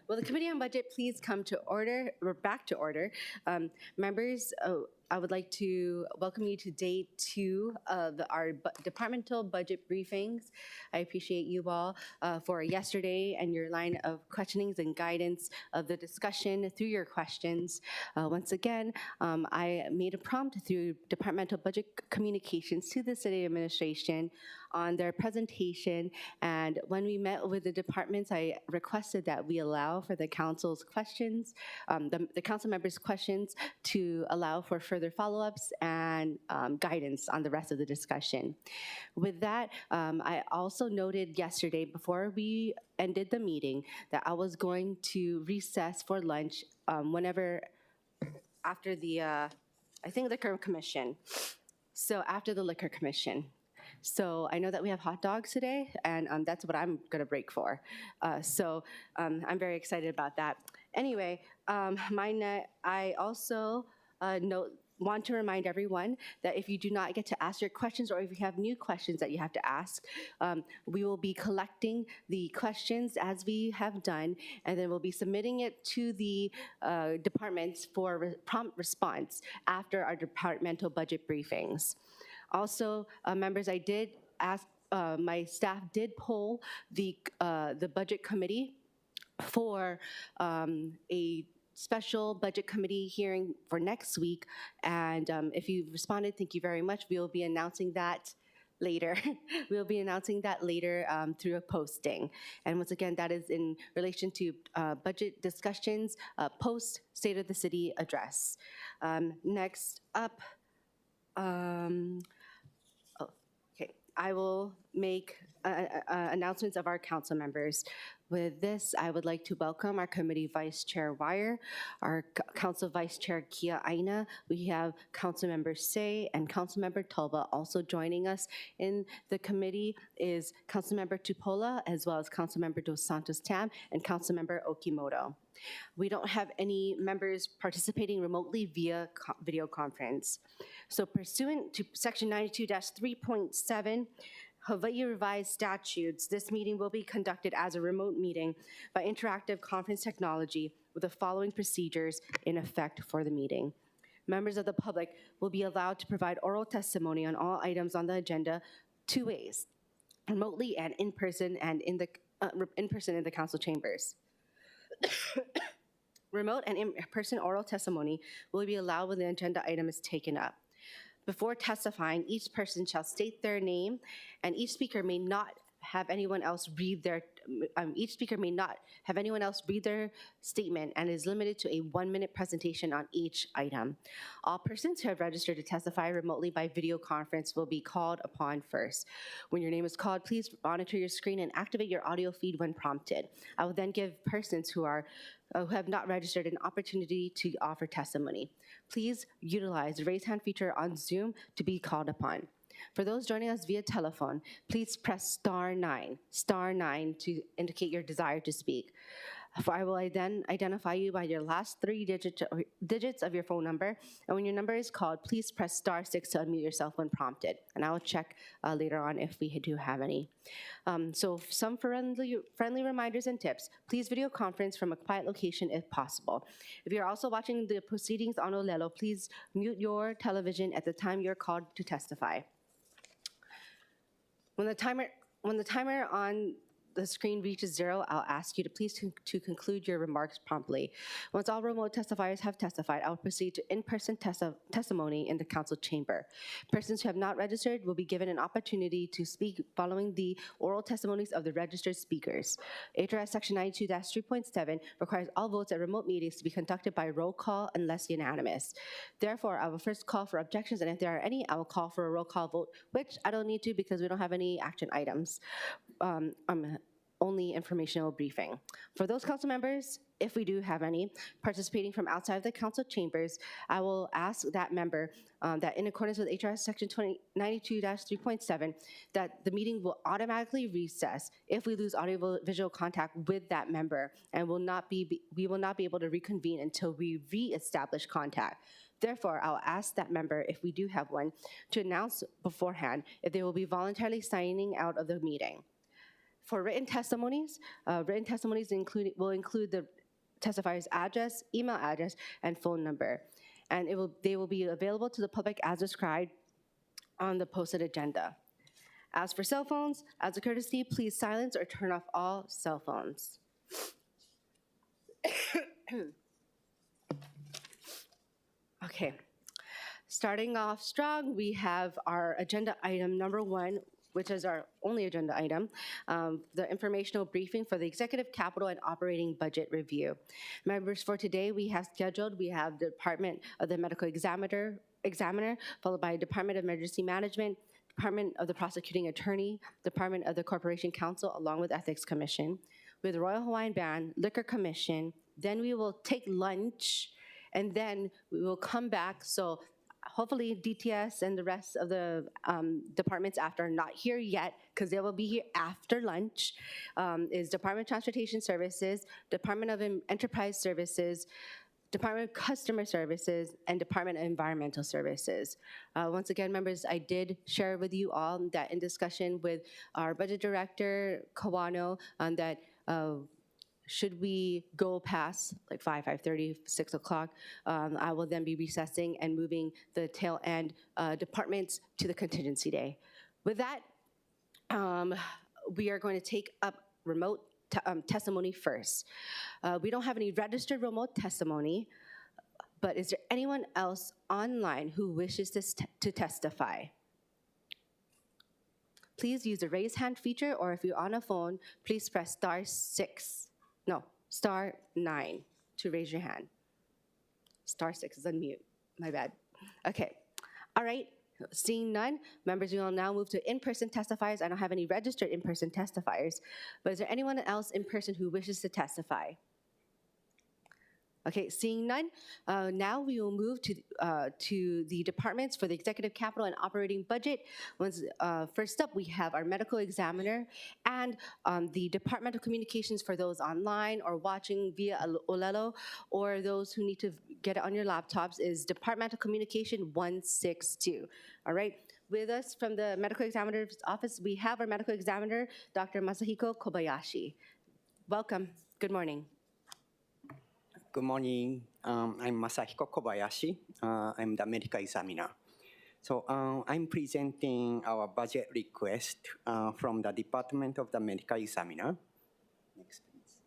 Will the Committee on Budget please come to order, or back to order? Members, I would like to welcome you to day 2 of our departmental budget briefings. I appreciate you all for yesterday and your line of questionings and guidance of the discussion through your questions. Once again, I made a prompt through departmental budget communications to the City Administration on their presentation, and when we met with the departments, I requested that we allow for the council's questions, the council members' questions, to allow for further follow-ups and guidance on the rest of the discussion. With that, I also noted yesterday before we ended the meeting that I was going to recess for lunch whenever after the, I think, Liquor Commission. So after the Liquor Commission. So I know that we have hot dogs today, and that's what I'm going to break for. I'm very excited about that. Anyway, I also want to remind everyone that if you do not get to ask your questions, or if you have new questions that you have to ask, we will be collecting the questions as we have done, and then we'll be submitting it to the departments for prompt response after our departmental budget briefings. Also, members, I did ask, my staff did poll the budget committee for a special budget committee hearing for next week, and if you responded, thank you very much. We will be announcing that later. We'll be announcing that later through a posting. And once again, that is in relation to budget discussions post State of the City address. Next up, I will make announcements of our council members. With this, I would like to welcome our committee vice chair Wire, our council vice chair Kia Aina. We have council member Say and council member Tulba. Also joining us in the committee is council member Tupola, as well as council member Dos Santos Tam and council member Okimoto. We don't have any members participating remotely via video conference. So pursuant to section 92-3.7 Hawaii Revised Statutes, this meeting will be conducted as a remote meeting by interactive conference technology with the following procedures in effect for the meeting. Members of the public will be allowed to provide oral testimony on all items on the agenda 2 ways, remotely and in person, and in the council chambers. Remote and in-person oral testimony will be allowed when the agenda item is taken up. Before testifying, each person shall state their name, and each speaker may not have anyone else read their statement, and is limited to a 1-minute presentation on each item. All persons who have registered to testify remotely by video conference will be called upon first. When your name is called, please monitor your screen and activate your audio feed when prompted. I will then give persons who have not registered an opportunity to offer testimony. Please utilize the raise hand feature on Zoom to be called upon. For those joining us via telephone, please press *9 to indicate your desire to speak. For I will then identify you by your last 3 digits of your phone number, and when your number is called, please press *6 to unmute yourself when prompted, and I will check later on if we do have any. So some friendly reminders and tips. Please video conference from a quiet location if possible. If you're also watching the proceedings on Olelo, please mute your television at the time you're called to testify. When the timer on the screen reaches 0, I'll ask you to please to conclude your remarks promptly. Once all remote testifiers have testified, I'll proceed to in-person testimony in the council chamber. Persons who have not registered will be given an opportunity to speak following the oral testimonies of the registered speakers. HRS section 92-3.7 requires all votes at remote meetings to be conducted by roll call unless unanimous. Therefore, I will first call for objections, and if there are any, I will call for a roll call vote, which I don't need to because we don't have any action items. Only informational briefing. For those council members, if we do have any, participating from outside of the council chambers, I will ask that member that in accordance with HRS section 92-3.7, that the meeting will automatically recess if we lose audio-visual contact with that member, and we will not be able to reconvene until we re-establish contact. Therefore, I'll ask that member, if we do have one, to announce beforehand if they will be voluntarily signing out of the meeting. For written testimonies will include the testifier's address, email address, and phone number. And they will be available to the public as described on the posted agenda. As for cell phones, as a courtesy, please silence or turn off all cell phones. Okay, starting off strong, we have our agenda item number 1, which is our only agenda item, the informational briefing for the Executive Capital and Operating Budget Review. Members, for today, we have the Department of the Medical Examiner, followed by Department of Emergency Management, Department of the Prosecuting Attorney, Department of the Corporation Counsel, along with Ethics Commission, with Royal Hawaiian Band, Liquor Commission. Then we will take lunch, and then we will come back. So hopefully DTS and the rest of the departments after are not here yet, because they will be here after lunch, is Department of Transportation Services, Department of Enterprise Services, Department of Customer Services, and Department of Environmental Services. Once again, members, I did share with you all that in discussion with our budget director, Kawano, that should we go past like 5:30, 6 o'clock, I will then be recessing and moving the tail end departments to the contingency day. With that, we are going to take up remote testimony first. We don't have any registered remote testimony, but is there anyone else online who wishes to testify? Please use the raise hand feature, or if you're on a phone, please press star 9 to raise your hand. Star 6 is unmute, my bad. Okay, all right, seeing none, members, we will now move to in-person testifiers. I don't have any registered in-person testifiers, but is there anyone else in person who wishes to testify? Okay, seeing none, now we will move to the departments for the Executive Capital and Operating Budget. First up, we have our medical examiner and the departmental communications for those online or watching via Olelo, or those who need to get it on your laptops, is Departmental Communication 162. All right, with us from the medical examiner's office, we have our medical examiner, Dr. Masahiko Kobayashi. Welcome, good morning. Good morning. I'm Masahiko Kobayashi. I'm the medical examiner. So I'm presenting our budget request from the Department of the Medical Examiner. Next, please.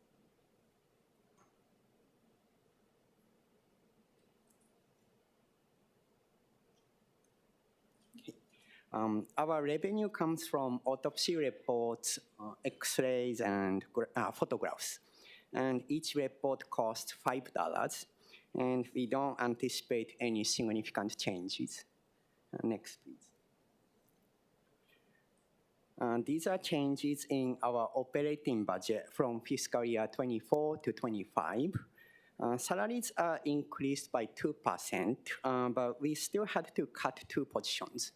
Okay. Our revenue comes from autopsy reports, X-rays, and photographs. And each report costs $5, and we don't anticipate any significant changes. Next, please. These are changes in our operating budget from fiscal year 24 to 25. Salaries are increased by 2%, but we still had to cut 2 positions.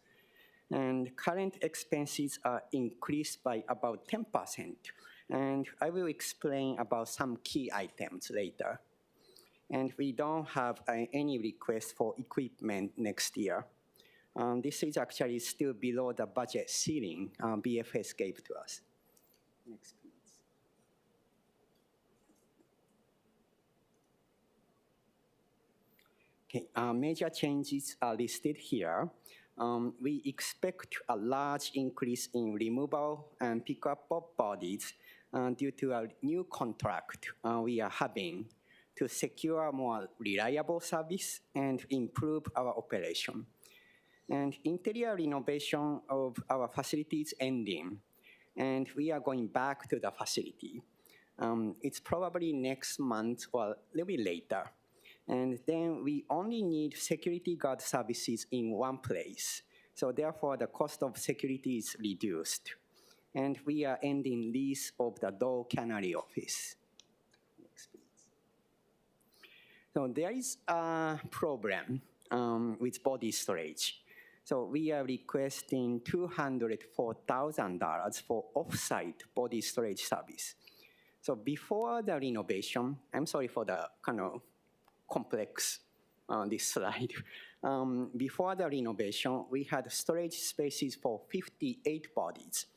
And current expenses are increased by about 10%. And I will explain about some key items later. And we don't have any request for equipment next year. This is actually still below the budget ceiling BFS gave to us. Next, please. Okay, major changes are listed here. We expect a large increase in removal and pickup of bodies due to a new contract we are having to secure more reliable service and improve our operation. And interior renovation of our facility is ending, and we are going back to the facility. It's probably next month or a little bit later. And then we only need security guard services in one place. So therefore, the cost of security is reduced. And we are ending lease of the Dole Cannery office. Next, please. So there is a problem with body storage. So we are requesting $204,000 for off-site body storage service. So before the renovation, I'm sorry for the kind of complex this slide. Before the renovation, we had storage spaces for 58 bodies.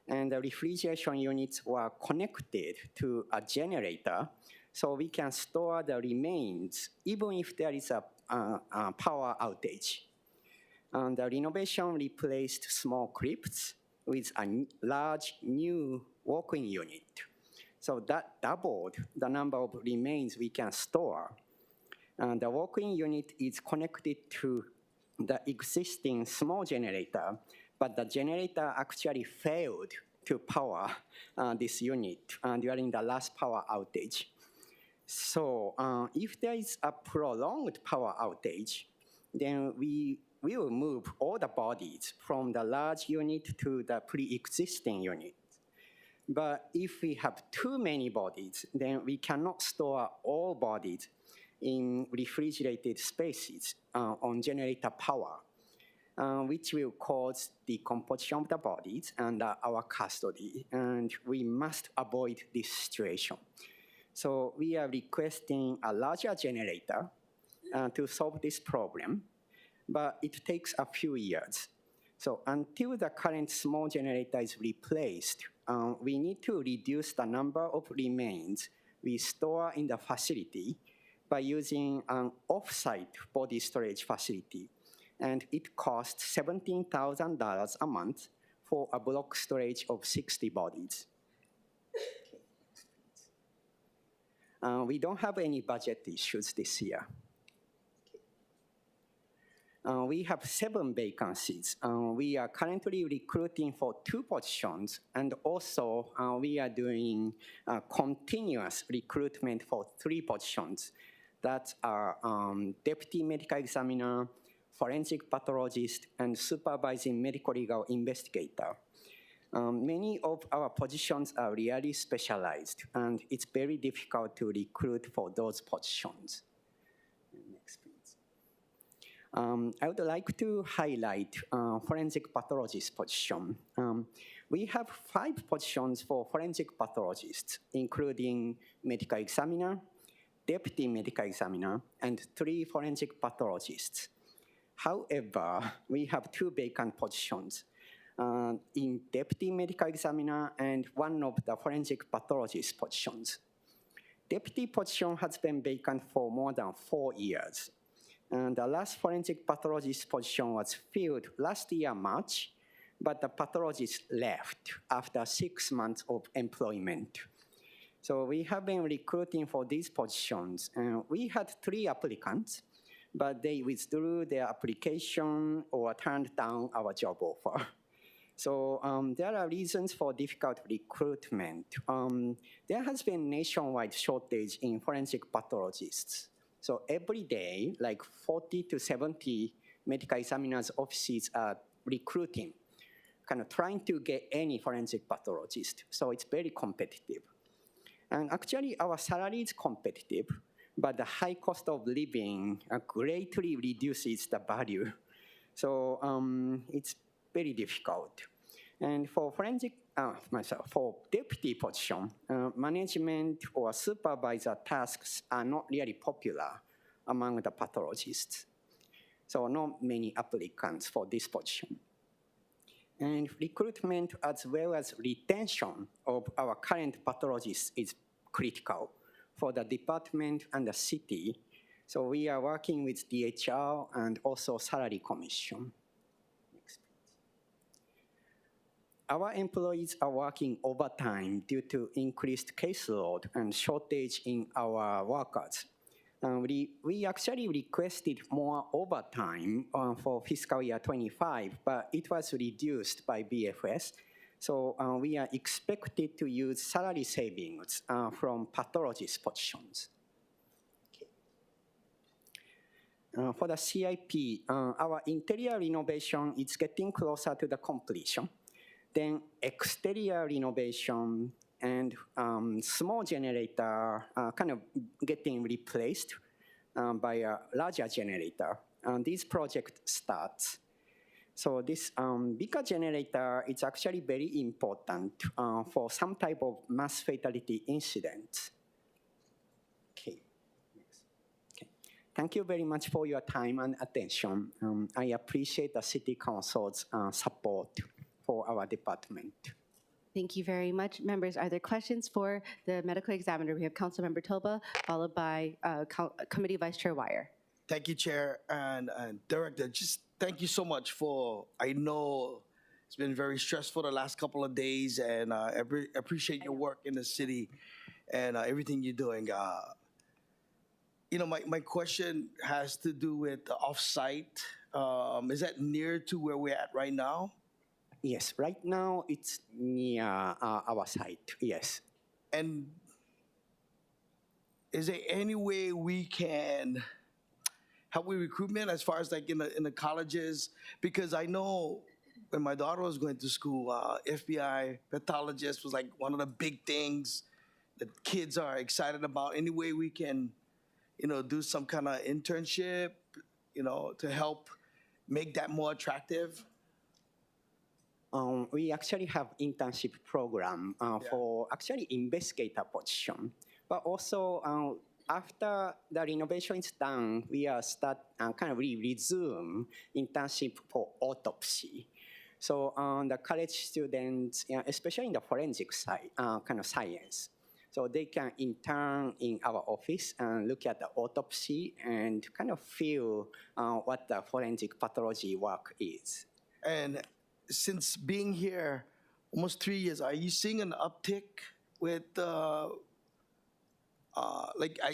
And the refrigeration units were connected to a generator so we can store the remains even if there is a power outage. And the renovation replaced small crypts with a large new walk-in unit. So that doubled the number of remains we can store. And the walk-in unit is connected to the existing small generator, but the generator actually failed to power this unit during the last power outage. So if there is a prolonged power outage, then we will move all the bodies from the large unit to the pre-existing unit. But if we have too many bodies, then we cannot store all bodies in refrigerated spaces on generator power, which will cause decomposition of the bodies under our custody, and we must avoid this situation. So we are requesting a larger generator to solve this problem, but it takes a few years. So until the current small generator is replaced, we need to reduce the number of remains we store in the facility by using an off-site body storage facility. And it costs $17,000 a month for a block storage of 60 bodies. We don't have any budget issues this year. We have 7 vacancies. We are currently recruiting for 2 positions, and also we are doing continuous recruitment for 3 positions that are deputy medical examiner, forensic pathologist, and supervising medical legal investigator. Many of our positions are really specialized, and it's very difficult to recruit for those positions. Next, please. I would like to highlight forensic pathologist position. We have 5 positions for forensic pathologists, including medical examiner, deputy medical examiner, and 3 forensic pathologists. However, we have 2 vacant positions in deputy medical examiner and 1 of the forensic pathologist positions. Deputy position has been vacant for more than 4 years. And the last forensic pathologist position was filled last year, March, but the pathologist left after 6 months of employment. So we have been recruiting for these positions. We had 3 applicants, but they withdrew their application or turned down our job offer. So there are reasons for difficult recruitment. There has been nationwide shortage in forensic pathologists. So every day, like 40 to 70 medical examiners' offices are recruiting, kind of trying to get any forensic pathologist. So it's very competitive. And actually, our salary is competitive, but the high cost of living greatly reduces the value. So it's very difficult. And for for deputy position, management or supervisor tasks are not really popular among the pathologists. So not many applicants for this position. And recruitment as well as retention of our current pathologists is critical for the department and the city. So we are working with DHR and also salary commission. Next, please. Our employees are working overtime due to increased caseload and shortage in our workers. We actually requested more overtime for fiscal year 25, but it was reduced by BFS. So we are expected to use salary savings from pathologist positions. Okay. For the CIP, our interior renovation is getting closer to the completion. Then exterior renovation and small generator kind of getting replaced by a larger generator. This project starts. So this bigger generator is actually very important for some type of mass fatality incident. Okay. Next. Okay. Thank you very much for your time and attention. I appreciate the City Council's support for our department. Thank you very much. Members, are there questions for the medical examiner? We have Councilmember Toba, followed by Committee Vice Chair Wire. Thank you, Chair and Director. Just thank you so much for. I know it's been very stressful the last couple of days, and I appreciate your work in the city and everything you're doing. My question has to do with the offsite. Is that near to where we're at right now? Yes, right now it's near our site. Yes. And is there any way we can help with recruitment as far as like in the colleges? Because I know when my daughter was going to school, FBI pathologist was like one of the big things that kids are excited about. Any way we can, do some kind of internship, to help make that more attractive? We actually have internship program for actually investigator position, but also after the renovation is done, we are we resume internship for autopsy. So the college students, especially in the forensic side, kind of science, so they can intern in our office and look at the autopsy and kind of feel what the forensic pathology work is. And since being here almost 3 years, are you seeing an uptick with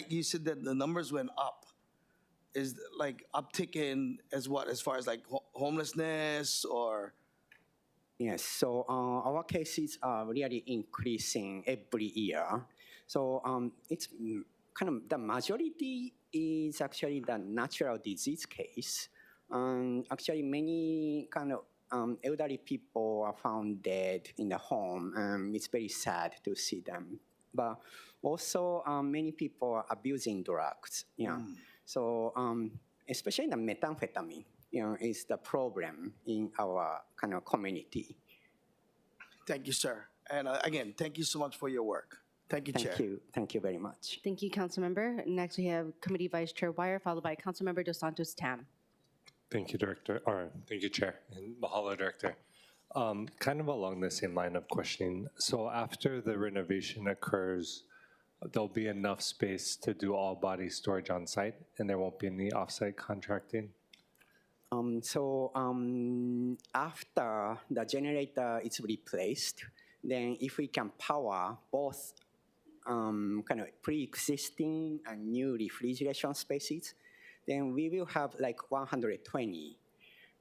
you said that the numbers went up? Is like uptick in as far as like homelessness or? Yes, so our cases are really increasing every year. So it's kind of the majority is actually the natural disease case. Actually, many kind of elderly people are found dead in the home, and it's very sad to see them. But also, many people are abusing drugs. So especially the methamphetamine, is the problem in our kind of community. Thank you, sir. And again, thank you so much for your work. Thank you, Chair. Thank you very much. Thank you, Councilmember. Next, we have Committee Vice Chair Wire, followed by Councilmember Dos Santos Tam. Thank you, Director. Or thank you, Chair, and mahalo, Director. Kind of along the same line of questioning. So after the renovation occurs, there'll be enough space to do all body storage on site, and there won't be any offsite contracting? After the generator is replaced, then if we can power both kind of pre-existing and new refrigeration spaces, then we will have like 120.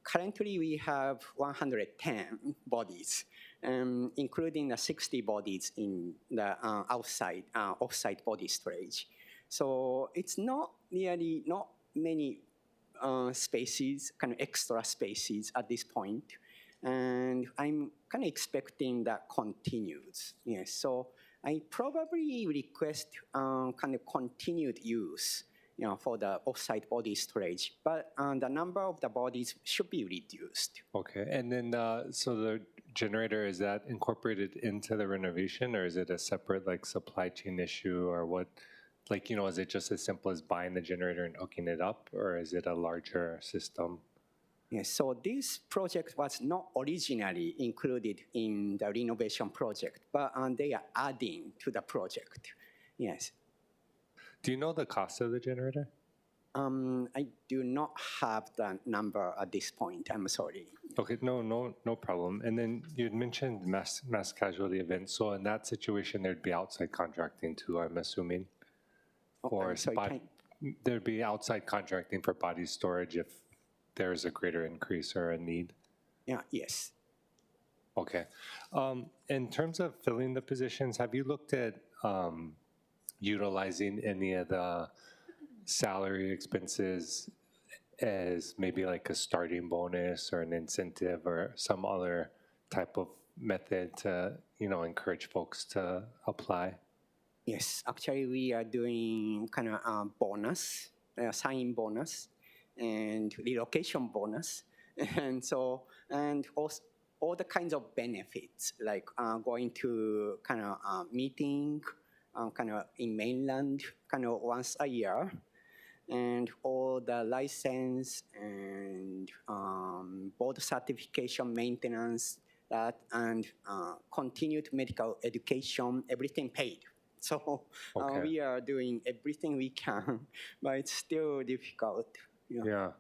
Currently, we have 110 bodies, including the 60 bodies in the offsite body storage. So it's not many spaces, kind of extra spaces at this point. And I'm kind of expecting that continues. Yes, so I probably request kind of continued use, for the offsite body storage, but the number of the bodies should be reduced. Okay, and then so the generator, is that incorporated into the renovation, or is it a separate like supply chain issue, or what? Like, is it just as simple as buying the generator and hooking it up, or is it a larger system? Yes, so this project was not originally included in the renovation project, but they are adding to the project. Yes. Do you know the cost of the generator? I do not have the number at this point. I'm sorry. Okay, no problem. And then you had mentioned mass casualty events. So in that situation, there'd be outside contracting too, I'm assuming. There'd be outside contracting for body storage if there's a greater increase or a need. Yeah. Yes. Okay. In terms of filling the positions, have you looked at utilizing any of the salary expenses as maybe like a starting bonus or an incentive or some other type of method to, encourage folks to apply? Yes, actually we are doing kind of bonus, sign bonus, and relocation bonus, and also all the kinds of benefits like going to kind of meeting, kind of in mainland, kind of once a year, and all the license and board certification maintenance, that, and continued medical education, everything paid. So Okay. we are doing everything we can, but it's still difficult. Yeah.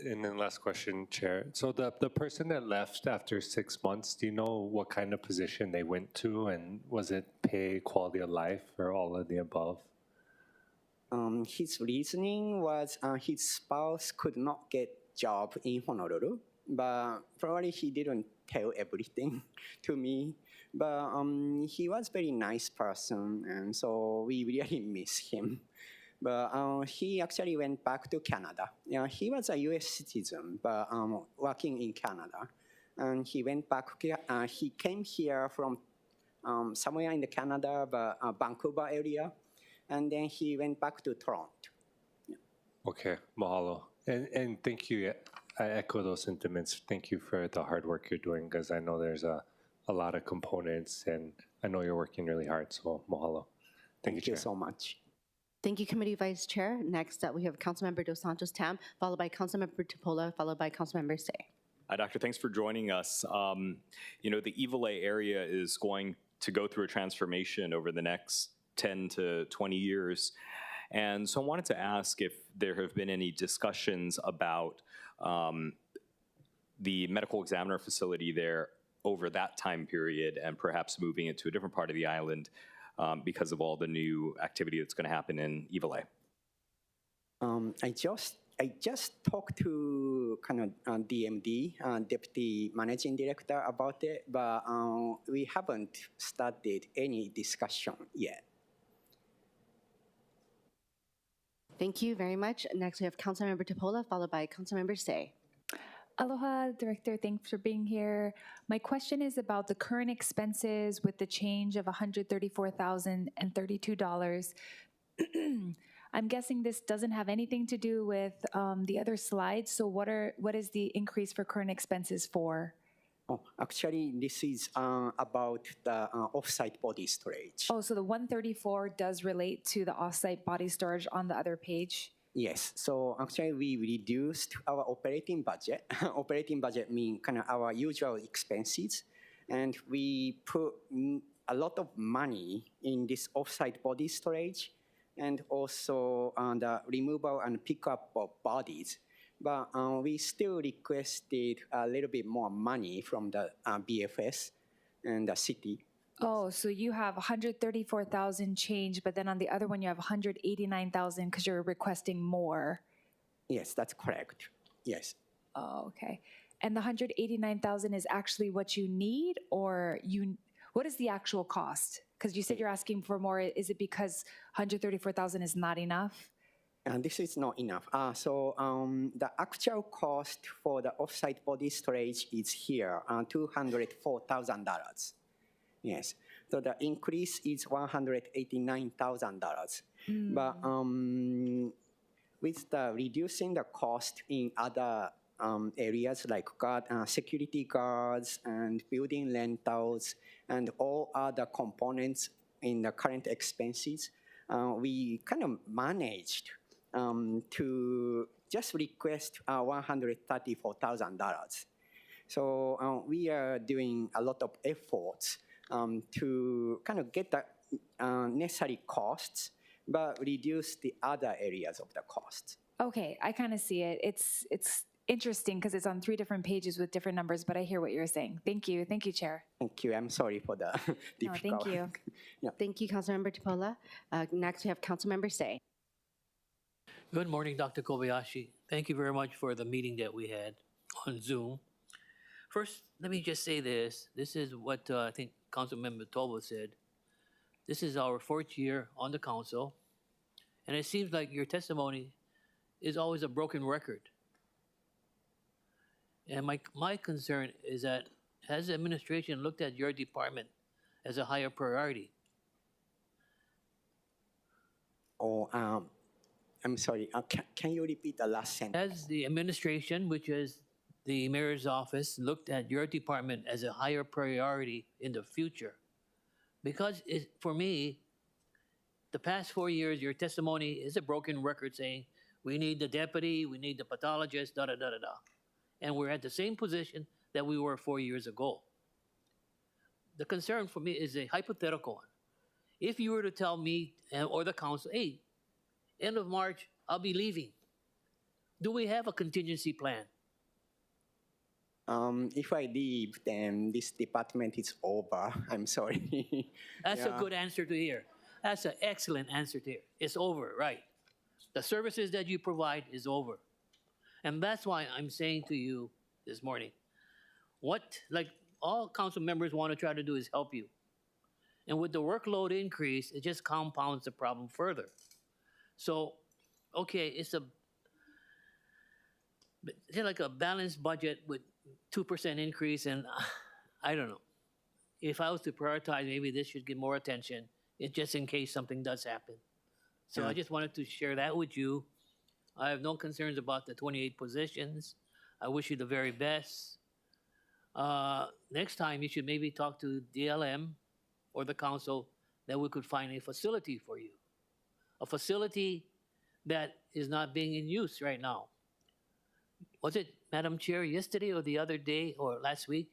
And then last question, Chair. So the person that left after 6 months, do you know what kind of position they went to, and was it pay, quality of life, or all of the above? His reasoning was his spouse could not get job in Honolulu, but probably he didn't tell everything to me. But he was very nice person, and so we really miss him. But he actually went back to Canada. He was a U.S. citizen, but working in Canada. And he went back. He came here from somewhere in the Canada, but Vancouver area, and then he went back to Toronto. Okay, mahalo. And thank you. I echo those sentiments. Thank you for the hard work you're doing, because I know there's a lot of components, and I know you're working really hard, so mahalo. Thank you, Chair. So much. Thank you, Committee Vice Chair. Next up, we have Councilmember Dos Santos Tam, followed by Councilmember Tupola, followed by Councilmember Say. Hi, Doctor. Thanks for joining us. The Evile area is going to go through a transformation over the next 10 to 20 years. And so I wanted to ask if there have been any discussions about the medical examiner facility there over that time period, and perhaps moving it to a different part of the island because of all the new activity that's going to happen in Evile. I just talked to kind of DMD, Deputy Managing Director, about it, but we haven't started any discussion yet. Thank you very much. Next, we have Councilmember Tupola, followed by Councilmember Say. Aloha, Director. Thanks for being here. My question is about the current expenses with the change of $134,032. I'm guessing this doesn't have anything to do with the other slides. So what is the increase for current expenses for? Oh, actually, this is about the off-site body storage. Oh, so the 134 does relate to the off-site body storage on the other page? Yes. So actually, we reduced our operating budget. Operating budget means kind of our usual expenses, and we put a lot of money in this off-site body storage, and also the removal and pickup of bodies. But we still requested a little bit more money from the BFS and the city. Oh, so you have 134,000 change, but then on the other one you have 189,000 because you're requesting more. Yes, that's correct. Yes. Oh, okay. And the 189,000 is actually what you need, or what is the actual cost? Because you said you're asking for more. Is it because 134,000 is not enough? And this is not enough. So the actual cost for the off-site body storage is here, $204,000. Yes. So the increase is $189,000. But with the reducing the cost in other areas like security guards and building rentals and all other components in the current expenses, we kind of managed to just request $134,000. So we are doing a lot of efforts to kind of get the necessary costs, but reduce the other areas of the costs. Okay, I kind of see it. It's interesting because it's on 3 different pages with different numbers, but I hear what you're saying. Thank you. Thank you, Chair. Thank you. I'm sorry for the difficult. No, thank you. Yeah. Thank you, Councilmember Tupola. Next, we have Councilmember Say. Good morning, Dr. Kobayashi. Thank you very much for the meeting that we had on Zoom. First, let me just say this. This is what I think Councilmember Toba said. This is our 4th year on the council, and it seems like your testimony is always a broken record. And my concern is that, has the administration looked at your department as a higher priority? Oh, I'm sorry. Can you repeat the last sentence? Has the administration, which is the mayor's office, looked at your department as a higher priority in the future? Because for me, the past 4 years, your testimony is a broken record saying, we need the deputy, we need the pathologist, da-da-da-da-da. And we're at the same position that we were 4 years ago. the concern for me is a hypothetical one. If you were to tell me or the council, hey, end of March, I'll be leaving, do we have a contingency plan? If I leave, then this department is over. I'm sorry. That's a Yeah. good answer to hear. That's an excellent answer to hear. It's over, right? The services that you provide is over. And that's why I'm saying to you this morning, what like all council members want to try to do is help you. And with the workload increase, it just compounds the problem further. So, okay, it's like a balanced budget with 2% increase, and I don't know. If I was to prioritize, maybe this should get more attention, just in case something does happen. So I just wanted to share that with you. I have no concerns about the 28 positions. I wish you the very best. Next time, you should maybe talk to DLM or the council that we could find a facility for you. A facility that is not being in use right now. Was it, Madam Chair, yesterday or the other day or last week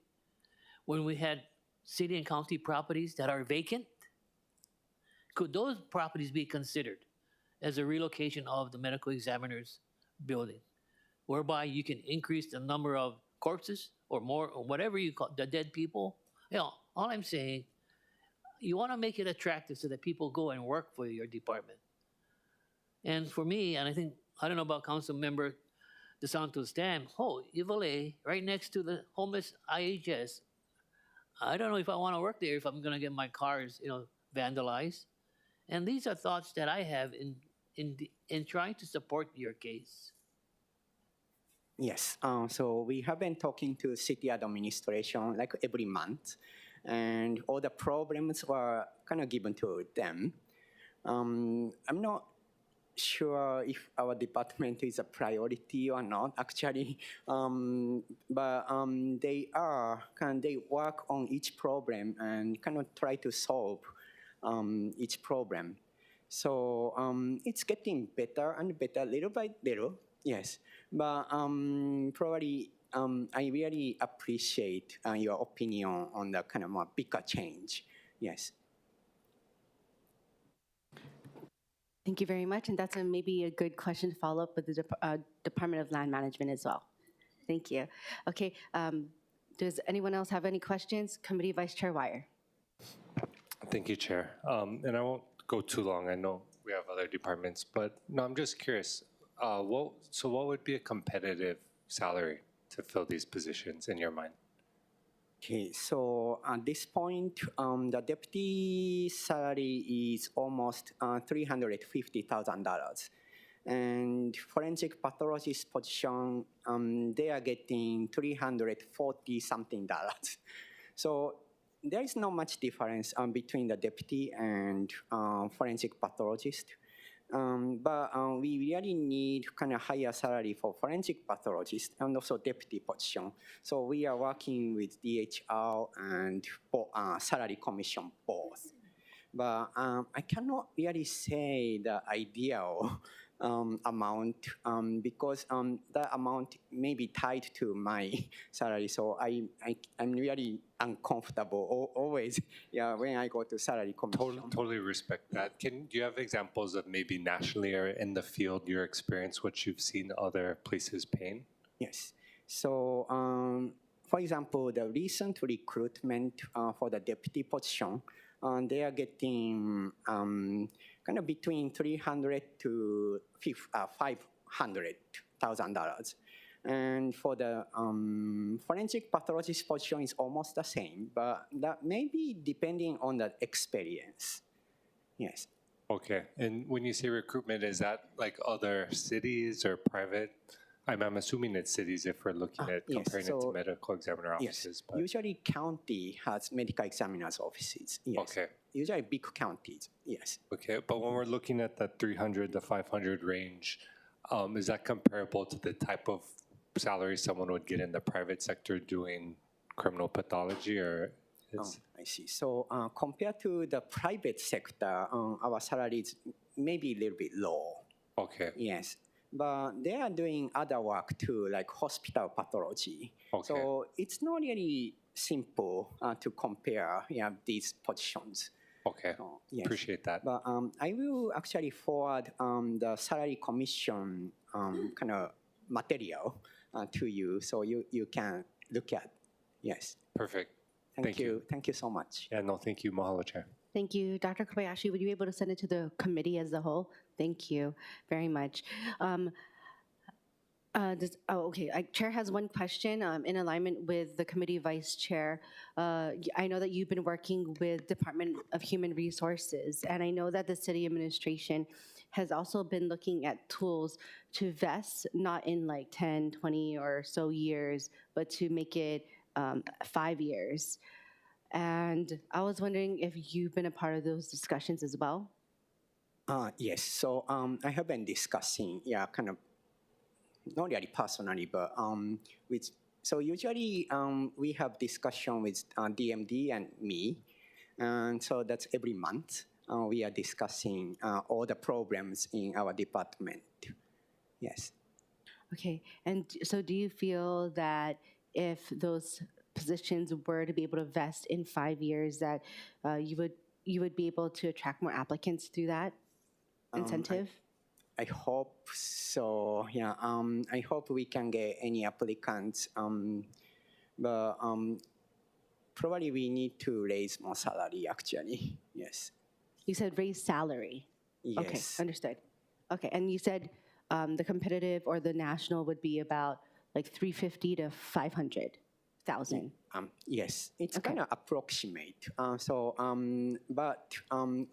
when we had city and county properties that are vacant? Could those properties be considered as a relocation of the medical examiner's building, whereby you can increase the number of corpses or more, or whatever you call the dead people? You know, all I'm saying, you want to make it attractive so that people go and work for your department. And for me, and I don't know about Council Member DeSanto's Dam, Ivole, right next to the homeless IHS. I don't know if I want to work there if I'm going to get my cars, vandalized. And these are thoughts that I have in trying to support your case. Yes. So we have been talking to city administration like every month, and all the problems were kind of given to them. I'm not sure if our department is a priority or not, actually, but they work on each problem and kind of try to solve each problem. So it's getting better and better little by little, yes. But probably I really appreciate your opinion on the kind of more bigger change, yes. Thank you very much, and that's maybe a good question to follow up with the Department of Land Management as well. Thank you. Okay, does anyone else have any questions? Committee Vice Chair Wire. Thank you, Chair. And I won't go too long. I know we have other departments, but no, I'm just curious. What would be a competitive salary to fill these positions in your mind? Okay, so at this point, the deputy salary is almost $350,000. And forensic pathologist position, they are getting $340-something. So there is not much difference between the deputy and forensic pathologist. But we really need kind of higher salary for forensic pathologist and also deputy position. So we are working with DHR and salary commission both. But I cannot really say the ideal amount because that amount may be tied to my salary. So I'm really uncomfortable always when I go to salary commission. Totally respect that. Do you have examples of maybe nationally or in the field, your experience, what you've seen other places paying? Yes. So for example, the recent recruitment for the deputy position, they are getting kind of between $300,000 to $500,000. And for the forensic pathologist position is almost the same, but that may be depending on the experience. Yes. Okay. And when you say recruitment, is that like other cities or private? I'm assuming it's cities if we're looking at comparing it to medical examiner offices. Yes. But Usually county has medical examiner's offices. Yes. Okay. Usually big counties. Yes. Okay. But when we're looking at the 300 to 500 range, is that comparable to the type of salary someone would get in the private sector doing criminal pathology, or? I see. So compared to the private sector, our salary is maybe a little bit low. Okay. Yes. But they are doing other work too, like hospital pathology. Okay. So it's not really simple to compare these positions. Okay, So, yes. appreciate that. But I will actually forward the salary commission kind of material to you, so you can look at. Yes. Perfect. Thank you. Thank you so much. Yeah, no, thank you, Mahalo, Chair. Thank you. Dr. Kobayashi, would you be able to send it to the committee as a whole? Thank you very much. Chair has one question in alignment with the committee vice chair. I know that you've been working with Department of Human Resources, and I know that the city administration has also been looking at tools to vest, not in like 10, 20 or so years, but to make it 5 years. And I was wondering if you've been a part of those discussions as well? Yes. So I have been discussing, kind of, not really personally, but so usually we have discussion with DMD and me, and so that's every month. We are discussing all the problems in our department. Yes. Okay, and so do you feel that if those positions were to be able to vest in 5 years, that you would be able to attract more applicants through that incentive? I hope so. Yeah. I hope we can get any applicants. But probably we need to raise more salary. Actually, yes. You said raise salary. Yes. Okay, understood. Okay, and you said the competitive or the national would be about like 350 to 500,000. Yes, it's Okay. kind of approximate. But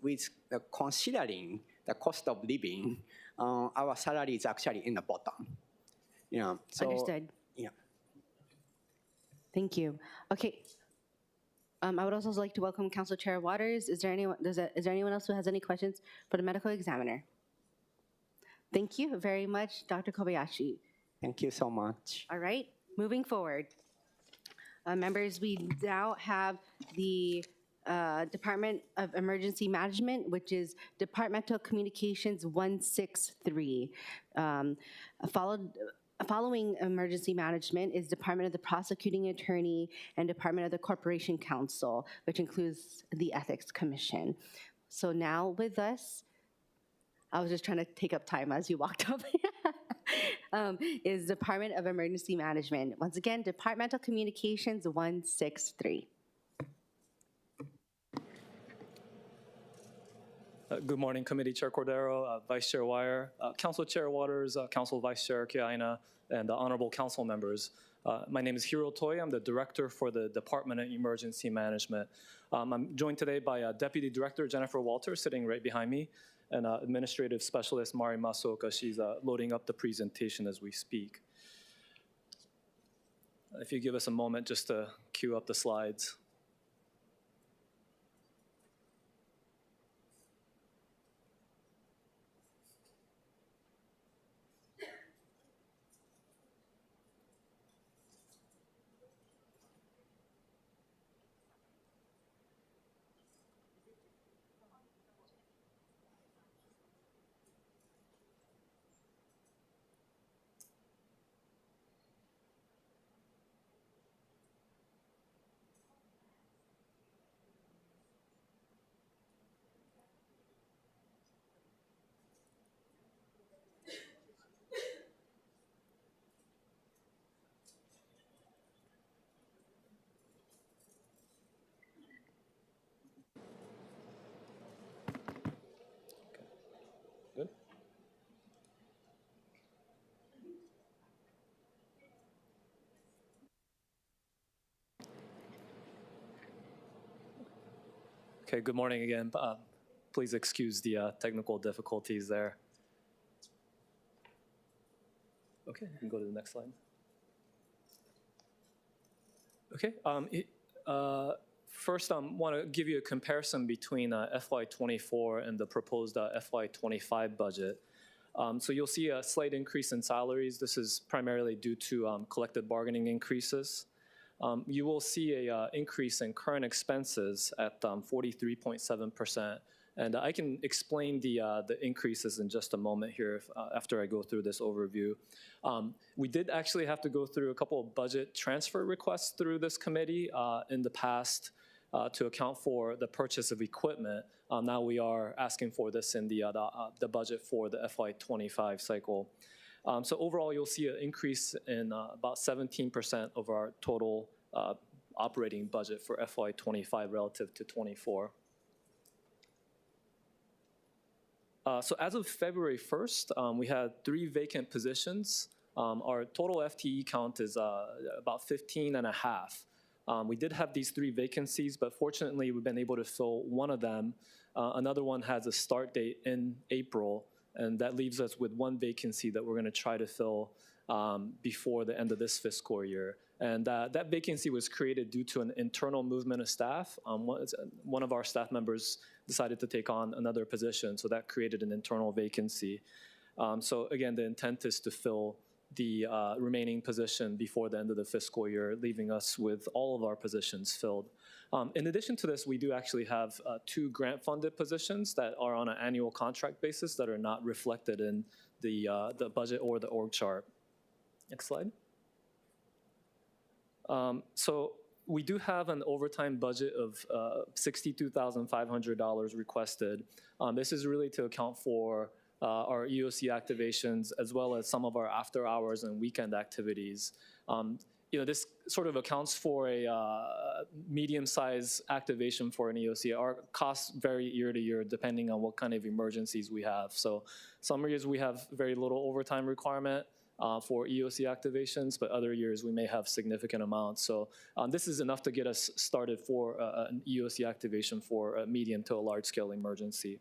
with considering the cost of living, our salary is actually in the bottom. Yeah. So, Understood. Yeah. Thank you. Okay. I would also like to welcome Council Chair Waters. Is there anyone else who has any questions for the medical examiner? Thank you very much, Dr. Kobayashi. Thank you so much. All right, moving forward. Members, we now have the Department of Emergency Management, which is Departmental Communications 163. Following emergency management is Department of the Prosecuting Attorney and Department of the Corporation Counsel, which includes the Ethics Commission. So now with us, I was just trying to take up time as you walked up, is Department of Emergency Management. Once again, Departmental Communications 163. Good morning, Committee Chair Cordero, Vice Chair Wire, Council Chair Waters, Council Vice Chair Kiaina, and honorable council members. My name is Hiro Toi. I'm the Director for the Department of Emergency Management. I'm joined today by Deputy Director Jennifer Walter, sitting right behind me, and Administrative Specialist Mari Masuoka. She's loading up the presentation as we speak. If you give us a moment just to queue up the slides. Good. Okay, good morning again. Please excuse the technical difficulties there. Okay, you can go to the next slide. Okay, first I want to give you a comparison between FY24 and the proposed FY25 budget. So you'll see a slight increase in salaries. This is primarily due to collective bargaining increases. You will see a increase in current expenses at 43.7%, And I can explain the increases in just a moment here after I go through this overview. We did actually have to go through a couple of budget transfer requests through this committee in the past to account for the purchase of equipment. Now we are asking for this in the budget for the FY25 cycle. So overall, you'll see an increase in about 17% of our total operating budget for FY25 relative to 24. So as of February 1st, we had 3 vacant positions. Our total FTE count is about 15 and a half. We did have these 3 vacancies, but fortunately, we've been able to fill one of them. Another one has a start date in April, and that leaves us with 1 vacancy that we're going to try to fill before the end of this fiscal year. And that vacancy was created due to an internal movement of staff. One of our staff members decided to take on another position, so that created an internal vacancy. So again, the intent is to fill the remaining position before the end of the fiscal year, leaving us with all of our positions filled. In addition to this, we do actually have 2 grant-funded positions that are on an annual contract basis that are not reflected in the budget or the org chart. Next slide. So we do have an overtime budget of $62,500 requested. This is really to account for our EOC activations, as well as some of our after hours and weekend activities. This sort of accounts for a medium-sized activation for an EOC. Our costs vary year to year depending on what kind of emergencies we have. So some years we have very little overtime requirement for EOC activations, but other years we may have significant amounts. So this is enough to get us started for an EOC activation for a medium to a large-scale emergency.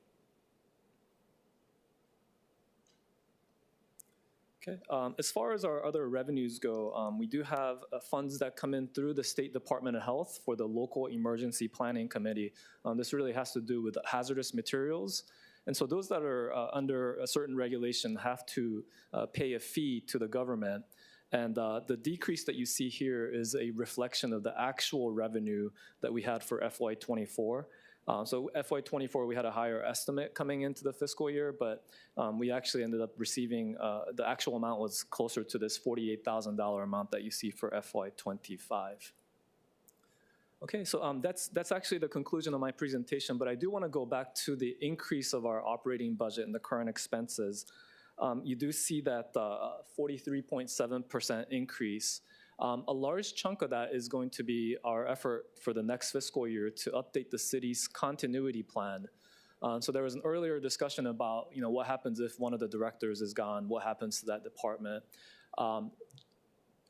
Okay. As far as our other revenues go, we do have funds that come in through the State Department of Health for the Local Emergency Planning Committee. This really has to do with hazardous materials. And so those that are under a certain regulation have to pay a fee to the government. And the decrease that you see here is a reflection of the actual revenue that we had for FY24. So FY24, we had a higher estimate coming into the fiscal year, but we actually ended up receiving, the actual amount was closer to this $48,000 amount that you see for FY25. Okay, so that's actually the conclusion of my presentation, but I do want to go back to the increase of our operating budget and the current expenses. You do see that 43.7% increase. A large chunk of that is going to be our effort for the next fiscal year to update the city's continuity plan. So there was an earlier discussion about what happens if one of the directors is gone, what happens to that department.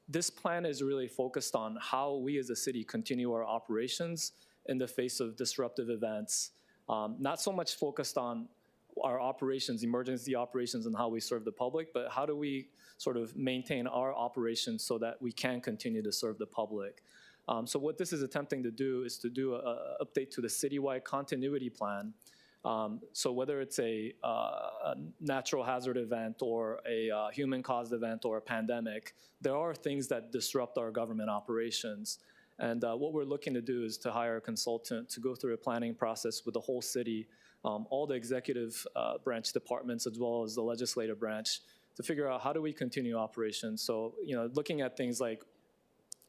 This plan is really focused on how we as a city continue our operations in the face of disruptive events. Not so much focused on our operations, emergency operations, and how we serve the public, but how do we sort of maintain our operations so that we can continue to serve the public. So what this is attempting to do is to do an update to the citywide continuity plan. So whether it's a natural hazard event or a human-caused event or a pandemic, there are things that disrupt our government operations. And what we're looking to do is to hire a consultant to go through a planning process with the whole city, all the executive branch departments as well as the legislative branch, to figure out how do we continue operations. So, looking at things like,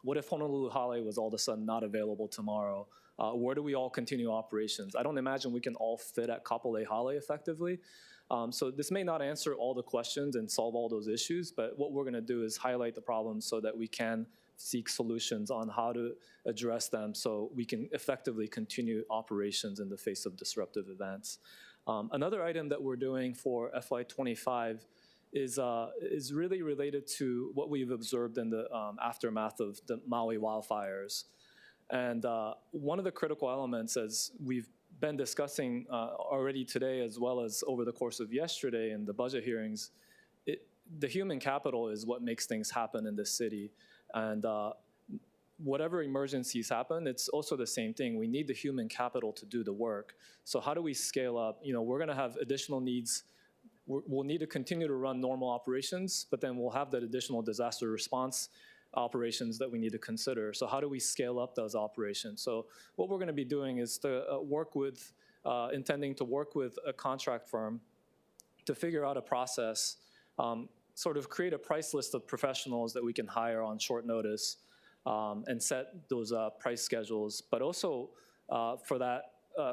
what if Honolulu Hale was all of a sudden not available tomorrow? Where do we all continue operations? I don't imagine we can all fit at Kapolei Hale effectively. So this may not answer all the questions and solve all those issues, but what we're going to do is highlight the problems so that we can seek solutions on how to address them so we can effectively continue operations in the face of disruptive events. Another item that we're doing for FY25 is really related to what we've observed in the aftermath of the Maui wildfires. And one of the critical elements, as we've been discussing already today as well as over the course of yesterday in the budget hearings, the human capital is what makes things happen in this city. And whatever emergencies happen, it's also the same thing. We need the human capital to do the work. So how do we scale up? We're going to have additional needs. We'll need to continue to run normal operations, but then we'll have that additional disaster response operations that we need to consider. So how do we scale up those operations? So what we're going to be doing is to work with intending to work with a contract firm to figure out a process, sort of create a price list of professionals that we can hire on short notice and set those price schedules, but also for that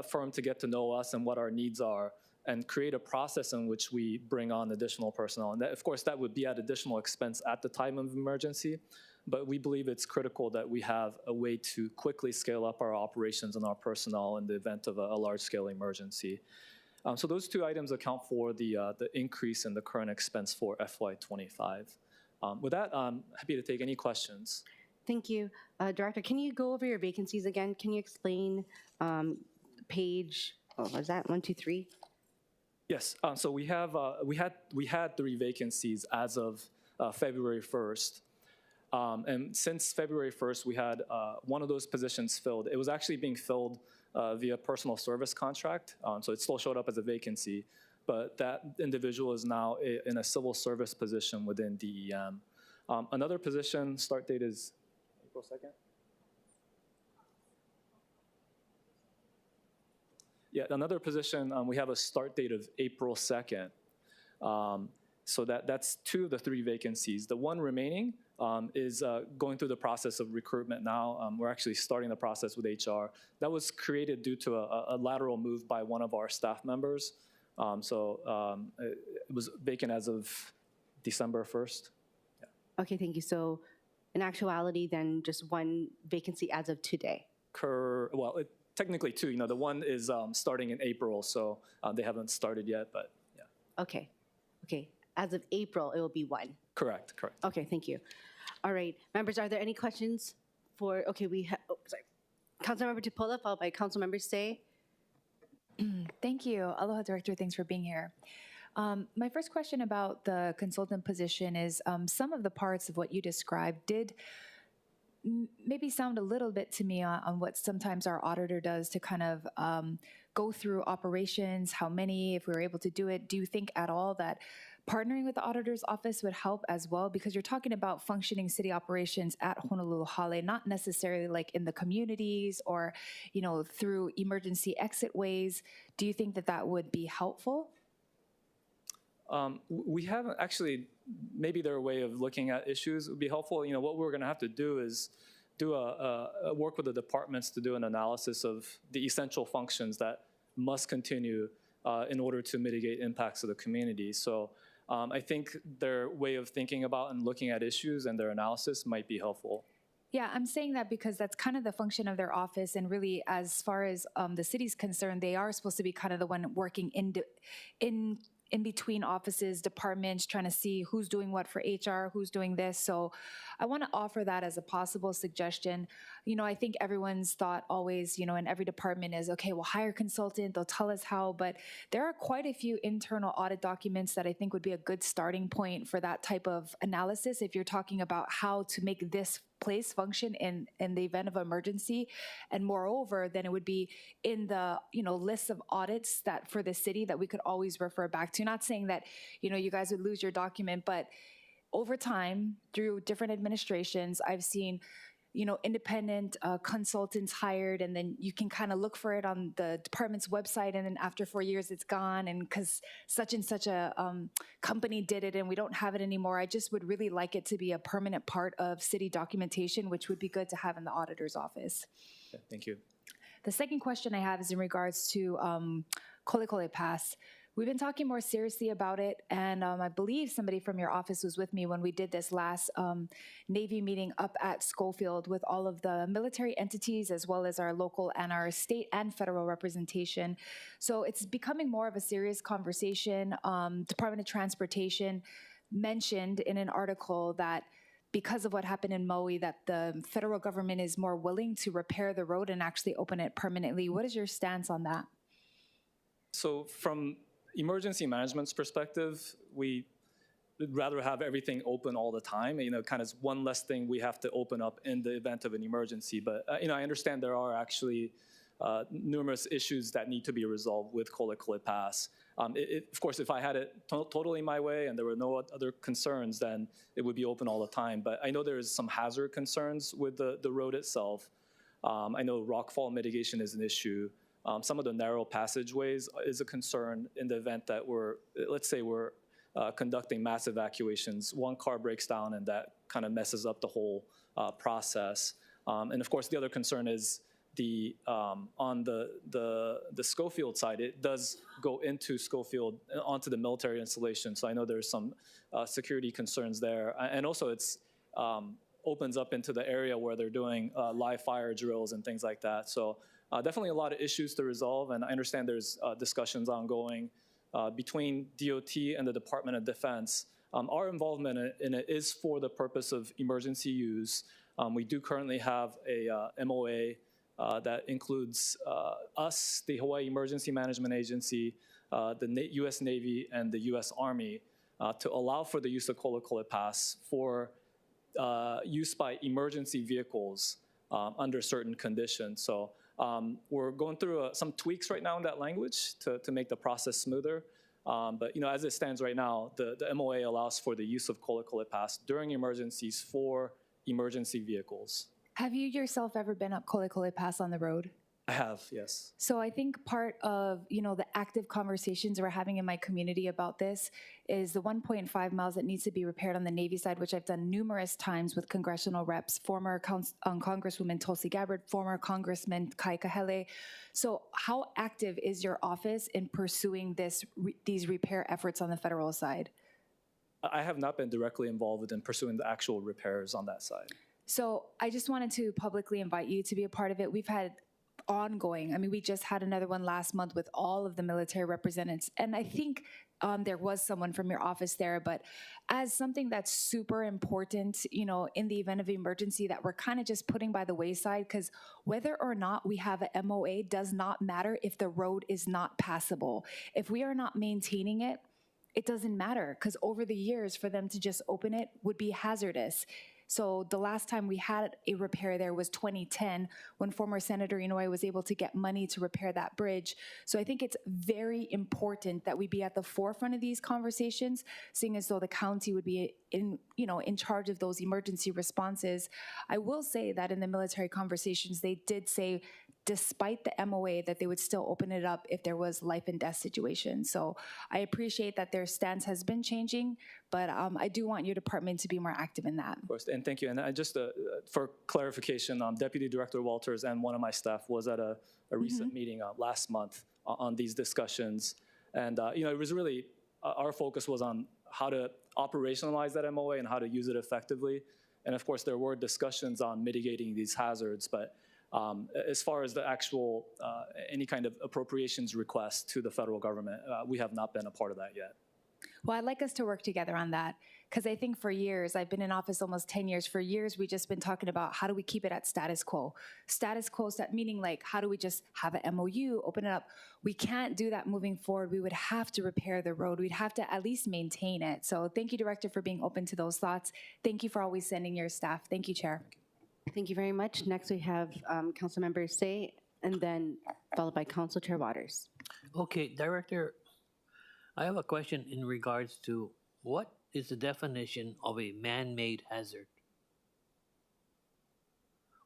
firm to get to know us and what our needs are and create a process in which we bring on additional personnel. And that, of course, that would be at additional expense at the time of emergency, but we believe it's critical that we have a way to quickly scale up our operations and our personnel in the event of a large-scale emergency. So those two items account for the increase in the current expense for FY25. With that, I'm happy to take any questions. Thank you. Director, can you go over your vacancies again? Can you explain page, what was that, 1, 2, 3? Yes, so we had 3 vacancies as of February 1st. And since February 1st, we had one of those positions filled. It was actually being filled via personal service contract, so it still showed up as a vacancy, but that individual is now in a civil service position within DEM. Another position, start date is April 2nd? Yeah, another position, we have a start date of April 2nd. So that's 2 of the 3 vacancies. The one remaining is going through the process of recruitment now. We're actually starting the process with HR. That was created due to a lateral move by one of our staff members. It was vacant as of December 1st. Yeah. Okay, thank you. So in actuality, then just 1 vacancy as of today. Technically 2. The one is starting in April, so they haven't started yet, but yeah. Okay. As of April, it will be 1. Correct. Okay, thank you. All right, members, are there any questions for, Councilmember Tupola, followed by Councilmember Say. Thank you. Aloha, Director. Thanks for being here. My first question about the consultant position is some of the parts of what you described did maybe sound a little bit to me on what sometimes our auditor does to kind of go through operations, how many, if we were able to do it. Do you think at all that partnering with the auditor's office would help as well? Because you're talking about functioning city operations at Honolulu Hale, not necessarily like in the communities or, through emergency exit ways. Do you think that that would be helpful? We haven't actually, maybe their way of looking at issues would be helpful. What we're going to have to do is work with the departments to do an analysis of the essential functions that must continue in order to mitigate impacts of the community. So I think their way of thinking about and looking at issues and their analysis might be helpful. Yeah, I'm saying that because that's kind of the function of their office, and really, as far as the city's concerned, they are supposed to be kind of the one working in between offices, departments, trying to see who's doing what for HR, who's doing this. So I want to offer that as a possible suggestion. I think everyone's thought always, in every department is, okay, we'll hire a consultant, they'll tell us how, but there are quite a few internal audit documents that I think would be a good starting point for that type of analysis if you're talking about how to make this place function in the event of emergency. And moreover, then it would be in the list of audits that for the city that we could always refer back to. Not saying that you guys would lose your document, but over time through different administrations, I've seen independent consultants hired, and then you can kind of look for it on the department's website, and then after 4 years it's gone, and because such and such a company did it and we don't have it anymore. I just would really like it to be a permanent part of city documentation, which would be good to have in the auditor's office. Yeah, thank you. The second question I have is in regards to Kolekole Pass. We've been talking more seriously about it, and I believe somebody from your office was with me when we did this last Navy meeting up at Schofield with all of the military entities as well as our local and our state and federal representation. So it's becoming more of a serious conversation. Department of Transportation mentioned in an article that because of what happened in Maui, that the federal government is more willing to repair the road and actually open it permanently. What is your stance on that? So from emergency management's perspective, we would rather have everything open all the time. Kind of one less thing we have to open up in the event of an emergency. But I understand there are actually numerous issues that need to be resolved with Kolekole Pass. Of course, if I had it totally my way and there were no other concerns, then it would be open all the time. But I know there's some hazard concerns with the road itself. I know rockfall mitigation is an issue. some of the narrow passageways is a concern in the event that let's say we're conducting mass evacuations. One car breaks down and that kind of messes up the whole process. And of course, the other concern is on the Schofield side, it does go into Schofield onto the military installation. So I know there's some security concerns there. And also it's opens up into the area where they're doing live fire drills and things like that. So definitely a lot of issues to resolve. And I understand there's discussions ongoing between DOT and the Department of Defense. Our involvement in it is for the purpose of emergency use. We do currently have a MOA that includes us, the Hawaii Emergency Management Agency, the U.S. Navy, and the U.S. Army to allow for the use of Kolokole Pass for use by emergency vehicles under certain conditions. So we're going through some tweaks right now in that language to make the process smoother. But as it stands right now, the MOA allows for the use of Kolokole Pass during emergencies for emergency vehicles. Have you yourself ever been up Kolokole Pass on the road? I have, yes. So I think part of, the active conversations we're having in my community about this is the 1.5 miles that needs to be repaired on the Navy side, which I've done numerous times with congressional reps, former Congresswoman Tulsi Gabbard, former Congressman Kai Kahele. So how active is your office in pursuing these repair efforts on the federal side? I have not been directly involved in pursuing the actual repairs on that side. So I just wanted to publicly invite you to be a part of it. We've had ongoing, we just had another one last month with all of the military representatives. And I think there was someone from your office there, but as something that's super important, in the event of emergency that we're kind of just putting by the wayside, because whether or not we have a MOA does not matter if the road is not passable. If we are not maintaining it, it doesn't matter, because over the years, for them to just open it would be hazardous. So the last time we had a repair there was 2010, when former Senator Inouye was able to get money to repair that bridge. So I think it's very important that we be at the forefront of these conversations, seeing as though the county would be in charge of those emergency responses. I will say that in the military conversations, they did say, despite the MOA, that they would still open it up if there was life and death situation. So I appreciate that their stance has been changing, but I do want your department to be more active in that. Of course, and thank you. And just for clarification, Deputy Director Walters and one of my staff was at a recent meeting last month on these discussions. And it was really, our focus was on how to operationalize that MOA and how to use it effectively. And of course, there were discussions on mitigating these hazards, but as far as the actual, any kind of appropriations request to the federal government, we have not been a part of that yet. Well, I'd like us to work together on that, because I think for years, I've been in office almost 10 years, for years we've just been talking about how do we keep it at status quo. Status quo, meaning like how do we just have an MOU, open it up. We can't do that moving forward. We would have to repair the road. We'd have to at least maintain it. So thank you, Director, for being open to those thoughts. Thank you for always sending your staff. Thank you, Chair. Thank you very much. Next, we have Councilmember Say, and then followed by Council Chair Waters. Okay, Director, I have a question in regards to what is the definition of a man-made hazard?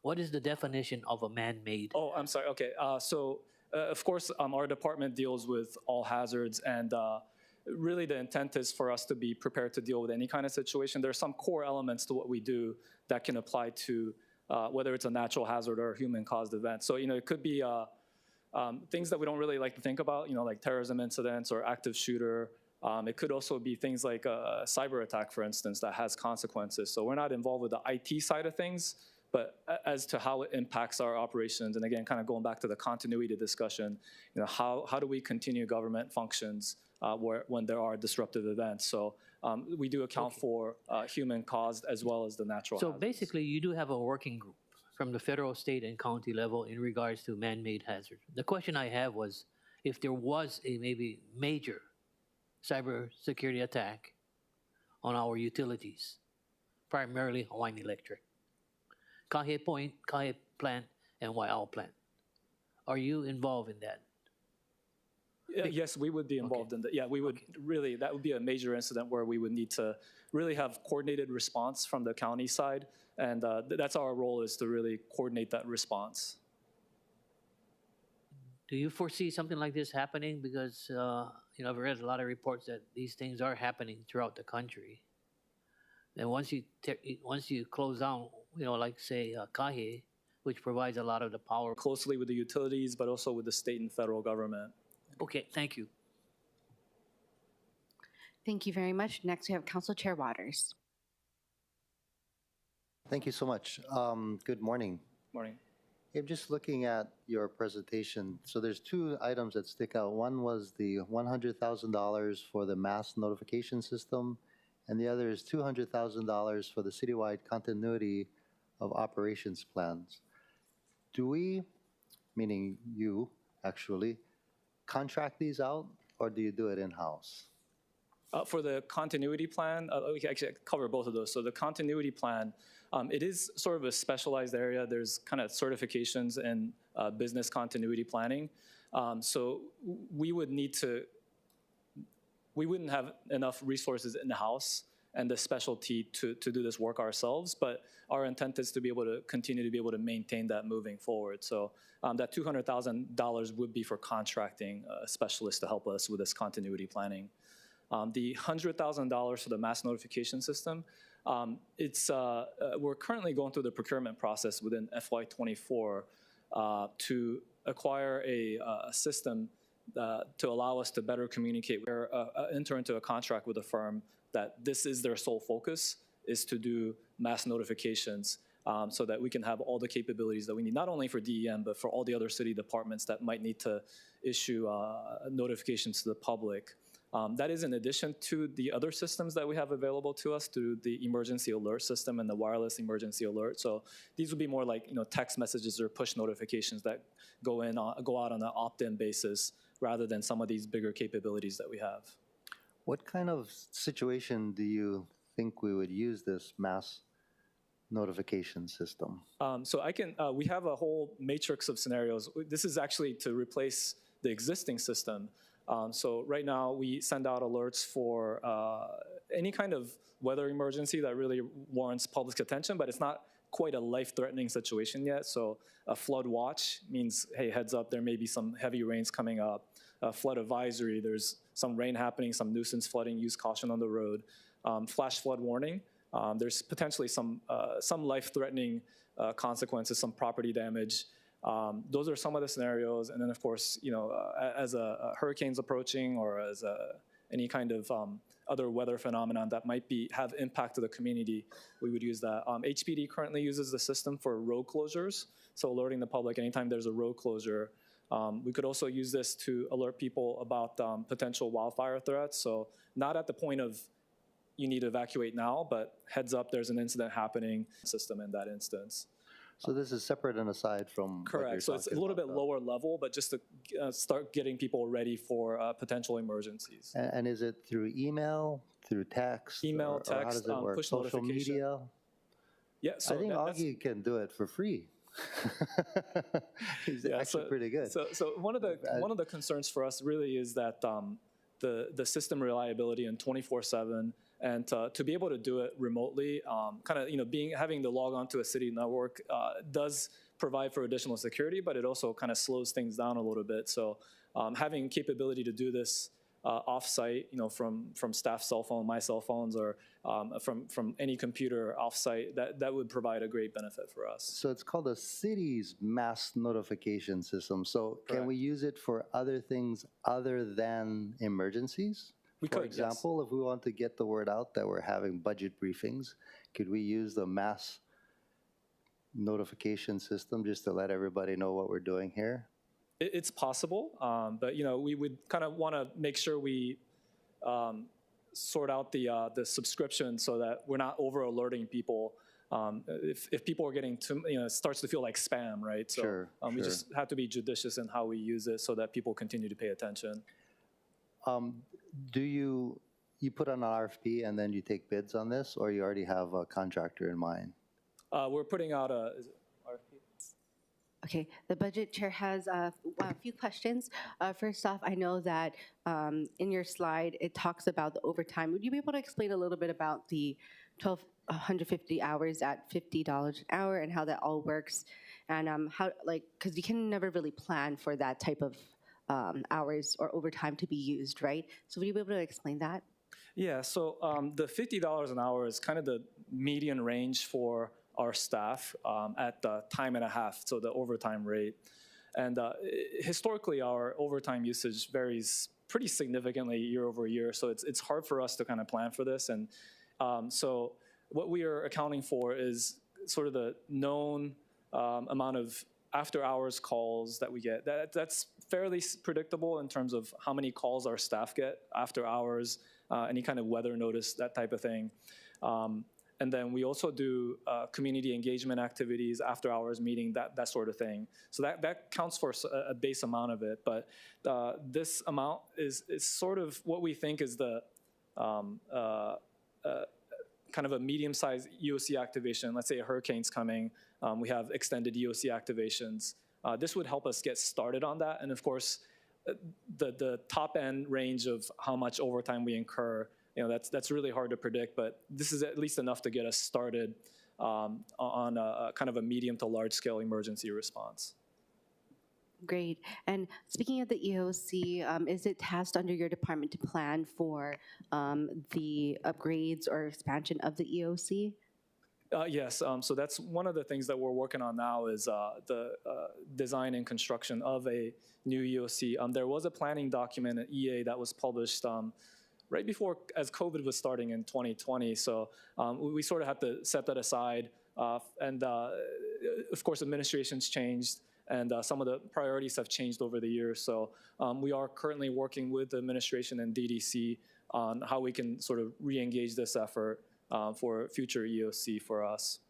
What is the definition of a man-made? Oh, I'm sorry. Okay. Of course, our department deals with all hazards, and really the intent is for us to be prepared to deal with any kind of situation. There are some core elements to what we do that can apply to whether it's a natural hazard or a human-caused event. So, it could be things that we don't really like to think about, like terrorism incidents or active shooter. It could also be things like a cyber attack, for instance, that has consequences. So we're not involved with the IT side of things, but as to how it impacts our operations, and again, kind of going back to the continuity discussion, how do we continue government functions when there are disruptive events? So we do account for human-caused as well as the natural hazards. So basically, you do have a working group from the federal, state, and county level in regards to man-made hazards. The question I have was, if there was a maybe major cybersecurity attack on our utilities, primarily Hawaiian Electric, Kahe Point, Kahe Plant, and Waiau Plant. Are you involved in that? Yes, we would be involved in that. Yeah, we would really, that would be a major incident where we would need to really have coordinated response from the county side. And that's our role, is to really coordinate that response. Do you foresee something like this happening? Because I've read a lot of reports that these things are happening throughout the country. And once you close down, like say Kahe, which provides a lot of the power. Closely with the utilities, but also with the state and federal government. Okay, thank you. Thank you very much. Next, we have Council Chair Waters. Thank you so much. Good morning. Morning. I'm just looking at your presentation. So there's two items that stick out. One was the $100,000 for the mass notification system, and the other is $200,000 for the citywide continuity of operations plans. Do we, meaning you actually, contract these out, or do you do it in-house? For the continuity plan, we can actually cover both of those. So the continuity plan, it is sort of a specialized area. There's kind of certifications in business continuity planning. So we wouldn't have enough resources in the house and the specialty to do this work ourselves, but our intent is to be able to continue to be able to maintain that moving forward. So that $200,000 would be for contracting a specialist to help us with this continuity planning. The $100,000 for the mass notification system, we're currently going through the procurement process within FY24 to acquire a system to allow us to better communicate. We're enter into a contract with a firm that this is their sole focus, is to do mass notifications so that we can have all the capabilities that we need, not only for DEM, but for all the other city departments that might need to issue notifications to the public. That is in addition to the other systems that we have available to us through the emergency alert system and the wireless emergency alert. So these would be more like text messages or push notifications that go out on an opt-in basis rather than some of these bigger capabilities that we have. What kind of situation do you think we would use this mass notification system? So we have a whole matrix of scenarios. This is actually to replace the existing system. So right now we send out alerts for any kind of weather emergency that really warrants public attention, but it's not quite a life-threatening situation yet. So a flood watch means, hey, heads up, there may be some heavy rains coming up. A flood advisory, there's some rain happening, some nuisance flooding, use caution on the road. Flash flood warning, there's potentially some life-threatening consequences, some property damage. Those are some of the scenarios. And then, of course, as a hurricane's approaching or as any kind of other weather phenomenon that might have impact to the community, we would use that. HPD currently uses the system for road closures, so alerting the public anytime there's a road closure. We could also use this to alert people about potential wildfire threats. So not at the point of you need to evacuate now, but heads up, there's an incident happening system in that instance. So this is separate and aside from correct. So it's a little bit lower level, but just to start getting people ready for potential emergencies. And is it through email, through text? Email, or how does it work? push Social notification. media? Yeah, so I think Augie can do it for free. He's actually pretty good. So one of the concerns for us really is that the system reliability and 24/7, and to be able to do it remotely, having to log on to a city network does provide for additional security, but it also kind of slows things down a little bit. So having capability to do this off-site, from staff cell phone, my cell phones, or from any computer off-site, that would provide a great benefit for us. So it's called a city's mass notification system. So can we use it for other things other than emergencies? For example, if we want to get the word out that we're having budget briefings, could we use the mass notification system just to let everybody know what we're doing here? It's possible, but we would kind of want to make sure we sort out the subscription so that we're not over alerting people. If people are getting it starts to feel like spam, right? So we just have to be judicious in how we use it so that people continue to pay attention. Do you put on an RFP and then you take bids on this, or you already have a contractor in mind? We're putting out a RFP. Okay, the budget chair has a few questions. First off, I know that in your slide, it talks about the overtime. Would you be able to explain a little bit about the 150 hours at $50 an hour and how that all works, and how, like, because you can never really plan for that type of hours or overtime to be used, right? So would you be able to explain that? Yeah, so the $50 an hour is kind of the median range for our staff at the time and a half, so the overtime rate. And historically, our overtime usage varies pretty significantly year over year, so it's hard for us to kind of plan for this. And so what we are accounting for is sort of the known amount of after-hours calls that we get. That's fairly predictable in terms of how many calls our staff get after hours, any kind of weather notice, that type of thing. And then we also do community engagement activities, after hours meeting, that sort of thing. So that counts for a base amount of it. But this amount is sort of what we think is the kind of a medium-sized EOC activation. Let's say a hurricane's coming, we have extended EOC activations. This would help us get started on that. And of course, the top end range of how much overtime we incur, that's really hard to predict, but this is at least enough to get us started on a kind of a medium to large scale emergency response. Great. And speaking of the EOC, is it tasked under your department to plan for the upgrades or expansion of the EOC? Yes, so that's one of the things that we're working on now is the design and construction of a new EOC. There was a planning document at EA that was published right before, as COVID was starting in 2020. So we sort of had to set that aside. And of course, administrations changed, and some of the priorities have changed over the years. So we are currently working with the administration and DDC on how we can sort of re-engage this effort for future EOC for us.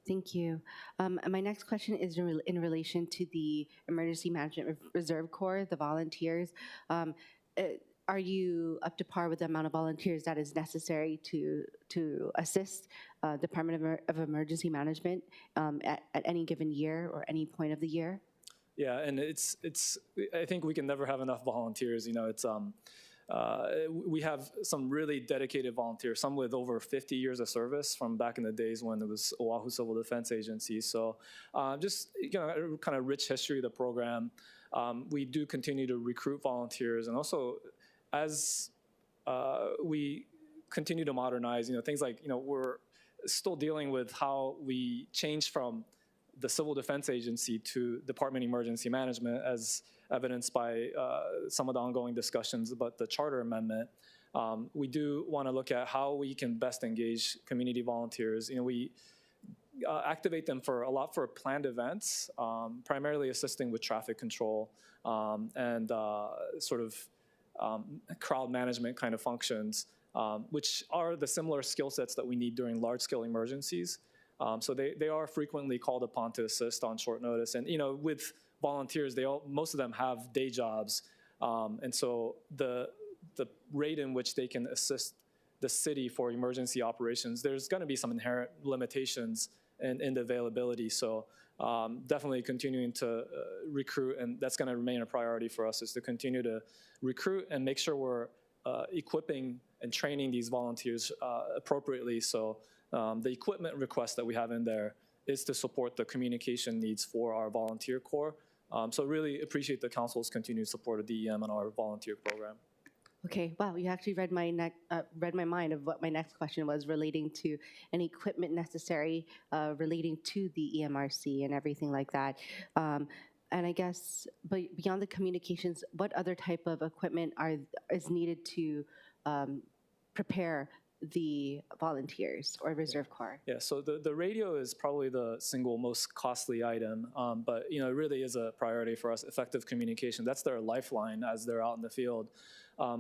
Thank you. And my next question is in relation to the Emergency Management Reserve Corps, the volunteers. Are you up to par with the amount of volunteers that is necessary to assist Department of Emergency Management at any given year or any point of the year? Yeah, and it's. I think we can never have enough volunteers. We have some really dedicated volunteers, some with over 50 years of service from back in the days when it was Oahu Civil Defense Agency. So just kind of rich history of the program. We do continue to recruit volunteers, and also as we continue to modernize, things like, we're still dealing with how we changed from the Civil Defense Agency to Department of Emergency Management, as evidenced by some of the ongoing discussions about the charter amendment. We do want to look at how we can best engage community volunteers. We activate them for planned events, primarily assisting with traffic control and sort of crowd management kind of functions, which are the similar skill sets that we need during large-scale emergencies. So they are frequently called upon to assist on short notice. And with volunteers, most of them have day jobs, and so the rate in which they can assist the city for emergency operations, there's going to be some inherent limitations in the availability. So definitely continuing to recruit, and that's going to remain a priority for us, is to continue to recruit and make sure we're equipping and training these volunteers appropriately. So the equipment request that we have in there is to support the communication needs for our volunteer corps. So really appreciate the council's continued support of DEM and our volunteer program. Okay, wow, you actually read my mind of what my next question was, relating to any equipment necessary relating to the EMRC and everything like that. And I guess, but beyond the communications, what other type of equipment is needed to prepare the volunteers or Reserve Corps? Yeah, so the radio is probably the single most costly item, but it really is a priority for us. Effective communication, that's their lifeline as they're out in the field.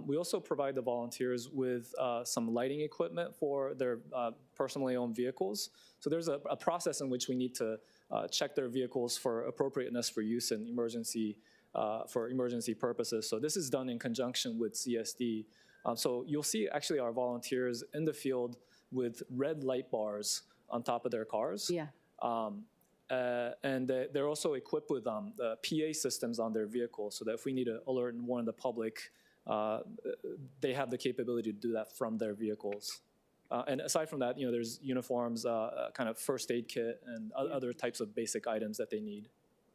We also provide the volunteers with some lighting equipment for their personally owned vehicles. So there's a process in which we need to check their vehicles for appropriateness for use in emergency purposes. So this is done in conjunction with CSD. So you'll see actually our volunteers in the field with red light bars on top of their cars. Yeah. And they're also equipped with the PA systems on their vehicles, so that if we need to alert and warn the public, they have the capability to do that from their vehicles. And aside from that, there's uniforms, kind of first aid kit, and other types of basic items that they need.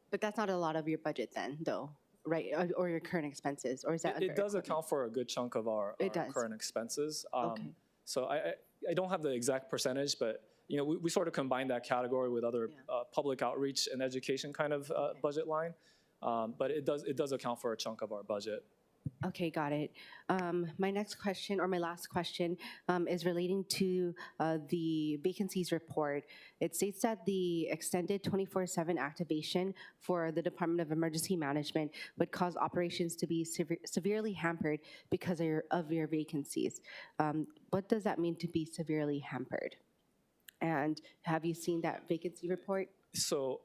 But that's not a lot of your budget then, though, right? Or your current expenses, or is that It does account for a good chunk of our does. current expenses. Okay. So I don't have the exact percentage, but we sort of combine that category with other public outreach and education kind of budget line. But it does account for a chunk of our budget. Okay, got it. My next question, or my last question, is relating to the vacancies report. It states that the extended 24/7 activation for the Department of Emergency Management would cause operations to be severely hampered because of your vacancies. What does that mean to be severely hampered? And have you seen that vacancy report? So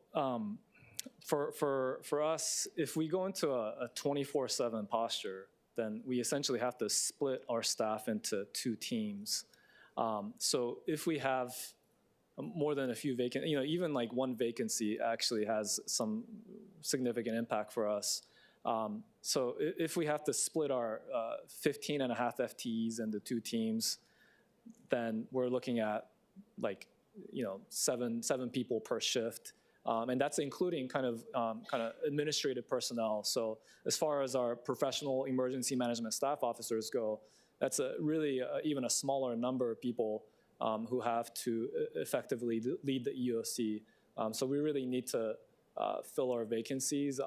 for us, if we go into a 24/7 posture, then we essentially have to split our staff into two teams. So if we have more than a few vacant, even like one vacancy actually has some significant impact for us. So if we have to split our 15 and a half FTEs into two teams, then we're looking at like, seven people per shift. And that's including kind of administrative personnel. So as far as our professional emergency management staff officers go, that's really even a smaller number of people who have to effectively lead the EOC. So we really need to fill our vacancies.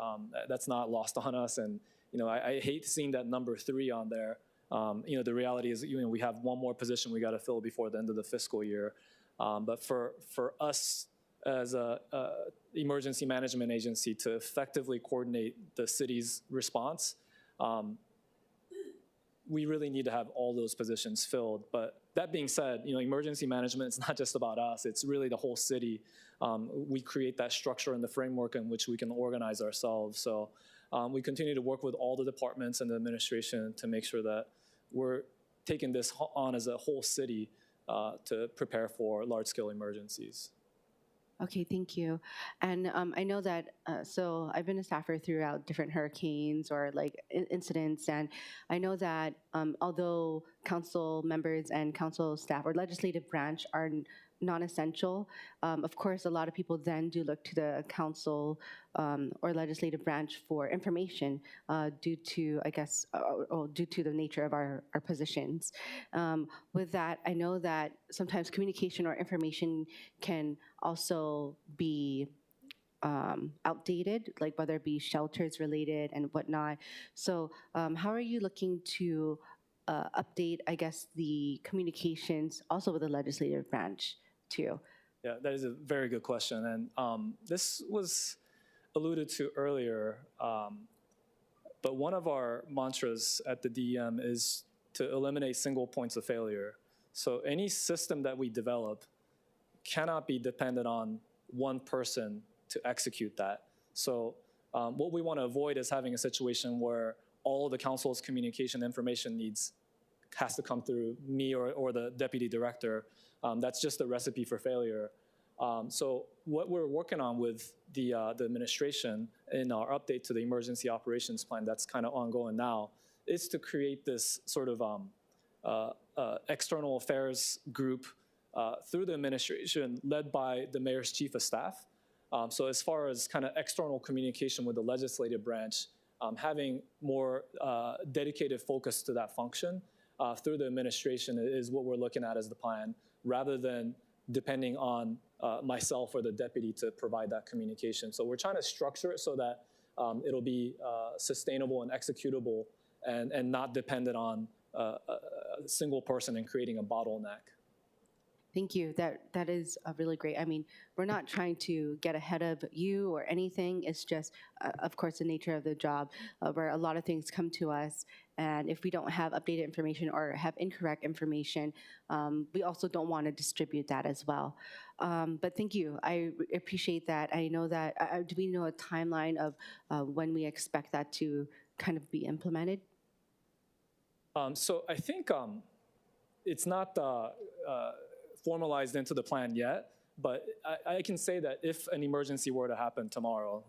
That's not lost on us. And I hate seeing that number 3 on there. The reality is we have one more position we got to fill before the end of the fiscal year. But for us, as a emergency management agency, to effectively coordinate the city's response, we really need to have all those positions filled. But that being said, emergency management is not just about us, it's really the whole city. We create that structure and the framework in which we can organize ourselves. So we continue to work with all the departments and the administration to make sure that we're taking this on as a whole city to prepare for large-scale emergencies. Okay, thank you. And I know that, so I've been a staffer throughout different hurricanes or like incidents, and I know that although council members and council staff or legislative branch are non-essential, of course, a lot of people then do look to the council or legislative branch for information due to, I guess, due to the nature of our positions. With that, I know that sometimes communication or information can also be outdated, like whether it be shelters related and whatnot. So how are you looking to update, I guess, the communications also with the legislative branch too? Yeah, that is a very good question. And this was alluded to earlier, but one of our mantras at the DEM is to eliminate single points of failure. So any system that we develop cannot be dependent on one person to execute that. So what we want to avoid is having a situation where all of the council's communication information needs has to come through me or the deputy director. That's just a recipe for failure. So what we're working on with the administration in our update to the emergency operations plan that's kind of ongoing now is to create this sort of external affairs group through the administration led by the mayor's chief of staff. So as far as kind of external communication with the legislative branch, having more dedicated focus to that function through the administration is what we're looking at as the plan, rather than depending on myself or the deputy to provide that communication. So we're trying to structure it so that it'll be sustainable and executable and not dependent on a single person and creating a bottleneck. Thank you. That is really great. I mean, we're not trying to get ahead of you or anything. It's just, of course, the nature of the job where a lot of things come to us. And if we don't have updated information or have incorrect information, we also don't want to distribute that as well. But thank you. I appreciate that. I know that, do we know a timeline of when we expect that to kind of be implemented? So I think it's not formalized into the plan yet, but I can say that if an emergency were to happen tomorrow,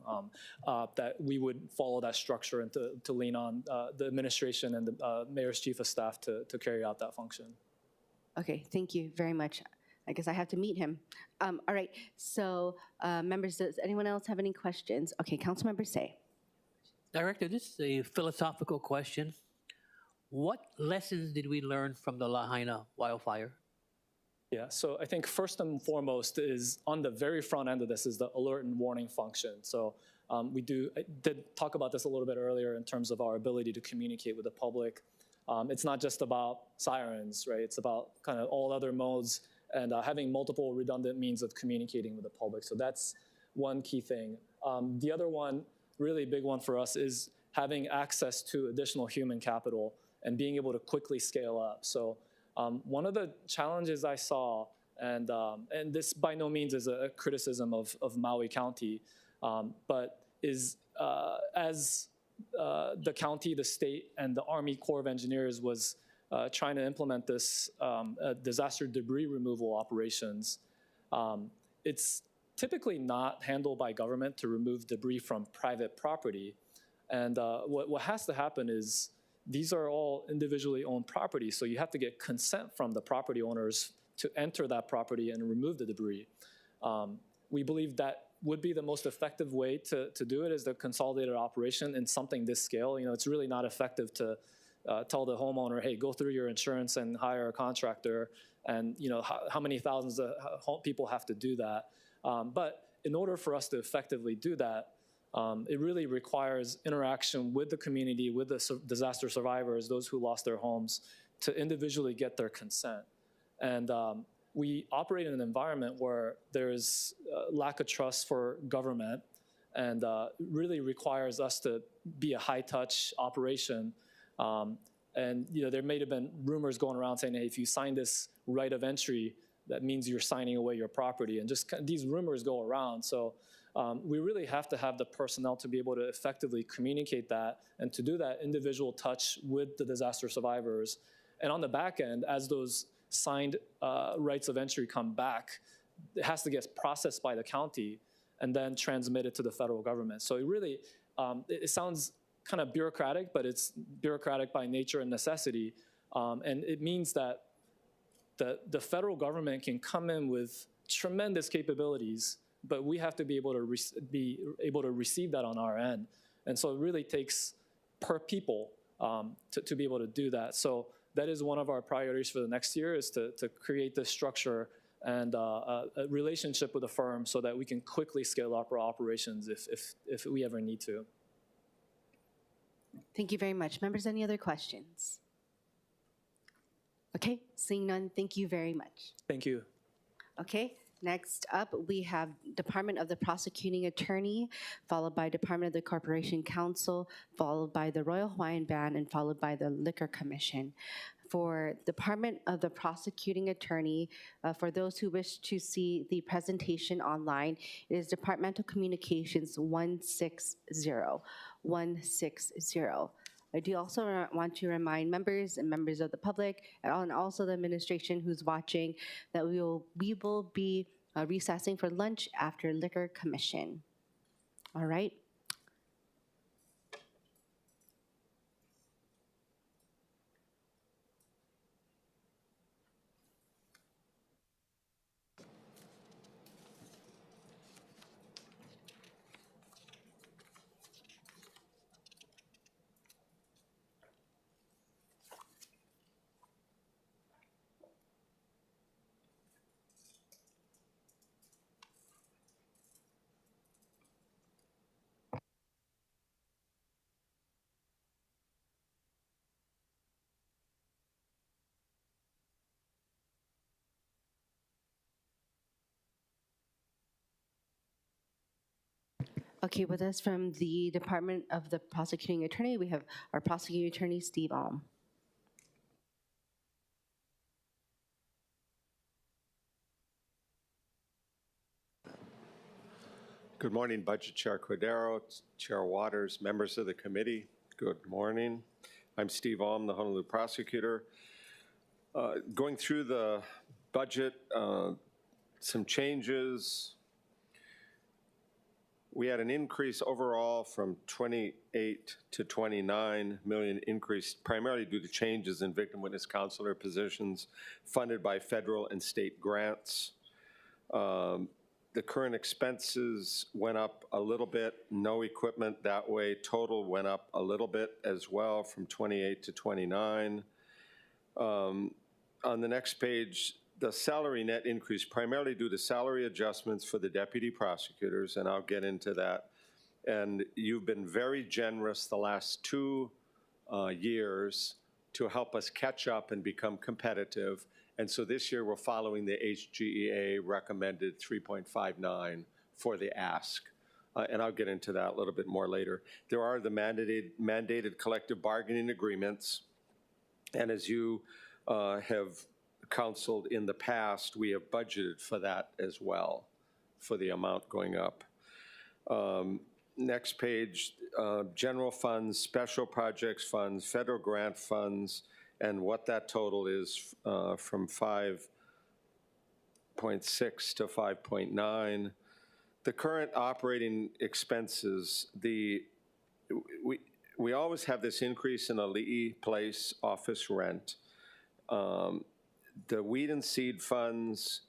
that we would follow that structure and to lean on the administration and the mayor's chief of staff to carry out that function. Okay, thank you very much. I guess I have to meet him. All right, so members, does anyone else have any questions? Okay, Councilmember Say. Director, this is a philosophical question. What lessons did we learn from the Lahaina wildfire? Yeah, so I think first and foremost is on the very front end of this is the alert and warning function. So I did talk about this a little bit earlier in terms of our ability to communicate with the public. It's not just about sirens, right? It's about kind of all other modes and having multiple redundant means of communicating with the public. So that's one key thing. The other one, really big one for us, is having access to additional human capital and being able to quickly scale up. So one of the challenges I saw, and this by no means is a criticism of Maui County, but is as the county, the state, and the Army Corps of Engineers was trying to implement this disaster debris removal operations. It's typically not handled by government to remove debris from private property. And what has to happen is these are all individually owned property, so you have to get consent from the property owners to enter that property and remove the debris. We believe that would be the most effective way to do it is the consolidated operation in something this scale. You know, it's really not effective to tell the homeowner, hey, go through your insurance and hire a contractor, and you know how many thousands of people have to do that. But in order for us to effectively do that, it really requires interaction with the community, with the disaster survivors, those who lost their homes, to individually get their consent. And we operate in an environment where there's lack of trust for government, and really requires us to be a high-touch operation. And you know, there may have been rumors going around saying, hey, if you sign this right of entry, that means you're signing away your property. And just these rumors go around. So we really have to have the personnel to be able to effectively communicate that, and to do that individual touch with the disaster survivors. And on the back end, as those signed rights of entry come back, it has to get processed by the county and then transmitted to the federal government. So it really, it sounds kind of bureaucratic, but it's bureaucratic by nature and necessity. And it means that the federal government can come in with tremendous capabilities, but we have to be able to receive that on our end. And so it really takes per people to be able to do that. So that is one of our priorities for the next year, is to create this structure and a relationship with the firm so that we can quickly scale up our operations if we ever need to. Thank you very much. Members, any other questions? Okay, seeing none, thank you very much. Thank you. Okay, next up, we have Department of the Prosecuting Attorney, followed by Department of the Corporation Counsel, followed by the Royal Hawaiian Band, and followed by the Liquor Commission. For Department of the Prosecuting Attorney, for those who wish to see the presentation online, it is Departmental Communications 160. I do also want to remind members and members of the public, and also the administration who's watching, that we will be recessing for lunch after Liquor Commission. All right. Okay, with us from the Department of the Prosecuting Attorney, we have our Prosecuting Attorney, Steve Alm. Good morning, Budget Chair Cordero, Chair Waters, members of the committee. Good morning. I'm Steve Alm, the Honolulu prosecutor. Going through the budget, some changes. we had an increase overall from 28 to 29 million increase, primarily due to changes in victim witness counselor positions funded by federal and state grants. The current expenses went up a little bit, no equipment that way. Total went up a little bit as well from 28 to 29. On the next page, the salary net increase primarily due to salary adjustments for the deputy prosecutors, and I'll get into that. And you've been very generous the last 2 years to help us catch up and become competitive. And so this year we're following the HGEA recommended 3.59 for the ask. And I'll get into that a little bit more later. There are the mandated collective bargaining agreements. And as you have counseled in the past, we have budgeted for that as well, for the amount going up. Next page, general funds, special projects funds, federal grant funds, and what that total is from 5.6 to 5.9. The current operating expenses, we always have this increase in Ali'i Place office rent. The weed and seed funds,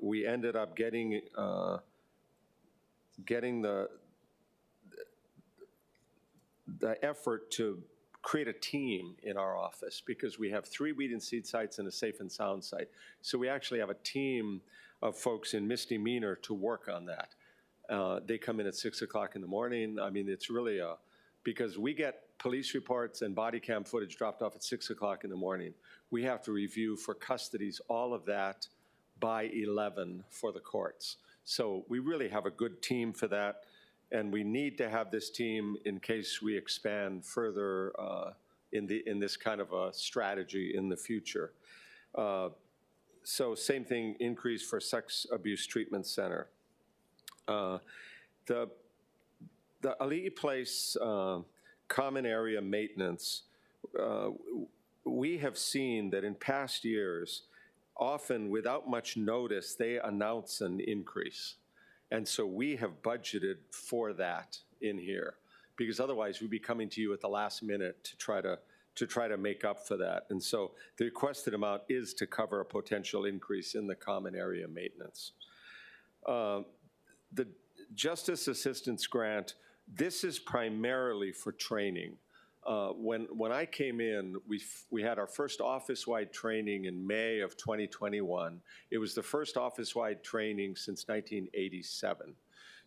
we ended up getting the effort to create a team in our office because we have 3 weed and seed sites and a safe and sound site. So we actually have a team of folks in misdemeanor to work on that. They come in at 6 o'clock in the morning. I mean, it's really because we get police reports and body cam footage dropped off at 6 o'clock in the morning. We have to review for custodies, all of that by 11 for the courts. So we really have a good team for that. And we need to have this team in case we expand further in this kind of a strategy in the future. So same thing, increase for Sex Abuse Treatment Center. The Ali'i Place common area maintenance, we have seen that in past years, often without much notice, they announce an increase. And so we have budgeted for that in here, because otherwise we'd be coming to you at the last minute to try to make up for that. And so the requested amount is to cover a potential increase in the common area maintenance. The Justice Assistance Grant, this is primarily for training. When I came in, we had our first office-wide training in May of 2021. It was the first office-wide training since 1987.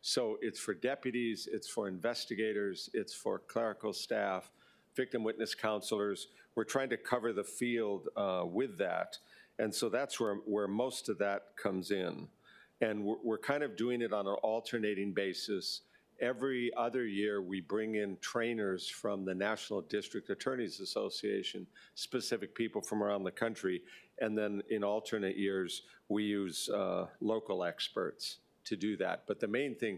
So it's for deputies, it's for investigators, it's for clerical staff, victim witness counselors. We're trying to cover the field with that. And so that's where most of that comes in. And we're kind of doing it on an alternating basis. Every other year, we bring in trainers from the National District Attorneys Association, specific people from around the country. And then in alternate years, we use local experts to do that. But the main thing,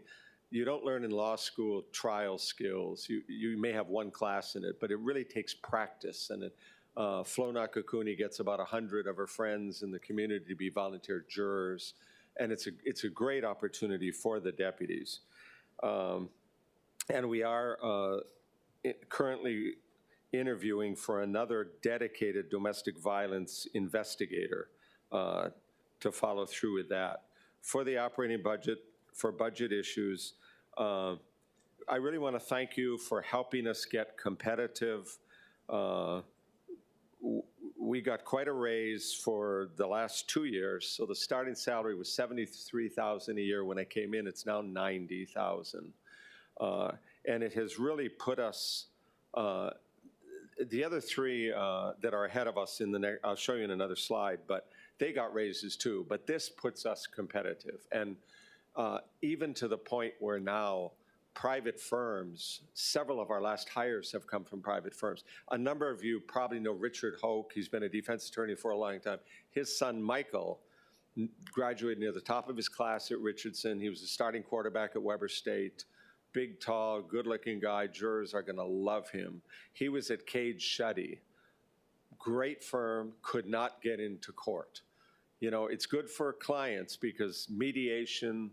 you don't learn in law school trial skills. You may have one class in it, but it really takes practice. And Flo Nakakuni gets about 100 of her friends in the community to be volunteer jurors. And it's a great opportunity for the deputies. And we are currently interviewing for another dedicated domestic violence investigator to follow through with that. For the operating budget, for budget issues, I really want to thank you for helping us get competitive. We got quite a raise for the last 2 years. So the starting salary was $73,000 a year when I came in. It's now $90,000, and it has really put us. The other 3 that are ahead of us in the next, I'll show you in another slide, but they got raises too. But this puts us competitive, and even to the point where now private firms, several of our last hires have come from private firms. A number of you probably know Richard Hoke. He's been a defense attorney for a long time. His son, Michael, graduated near the top of his class at Richardson. He was a starting quarterback at Weber State. Big, tall, good-looking guy. Jurors are going to love him. He was at Cage Schutte. Great firm, could not get into court. You know, it's good for clients because mediation,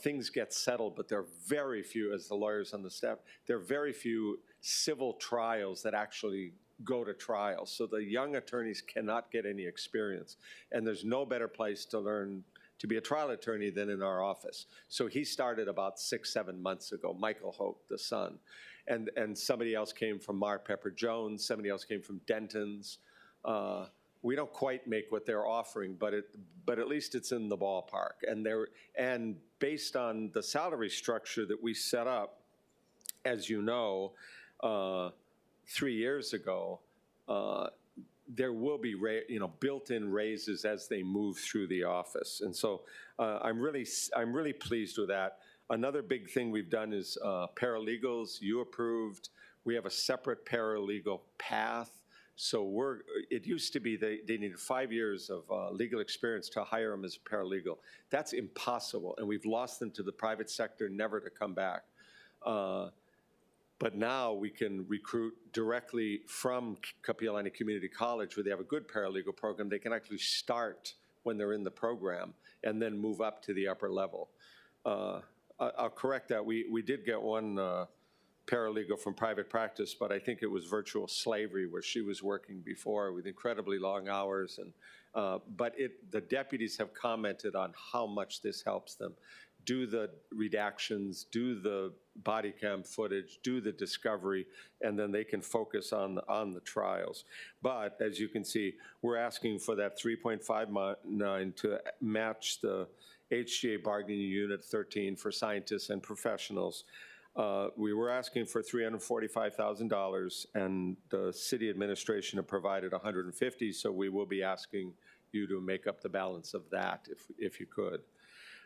things get settled, but there are very few, as the lawyers on the staff, there are very few civil trials that actually go to trial. So the young attorneys cannot get any experience. And there's no better place to learn to be a trial attorney than in our office. So he started about 6-7 months ago, Michael Hope, the son. And somebody else came from Mark Pepper Jones, somebody else came from Denton's. We don't quite make what they're offering, but at least it's in the ballpark. And based on the salary structure that we set up, as you know, 3 years ago, there will be built-in raises as they move through the office, and so I'm really pleased with that. Another big thing we've done is paralegals. You approved. We have a separate paralegal path. So it used to be they needed 5 years of legal experience to hire them as a paralegal. That's impossible, and we've lost them to the private sector, never to come back. But now we can recruit directly from Kapi'olani Community College, where they have a good paralegal program. They can actually start when they're in the program and then move up to the upper level. I'll correct that. We did get one paralegal from private practice, but I think it was virtual slavery where she was working before with incredibly long hours. But the deputies have commented on how much this helps them. Do the redactions, do the body cam footage, do the discovery, and then they can focus on the trials. But as you can see, we're asking for that 3.59 to match the HGA bargaining unit 13 for scientists and professionals. We were asking for $345,000, and the city administration have provided $150,000, so we will be asking you to make up the balance of that if you could.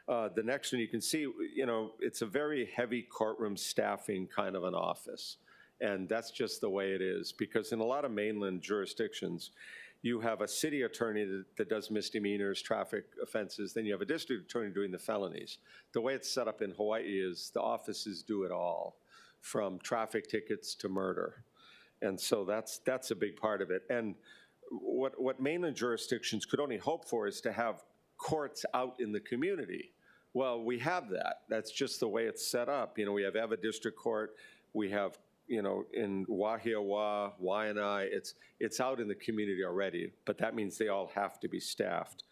The next one you can see, it's a very heavy courtroom staffing kind of an office. And that's just the way it is, because in a lot of mainland jurisdictions, you have a city attorney that does misdemeanors, traffic offenses, then you have a district attorney doing the felonies. The way it's set up in Hawaii is the offices do it all, from traffic tickets to murder. And so that's a big part of it. And what mainland jurisdictions could only hope for is to have courts out in the community. Well, we have that. That's just the way it's set up. We have Eva District Court. We have, in Wahiawa, Waianae, it's out in the community already, but that means they all have to be staffed.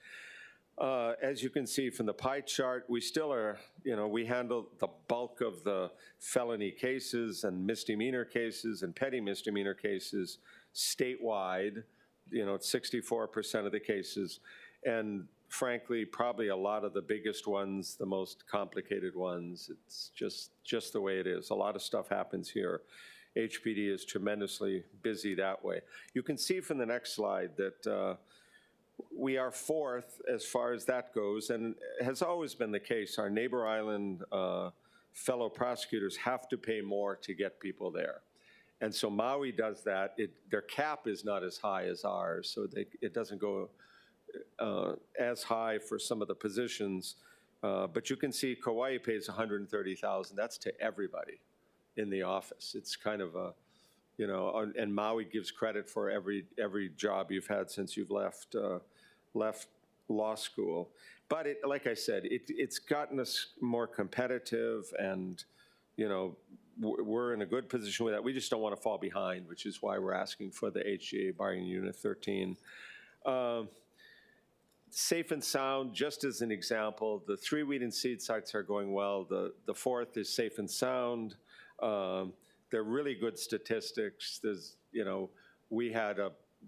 As you can see from the pie chart, we still are, we handle the bulk of the felony cases and misdemeanor cases and petty misdemeanor cases statewide. It's 64% of the cases. And frankly, probably a lot of the biggest ones, the most complicated ones, it's just the way it is. A lot of stuff happens here. HPD is tremendously busy that way. You can see from the next slide that we are fourth as far as that goes, and has always been the case. Our neighbor island fellow prosecutors have to pay more to get people there. And so Maui does that. Their cap is not as high as ours, so it doesn't go as high for some of the positions, but you can see Kauai pays $130,000. That's to everybody in the office. It's kind of a, and Maui gives credit for every job you've had since you've left law school. But like I said, it's gotten us more competitive, and we're in a good position with that. We just don't want to fall behind, which is why we're asking for the HGA bargaining unit 13. Safe and sound, just as an example, the 3 weed and seed sites are going well. The fourth is safe and sound. They're really good statistics. There's, we had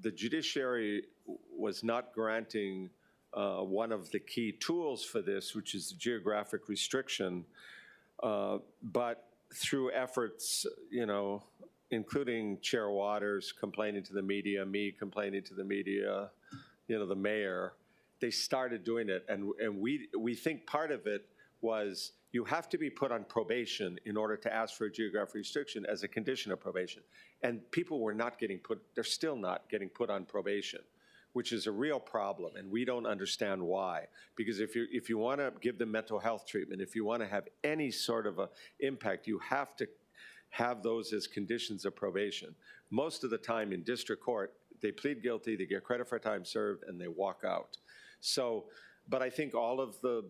the judiciary was not granting one of the key tools for this, which is the geographic restriction. But through efforts, including Chair Waters complaining to the media, me complaining to the media, the mayor, they started doing it. And we think part of it was you have to be put on probation in order to ask for a geographic restriction as a condition of probation. And people were not getting they're still not getting put on probation, which is a real problem, and we don't understand why. Because if you want to give them mental health treatment, if you want to have any sort of a impact, you have to have those as conditions of probation. Most of the time in district court, they plead guilty, they get credit for time served, and they walk out. So, but I think all of the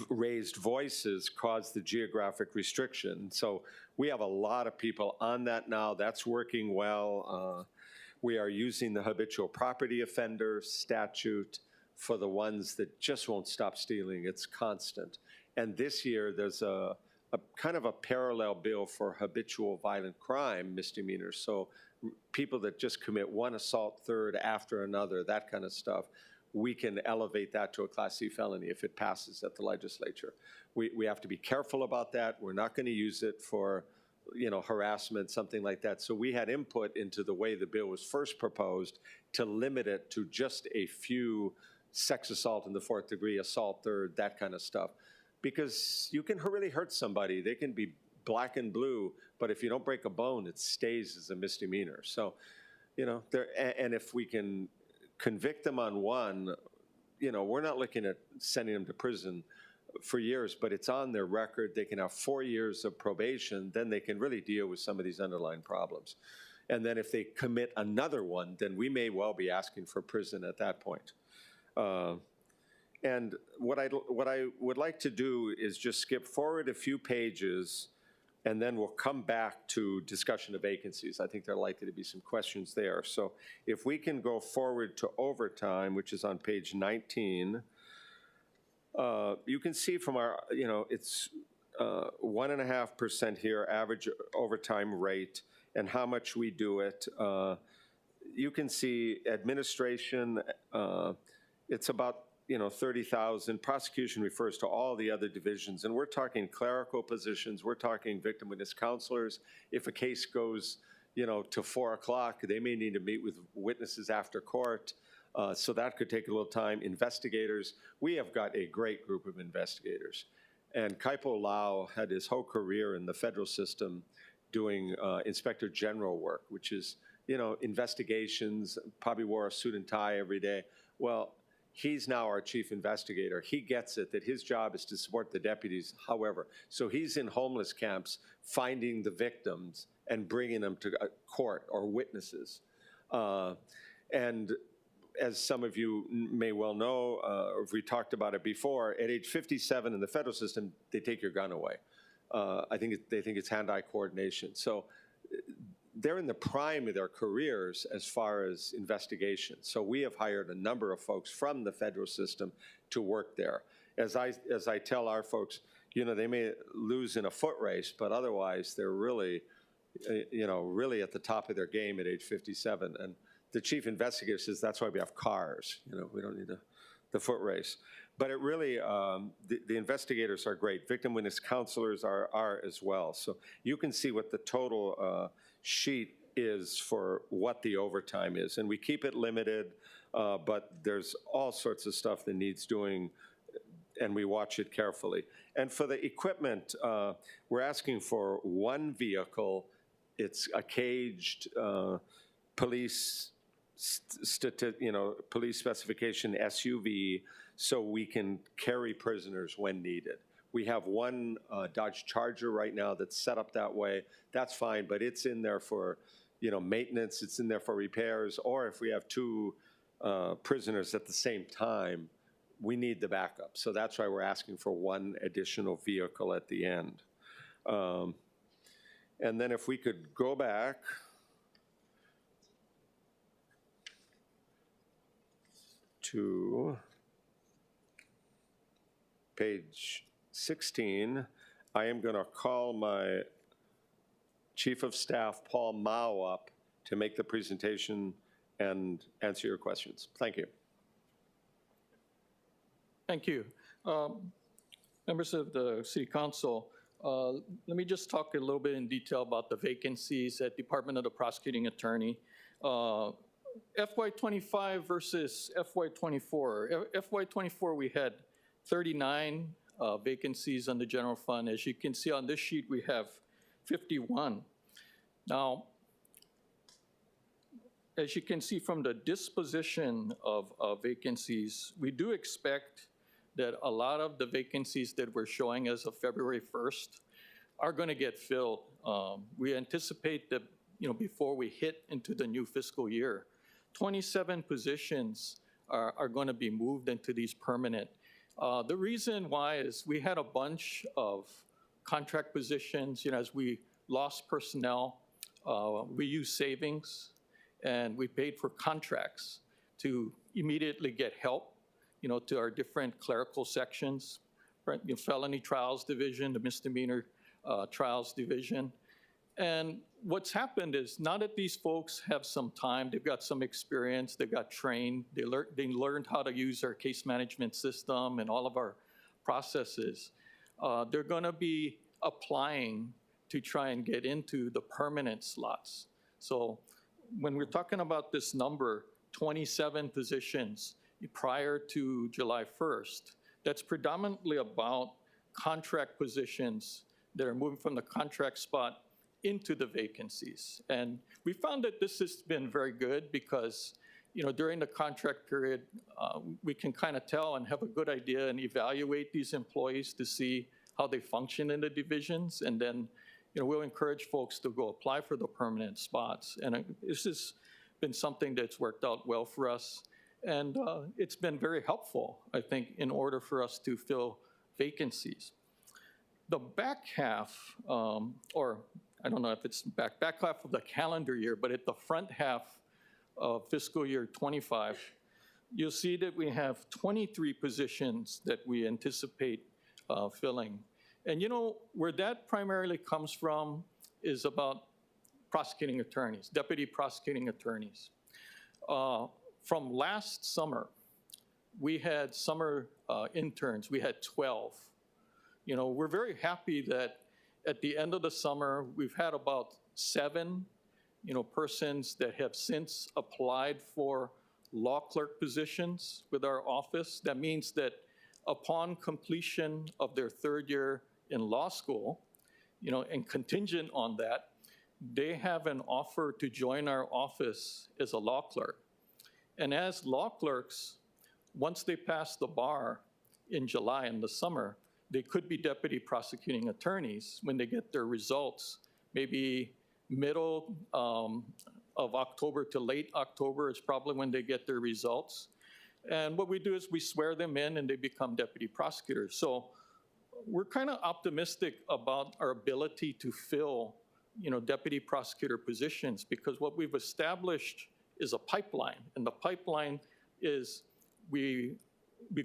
raised voices caused the geographic restriction. So we have a lot of people on that now. That's working well. We are using the habitual property offender statute for the ones that just won't stop stealing. It's constant. And this year, there's a kind of a parallel bill for habitual violent crime misdemeanors. So people that just commit one assault third after another, that kind of stuff, we can elevate that to a Class C felony if it passes at the legislature. We have to be careful about that. We're not going to use it for, harassment, something like that. So we had input into the way the bill was first proposed to limit it to just a few sex assault in the 4th degree, assault third, that kind of stuff. Because you can really hurt somebody. They can be black and blue, but if you don't break a bone, it stays as a misdemeanor. So, and if we can convict them on one, we're not looking at sending them to prison for years, but it's on their record. They can have 4 years of probation, then they can really deal with some of these underlying problems. And then if they commit another one, then we may well be asking for prison at that point. And what I would like to do is just skip forward a few pages, and then we'll come back to discussion of vacancies. I think there are likely to be some questions there. So if we can go forward to overtime, which is on page 19, you can see from our, it's 1.5% here, average overtime rate, and how much we do it. You can see administration, it's about 30,000. Prosecution refers to all the other divisions, and we're talking clerical positions. We're talking victim witness counselors. If a case goes, to 4 o'clock, they may need to meet with witnesses after court, so that could take a little time. Investigators, we have got a great group of investigators, and Kaipo Lau had his whole career in the federal system doing inspector general work, which is, investigations. Probably wore a suit and tie every day. Well, he's now our chief investigator. He gets it that his job is to support the deputies, however. So he's in homeless camps finding the victims and bringing them to court or witnesses. And as some of you may well know, or if we talked about it before, at age 57 in the federal system, they take your gun away. They think it's hand-eye coordination. So they're in the prime of their careers as far as investigation. So we have hired a number of folks from the federal system to work there. As I tell our folks, they may lose in a foot race, but otherwise they're really, really at the top of their game at age 57. And the chief investigator says that's why we have cars. We don't need the foot race. But it really, the investigators are great. Victim witness counselors are as well. So you can see what the total sheet is for what the overtime is. And we keep it limited, but there's all sorts of stuff that needs doing, and we watch it carefully. And for the equipment, we're asking for one vehicle. It's a caged police police specification SUV, so we can carry prisoners when needed. We have one Dodge Charger right now that's set up that way. That's fine, but it's in there for, maintenance. It's in there for repairs. Or if we have two prisoners at the same time, we need the backup. So that's why we're asking for one additional vehicle at the end. And then if we could go back to page 16, I am going to call my Chief of Staff, Paul Mao, up to make the presentation and answer your questions. Thank you. Thank you. Members of the City Council, let me just talk a little bit in detail about the vacancies at Department of the Prosecuting Attorney. FY25 versus FY24. FY24, we had 39 vacancies on the general fund. As you can see on this sheet, we have 51. Now, as you can see from the disposition of vacancies, we do expect that a lot of the vacancies that we're showing as of February 1st are going to get filled. We anticipate that, before we hit into the new fiscal year, 27 positions are going to be moved into these permanent. The reason why is we had a bunch of contract positions, as we lost personnel, we used savings and we paid for contracts to immediately get help, to our different clerical sections, right? Felony Trials Division, the Misdemeanor Trials Division. And what's happened is now that these folks have some time, they've got some experience, they got trained, they learned how to use our case management system and all of our processes. They're going to be applying to try and get into the permanent slots. So when we're talking about this number, 27 positions prior to July 1st, that's predominantly about contract positions that are moving from the contract spot into the vacancies. And we found that this has been very good because, during the contract period, we can kind of tell and have a good idea and evaluate these employees to see how they function in the divisions. And then, we'll encourage folks to go apply for the permanent spots. And this has been something that's worked out well for us. And it's been very helpful, I think, in order for us to fill vacancies. The back half, or I don't know if it's back half of the calendar year, but at the front half of fiscal year 25, you'll see that we have 23 positions that we anticipate filling. And where that primarily comes from is about prosecuting attorneys, deputy prosecuting attorneys. From last summer, we had summer interns, we had 12. We're very happy that at the end of the summer, we've had about 7, persons that have since applied for law clerk positions with our office. That means that upon completion of their 3rd year in law school, and contingent on that, they have an offer to join our office as a law clerk. And as law clerks, once they pass the bar in July in the summer, they could be deputy prosecuting attorneys when they get their results. Maybe middle of October to late October is probably when they get their results. And what we do is we swear them in and they become deputy prosecutors. So we're kind of optimistic about our ability to fill, deputy prosecutor positions, because what we've established is a pipeline. And the pipeline is we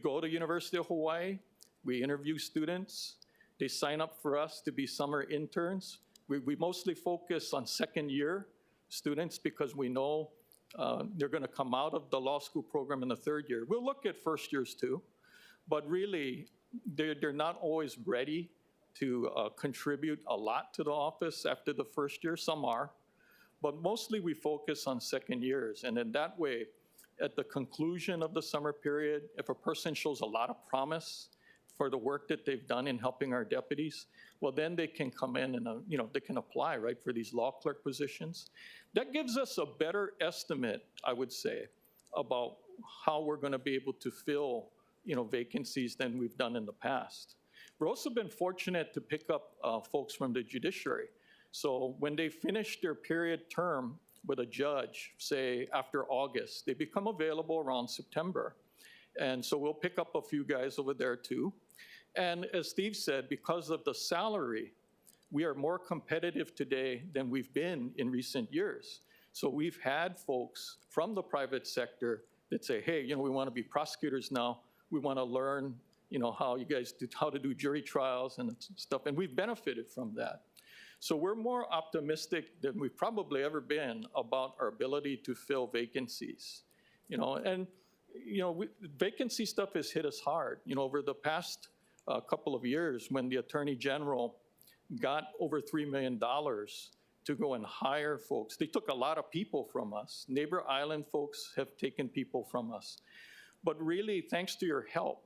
go to University of Hawaii, we interview students, they sign up for us to be summer interns. We mostly focus on 2nd year students because we know they're going to come out of the law school program in the 3rd year. We'll look at 1st years too, but really they're not always ready to contribute a lot to the office after the 1st year. Some are, but mostly we focus on 2nd years. And in that way, at the conclusion of the summer period, if a person shows a lot of promise for the work that they've done in helping our deputies, well, then they can come in and, they can apply, right, for these law clerk positions. That gives us a better estimate, I would say, about how we're going to be able to fill, vacancies than we've done in the past. We've also been fortunate to pick up folks from the judiciary. So when they finish their period term with a judge, say after August, they become available around September. And so we'll pick up a few guys over there too. And as Steve said, because of the salary, we are more competitive today than we've been in recent years. So we've had folks from the private sector that say, hey, we want to be prosecutors now. We want to learn, how you guys do, how to do jury trials and stuff. And we've benefited from that. So we're more optimistic than we've probably ever been about our ability to fill vacancies. Vacancy stuff has hit us hard. Over the past couple of years, when the Attorney General got over $3 million to go and hire folks, they took a lot of people from us. Neighbor Island folks have taken people from us. But really, thanks to your help,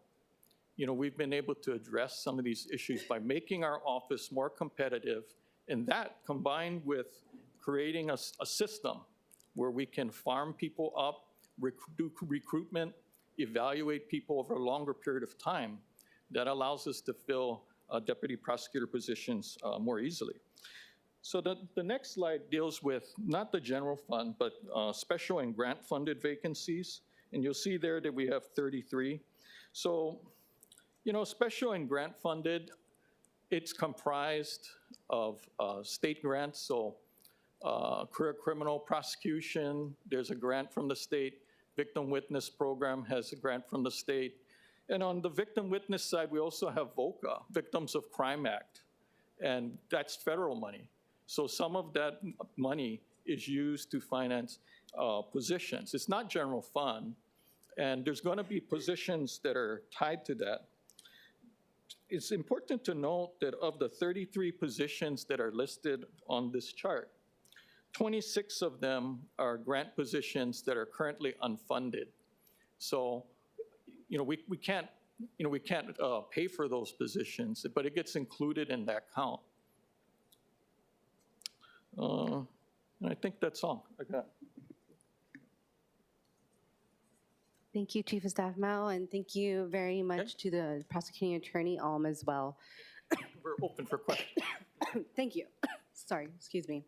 we've been able to address some of these issues by making our office more competitive. And that, combined with creating a system where we can farm people up, do recruitment, evaluate people over a longer period of time, that allows us to fill deputy prosecutor positions more easily. So the next slide deals with not the general fund, but special and grant funded vacancies. And you'll see there that we have 33. So You know, special and grant funded, it's comprised of state grants, so career criminal prosecution, there's a grant from the state. Victim Witness Program has a grant from the state. And on the victim witness side, we also have VOCA, Victims of Crime Act, and that's federal money. So some of that money is used to finance positions. It's not general fund, and there's going to be positions that are tied to that. It's important to note that of the 33 positions that are listed on this chart, 26 of them are grant positions that are currently unfunded. So, you know, we can't pay for those positions, but it gets included in that count. And I think that's all I got. Thank you, Chief of Staff Mao, and thank you very much to the prosecuting attorney, Alm, as well. We're open for questions. Thank you. Sorry, excuse me.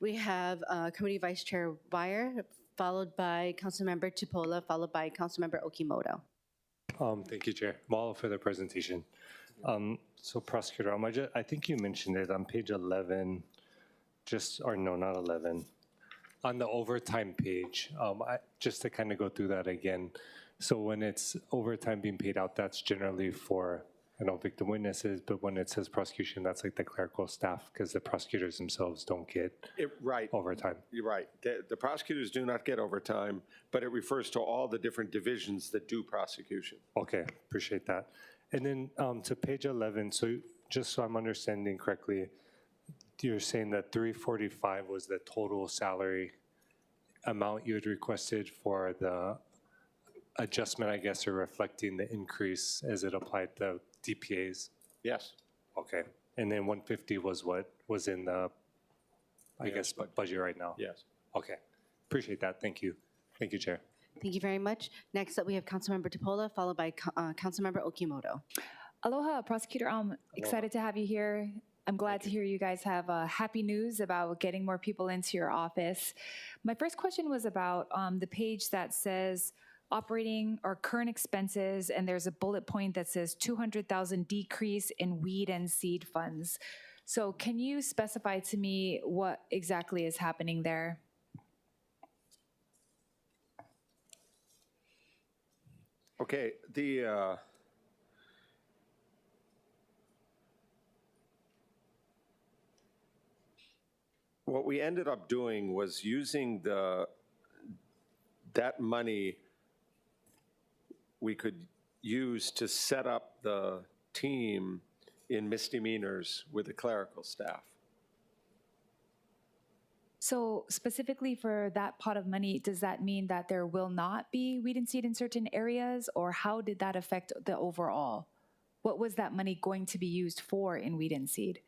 We have Committee Vice Chair Weyer, followed by Councilmember Tupola, followed by Councilmember Okimoto. Thank you, Chair. Mahalo for the presentation. So Prosecutor Alm, I think you mentioned it on page 11, or no, not 11. On the overtime page, just to kind of go through that again. So when it's overtime being paid out, that's generally for, victim witnesses, but when it says prosecution, that's like the clerical staff, because the prosecutors themselves don't get Right. overtime. You're right. The prosecutors do not get overtime, but it refers to all the different divisions that do prosecution. Okay, appreciate that. And then to page 11, so just so I'm understanding correctly, you're saying that 345 was the total salary amount you had requested for the adjustment, I guess, or reflecting the increase as it applied to DPAs? Yes. Okay. And then 150 was what was in the, I guess, budget right now? Yes. Okay. Appreciate that. Thank you. Thank you, Chair. Thank you very much. Next up, we have Councilmember Tupola, followed by Councilmember Okimoto. Aloha, Prosecutor Alm. Excited to have you here. I'm glad to hear you guys have happy news about getting more people into your office. My first question was about the page that says operating or current expenses, and there's a bullet point that says 200,000 decrease in weed and seed funds. So can you specify to me what exactly is happening there? Okay, what we ended up doing was using that money we could use to set up the team in misdemeanors with the clerical staff. So specifically for that pot of money, does that mean that there will not be weed and seed in certain areas, or how did that affect the overall? What was that money going to be used for in weed and seed?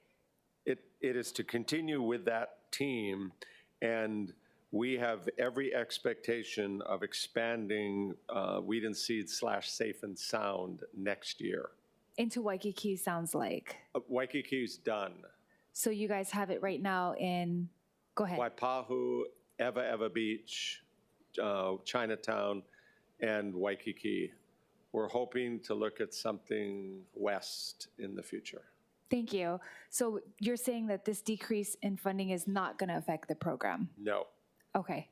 It is to continue with that team, and we have every expectation of expanding weed and seed / safe and sound next year. Into Waikiki sounds like. Waikiki's done. So you guys have it right now in, go ahead. Waipahu, Eva Beach, Chinatown, and Waikiki. We're hoping to look at something west in the future. Thank you. So you're saying that this decrease in funding is not going to affect the program? No. Okay.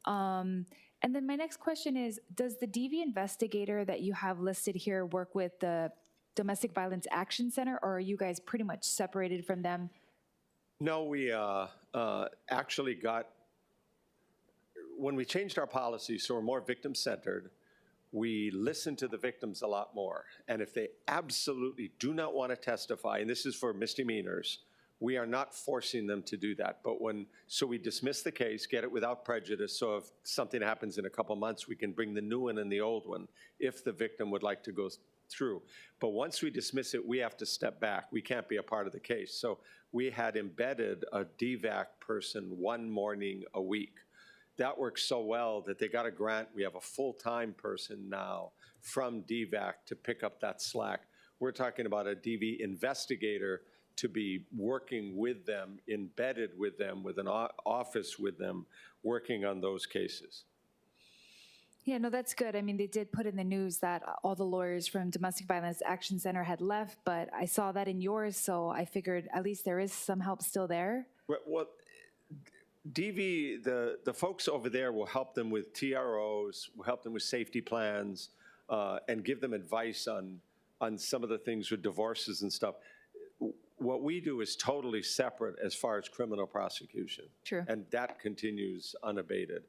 And then my next question is, does the DV investigator that you have listed here work with the Domestic Violence Action Center, or are you guys pretty much separated from them? No, we actually got, when we changed our policy so we're more victim-centered, we listen to the victims a lot more. And if they absolutely do not want to testify, and this is for misdemeanors, we are not forcing them to do that. But so we dismiss the case, get it without prejudice, so if something happens in a couple months, we can bring the new one and the old one if the victim would like to go through. But once we dismiss it, we have to step back. We can't be a part of the case. So we had embedded a DVAC person one morning a week. That works so well that they got a grant. We have a full-time person now from DVAC to pick up that slack. We're talking about a DV investigator to be working with them, embedded with them, with an office with them, working on those cases. Yeah, no, that's good. I mean, they did put in the news that all the lawyers from Domestic Violence Action Center had left, but I saw that in yours, so I figured at least there is some help still there. Well, DV, the folks over there will help them with TROs, will help them with safety plans, and give them advice on some of the things with divorces and stuff. What we do is totally separate as far as criminal prosecution. True. And that continues unabated.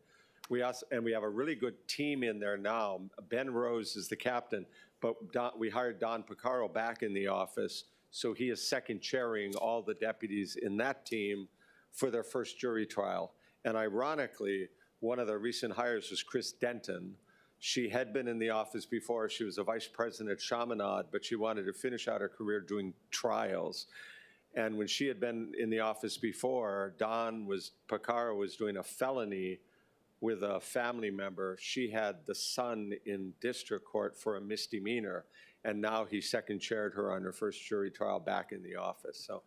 We have a really good team in there now. Ben Rose is the captain, but we hired Don Picaro back in the office, so he is second chairing all the deputies in that team for their first jury trial. And ironically, one of the recent hires was Chris Denton. She had been in the office before. She was a vice president at Chaminade, but she wanted to finish out her career doing trials. And when she had been in the office before, Picaro was doing a felony with a family member. She had the son in district court for a misdemeanor, and now he second chaired her on her first jury trial back in the office. So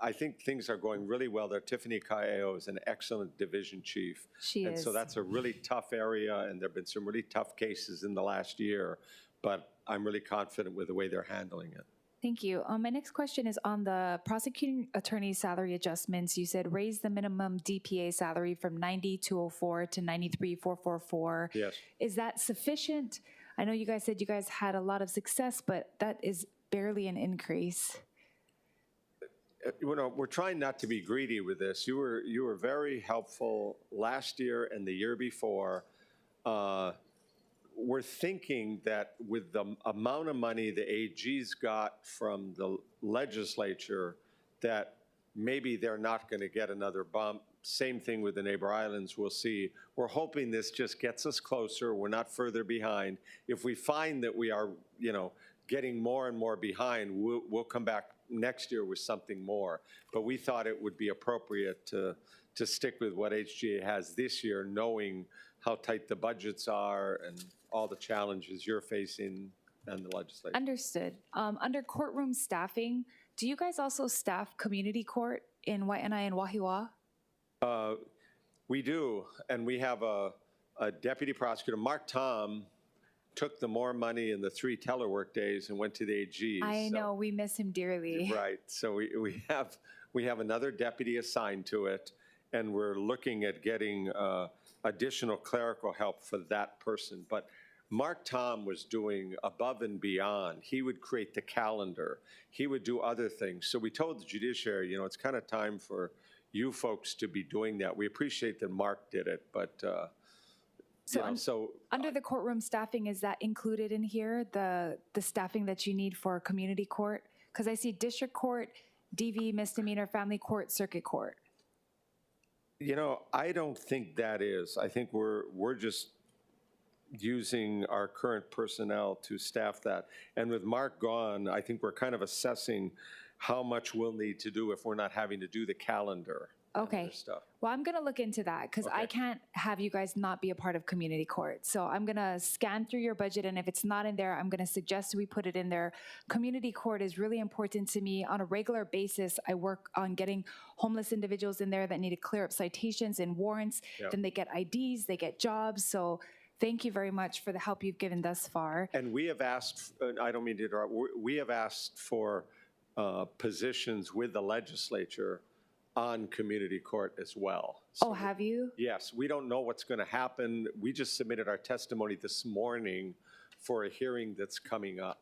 I think things are going really well there. Tiffany Caello is an excellent division chief. She and is. So that's a really tough area, and there have been some really tough cases in the last year, but I'm really confident with the way they're handling it. Thank you. My next question is on the prosecuting attorney salary adjustments. You said raise the minimum DPA salary from 90,204 to 93,444. Yes. Is that sufficient? I know you guys said you guys had a lot of success, but that is barely an increase. You know, we're trying not to be greedy with this. You were very helpful last year and the year before. We're thinking that with the amount of money the AG's got from the legislature, that maybe they're not going to get another bump. Same thing with the neighbor islands, we'll see. We're hoping this just gets us closer. We're not further behind. If we find that we are, getting more and more behind, we'll come back next year with something more. But we thought it would be appropriate to stick with what HGA has this year, knowing how tight the budgets are and all the challenges you're facing and the legislature. Understood. Under courtroom staffing, do you guys also staff community court in Waianae and Wahiawa? We do, and we have a deputy prosecutor. Mark Tom took the more money in the 3 telework days and went to the AGs. I know, we miss him dearly. Right, so we have another deputy assigned to it, and we're looking at getting additional clerical help for that person. But Mark Tom was doing above and beyond. He would create the calendar. He would do other things. So we told the judiciary, it's kind of time for you folks to be doing that. We appreciate that Mark did it, but under the courtroom staffing, is that included in here, the staffing that you need for community court? Because I see district court, DV, misdemeanor, family court, circuit court. I don't think that is. I think we're just using our current personnel to staff that. And with Mark gone, I think we're kind of assessing how much we'll need to do if we're not having to do the calendar. Okay. Stuff. Well, I'm going to look into that because I can't have you guys not be a part of community court. So I'm going to scan through your budget, and if it's not in there, I'm going to suggest we put it in there. Community court is really important to me. On a regular basis, I work on getting homeless individuals in there that need to clear up citations and warrants. Yep. Then they get IDs, they get jobs. So thank you very much for the help you've given thus far. And we have asked, I don't mean to interrupt, we have asked for positions with the legislature on community court as well. Oh, have you? Yes, we don't know what's going to happen. We just submitted our testimony this morning for a hearing that's coming up.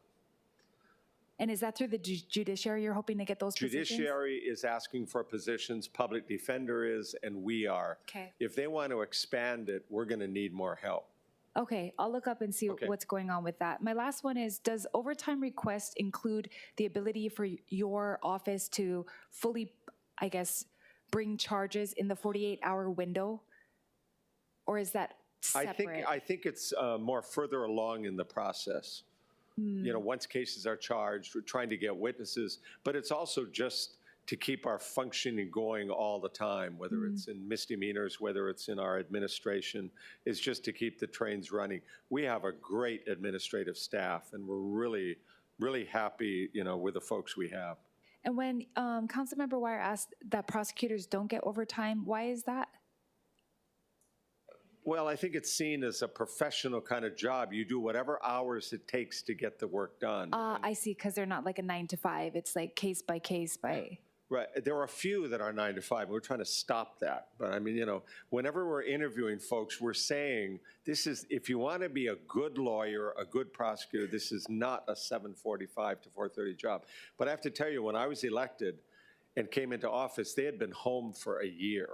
And is that through the judiciary you're hoping to get those positions? Judiciary is asking for positions, public defender is, and we are. Okay. If they want to expand it, we're going to need more help. Okay, I'll look up and see what's going on with that. My last one is, does overtime request include the ability for your office to fully, I guess, bring charges in the 48-hour window? Or is that separate? I think it's more further along in the process. Once cases are charged, we're trying to get witnesses, but it's also just to keep our functioning going all the time, whether it's in misdemeanors, whether it's in our administration, is just to keep the trains running. We have a great administrative staff, and we're really, really happy, with the folks we have. And when Councilmember Wire asked that prosecutors don't get overtime, why is that? Well, I think it's seen as a professional kind of job. You do whatever hours it takes to get the work done. I see, because they're not like a 9 to 5. It's like case by case by. Right. There are a few that are 9 to 5. We're trying to stop that. But I mean, whenever we're interviewing folks, we're saying this is, if you want to be a good lawyer, a good prosecutor, this is not a 7:45 to 4:30 job. But I have to tell you, when I was elected and came into office, they had been home for a year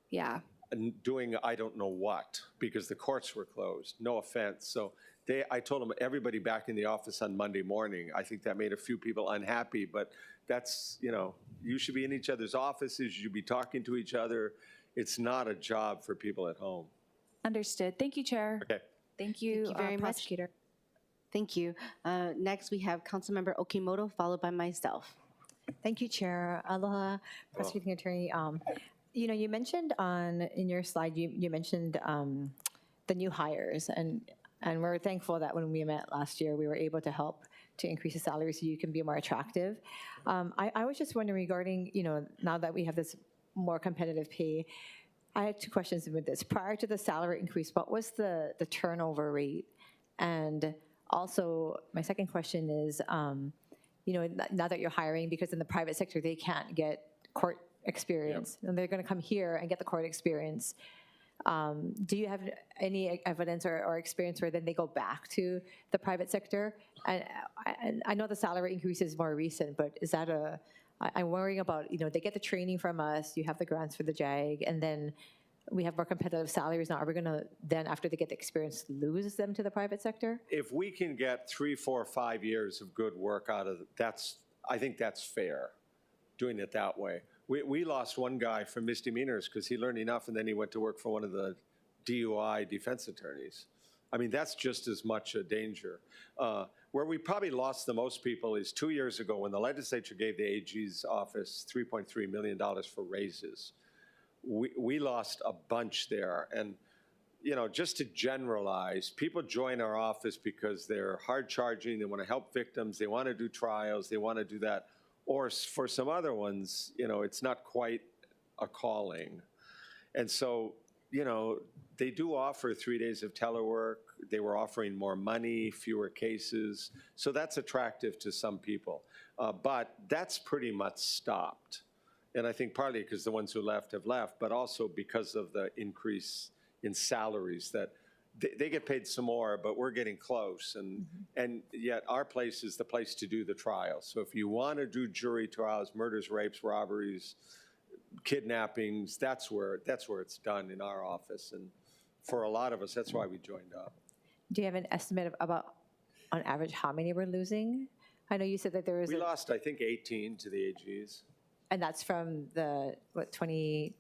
Yeah. and doing I don't know what because the courts were closed. No offense. So I told them everybody back in the office on Monday morning. I think that made a few people unhappy, but that's, you should be in each other's offices. You should be talking to each other. It's not a job for people at home. Understood. Thank you, Chair. Okay. Thank you, Thank you very much. Prosecutor. Thank you. Next, we have Councilmember Okimoto, followed by myself. Thank you, Chair. Aloha, Prosecuting Attorney. You mentioned in your slide, you mentioned the new hires, and we're thankful that when we met last year, we were able to help to increase the salary so you can be more attractive. I was just wondering regarding, now that we have this more competitive pay, I had two questions with this. Prior to the salary increase, what was the turnover rate? And also, my second question is, now that you're hiring, because in the private sector, they can't get court experience, and they're going to come here and get the court experience. Do you have any evidence or experience where then they go back to the private sector? And I know the salary increase is more recent, but is that I'm worrying about, they get the training from us, you have the grants for the JAG, and then we have more competitive salaries now. Are we going to then, after they get the experience, lose them to the private sector? If we can get 3, 4, 5 years of good work out of it, I think that's fair, doing it that way. We lost one guy from misdemeanors because he learned enough and then he went to work for one of the DUI defense attorneys. I mean, that's just as much a danger. Where we probably lost the most people is 2 years ago when the legislature gave the AG's office $3.3 million for raises. We lost a bunch there. And, just to generalize, people join our office because they're hard charging, they want to help victims, they want to do trials, they want to do that. Or for some other ones, it's not quite a calling. And so, they do offer 3 days of telework. They were offering more money, fewer cases. So that's attractive to some people. But that's pretty much stopped. And I think partly because the ones who left have left, but also because of the increase in salaries that they get paid some more, but we're getting close. And yet our place is the place to do the trials. So if you want to do jury trials, murders, rapes, robberies, kidnappings, that's where it's done in our office. And for a lot of us, that's why we joined up. Do you have an estimate of about, on average, how many we're losing? I know you said that there was We lost, I think, 18 to the AGs. And that's from the, 20?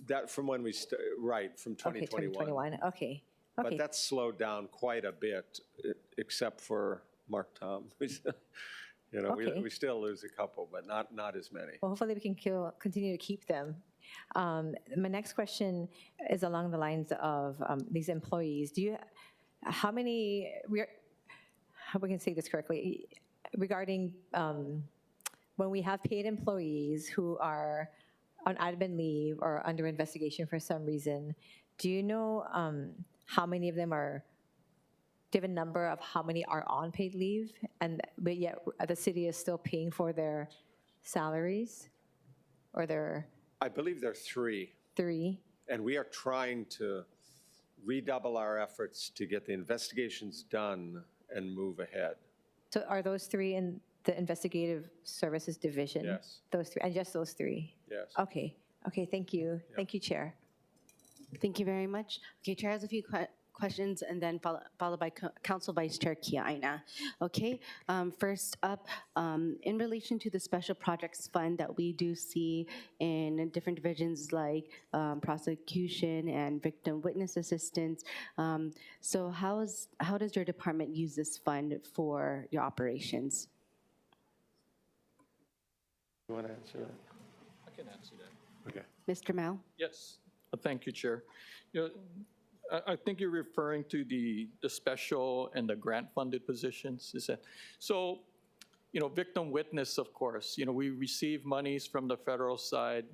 That from when we, right, from 2021. Okay, 2021, okay. But that's slowed down quite a bit, except for Mark Tom. We still lose a couple, but not as many. Well, hopefully we can continue to keep them. My next question is along the lines of these employees. How many, how we can say this correctly, regarding when we have paid employees who are on admin leave or under investigation for some reason, do you know how many of them do you have a number of how many are on paid leave, but yet the city is still paying for their salaries or their? I believe there are 3. 3. And we are trying to redouble our efforts to get the investigations done and move ahead. So are those 3 in the investigative services division? Yes. Those 3, and just those 3? Yes. Okay, thank you. Yeah. Thank you, Chair. Thank you very much. Okay, Chair has a few questions and then followed by Council Vice Chair Kiaina. Okay, first up, in relation to the Special Projects Fund that we do see in different divisions like prosecution and victim witness assistance, so how does your department use this fund for your operations? You want to answer that? I can answer that. Okay. Mr. Mao? Yes. Thank you, Chair. I think you're referring to the special and the grant-funded positions, is that? So, victim witness, of course, we receive monies from the federal side,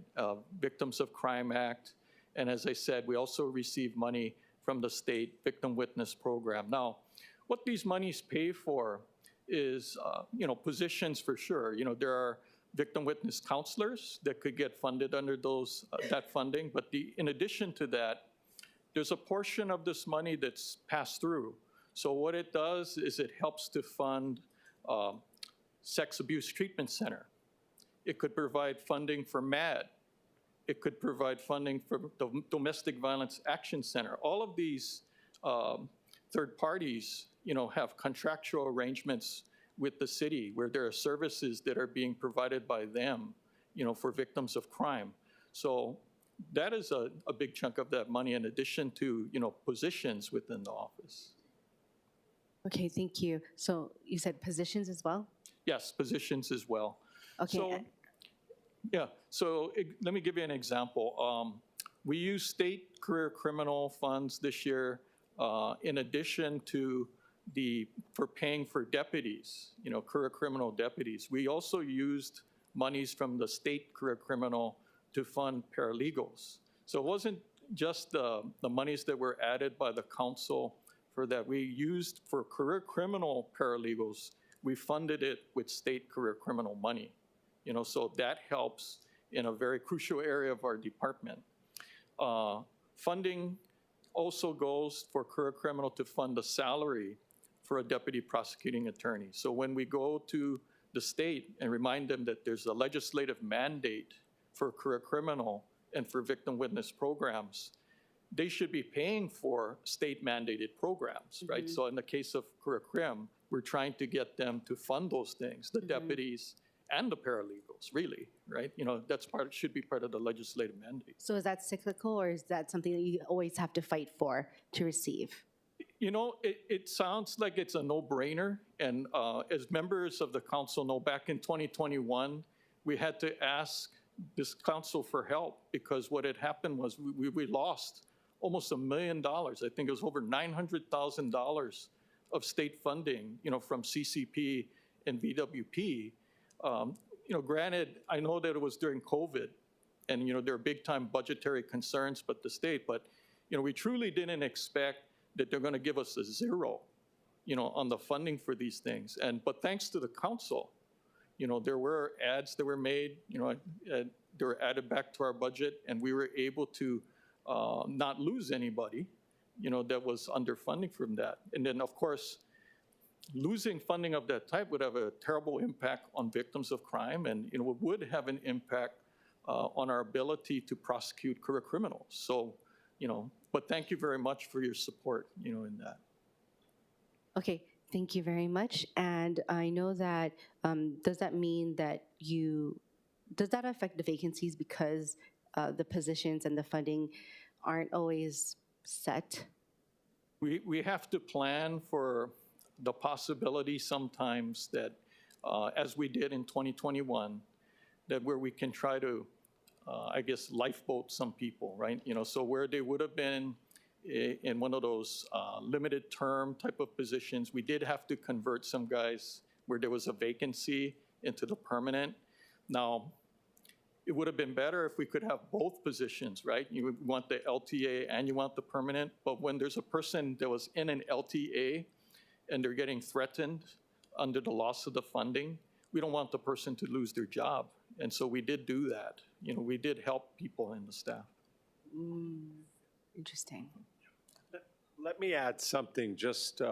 Victims of Crime Act, and as I said, we also receive money from the state victim witness program. Now, what these monies pay for is, positions for sure. There are victim witness counselors that could get funded under those that funding, but in addition to that, there's a portion of this money that's passed through. So what it does is it helps to fund sex abuse treatment center. It could provide funding for MAD. It could provide funding for the Domestic Violence Action Center. All of these third parties, have contractual arrangements with the city where there are services that are being provided by them, for victims of crime. So that is a big chunk of that money in addition to, positions within the office. Okay, thank you. So you said positions as well? Yes, positions as well. Okay. So, yeah, so let me give you an example. We use state career criminal funds this year in addition to for paying for deputies, career criminal deputies. We also used monies from the state career criminal to fund paralegals. So it wasn't just the monies that were added by the council for that. We used for career criminal paralegals, we funded it with state career criminal money. So that helps in a very crucial area of our department. Funding also goes for career criminal to fund the salary for a deputy prosecuting attorney. So when we go to the state and remind them that there's a legislative mandate for career criminal and for victim witness programs, they should be paying for state mandated programs, right? So in the case of career crim, we're trying to get them to fund those things, the deputies and the paralegals, really, right? That's should be part of the legislative mandate. So is that cyclical, or is that something that you always have to fight for to receive? It sounds like it's a no-brainer. And as members of the council know, back in 2021, we had to ask this council for help because what had happened was we lost almost $1 million. I think it was over $900,000 of state funding, from CCP and VWP. Granted, I know that it was during COVID, and there are big-time budgetary concerns, but we truly didn't expect that they're going to give us a zero, on the funding for these things. But thanks to the council, there were ads that were made, they were added back to our budget, and we were able to not lose anybody, that was underfunding from that. And then, of course, losing funding of that type would have a terrible impact on victims of crime, and it would have an impact on our ability to prosecute career criminals. So, but thank you very much for your support, in that. Okay, thank you very much. And I know that, does that mean that does that affect the vacancies because the positions and the funding aren't always set? We have to plan for the possibility sometimes that, as we did in 2021, that where we can try to, lifeboat some people, right? So where they would have been in one of those limited term type of positions, we did have to convert some guys where there was a vacancy into the permanent. Now, it would have been better if we could have both positions, right? You want the LTA and you want the permanent, but when there's a person that was in an LTA and they're getting threatened under the loss of the funding, we don't want the person to lose their job. And so we did do that. We did help people in the staff. Interesting. Let me add something. Just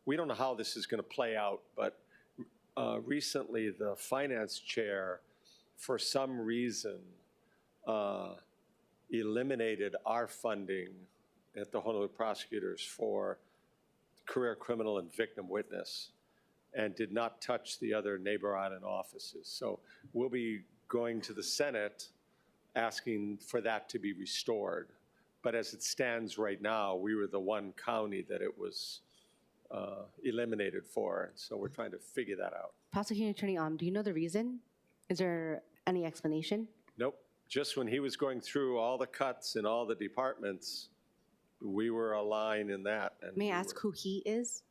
we don't know how this is going to play out, but recently the finance chair, for some reason, eliminated our funding at the Honolulu prosecutors for career criminal and victim witness, and did not touch the other neighbor island offices. So we'll be going to the Senate asking for that to be restored. But as it stands right now, we were the one county that it was eliminated for. So we're trying to figure that out. Prosecuting attorney, do you know the reason? Is there any explanation? Nope. Just when he was going through all the cuts in all the departments, we were aligned in that. And May I ask who he is?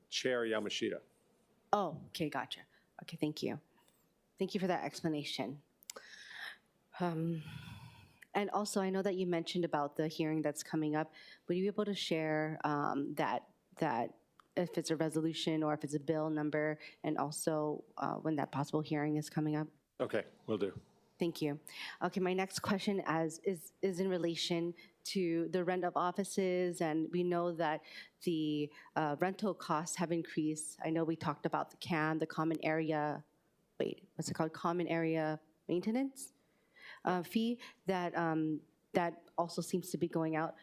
Chair Yamashita. Oh, okay, gotcha. Okay, thank you. Thank you for that explanation. And also, I know that you mentioned about the hearing that's coming up. Would you be able to share that if it's a resolution or if it's a bill number, and also when that possible hearing is coming up? Okay, will do. Thank you. Okay, my next question is in relation to the rent of offices, and we know that the rental costs have increased. I know we talked about the CAM, the common area, what's it called? Common area maintenance fee that also seems to be going up.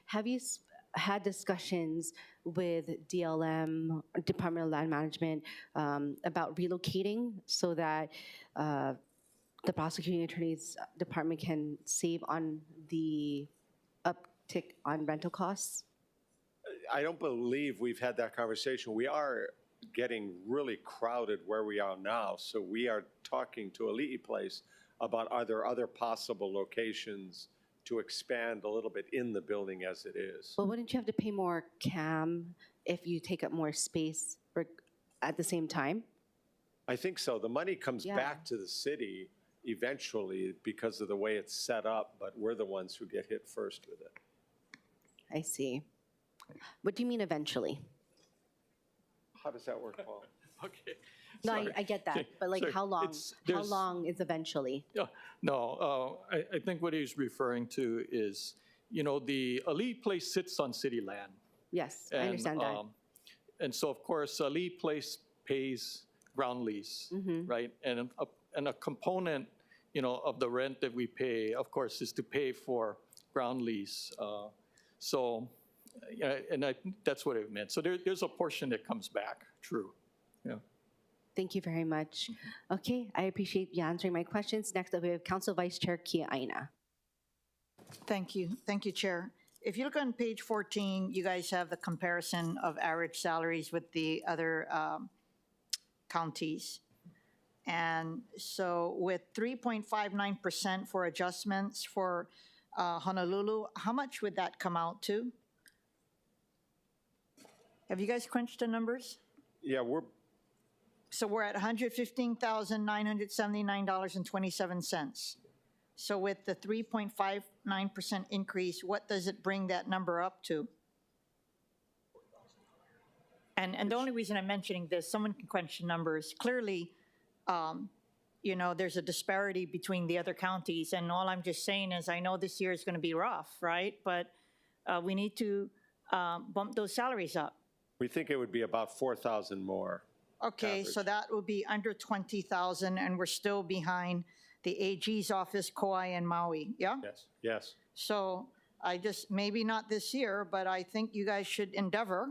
Have you had discussions with DLM, Department of Land Management, about relocating so that the prosecuting attorney's department can save on the uptick on rental costs? I don't believe we've had that conversation. We are getting really crowded where we are now, so we are talking to Ali'i Place about are there other possible locations to expand a little bit in the building as it is. Well, wouldn't you have to pay more CAM if you take up more space at the same time? I think so. The money comes back to the city eventually because of the way it's set up, but we're the ones who get hit first with it. I see. What do you mean eventually? How does that work, Paul? Okay. No, I get that, but like sorry. how long? How long is eventually? Yeah, no, I think what he's referring to is, the Ali'i Place sits on city land. Yes, I understand that. And so, of course, Ali'i Place pays ground lease, right? And a component, of the rent that we pay, of course, is to pay for ground lease. And that's what it meant. So there's a portion that comes back, true. Yeah. Thank you very much. Okay, I appreciate you answering my questions. Next up, we have Council Vice Chair Kia Aina. Thank you. Thank you, Chair. If you look on page 14, you guys have the comparison of average salaries with the other counties. And so with 3.59% for adjustments for Honolulu, how much would that come out to? Have you guys crunched the numbers? Yeah, So we're at $115,979.27. So with the 3.59% increase, what does it bring that number up to? And the only reason I'm mentioning this, someone can crunch the numbers. Clearly, there's a disparity between the other counties, and all I'm just saying is I know this year is going to be rough, right? But we need to bump those salaries up. we think it would be about 4,000 more. Okay, average. so that would be under 20,000, and we're still behind the AG's office, Kauai and Maui, yeah? Yes, yes. So I just, maybe not this year, but I think you guys should endeavor,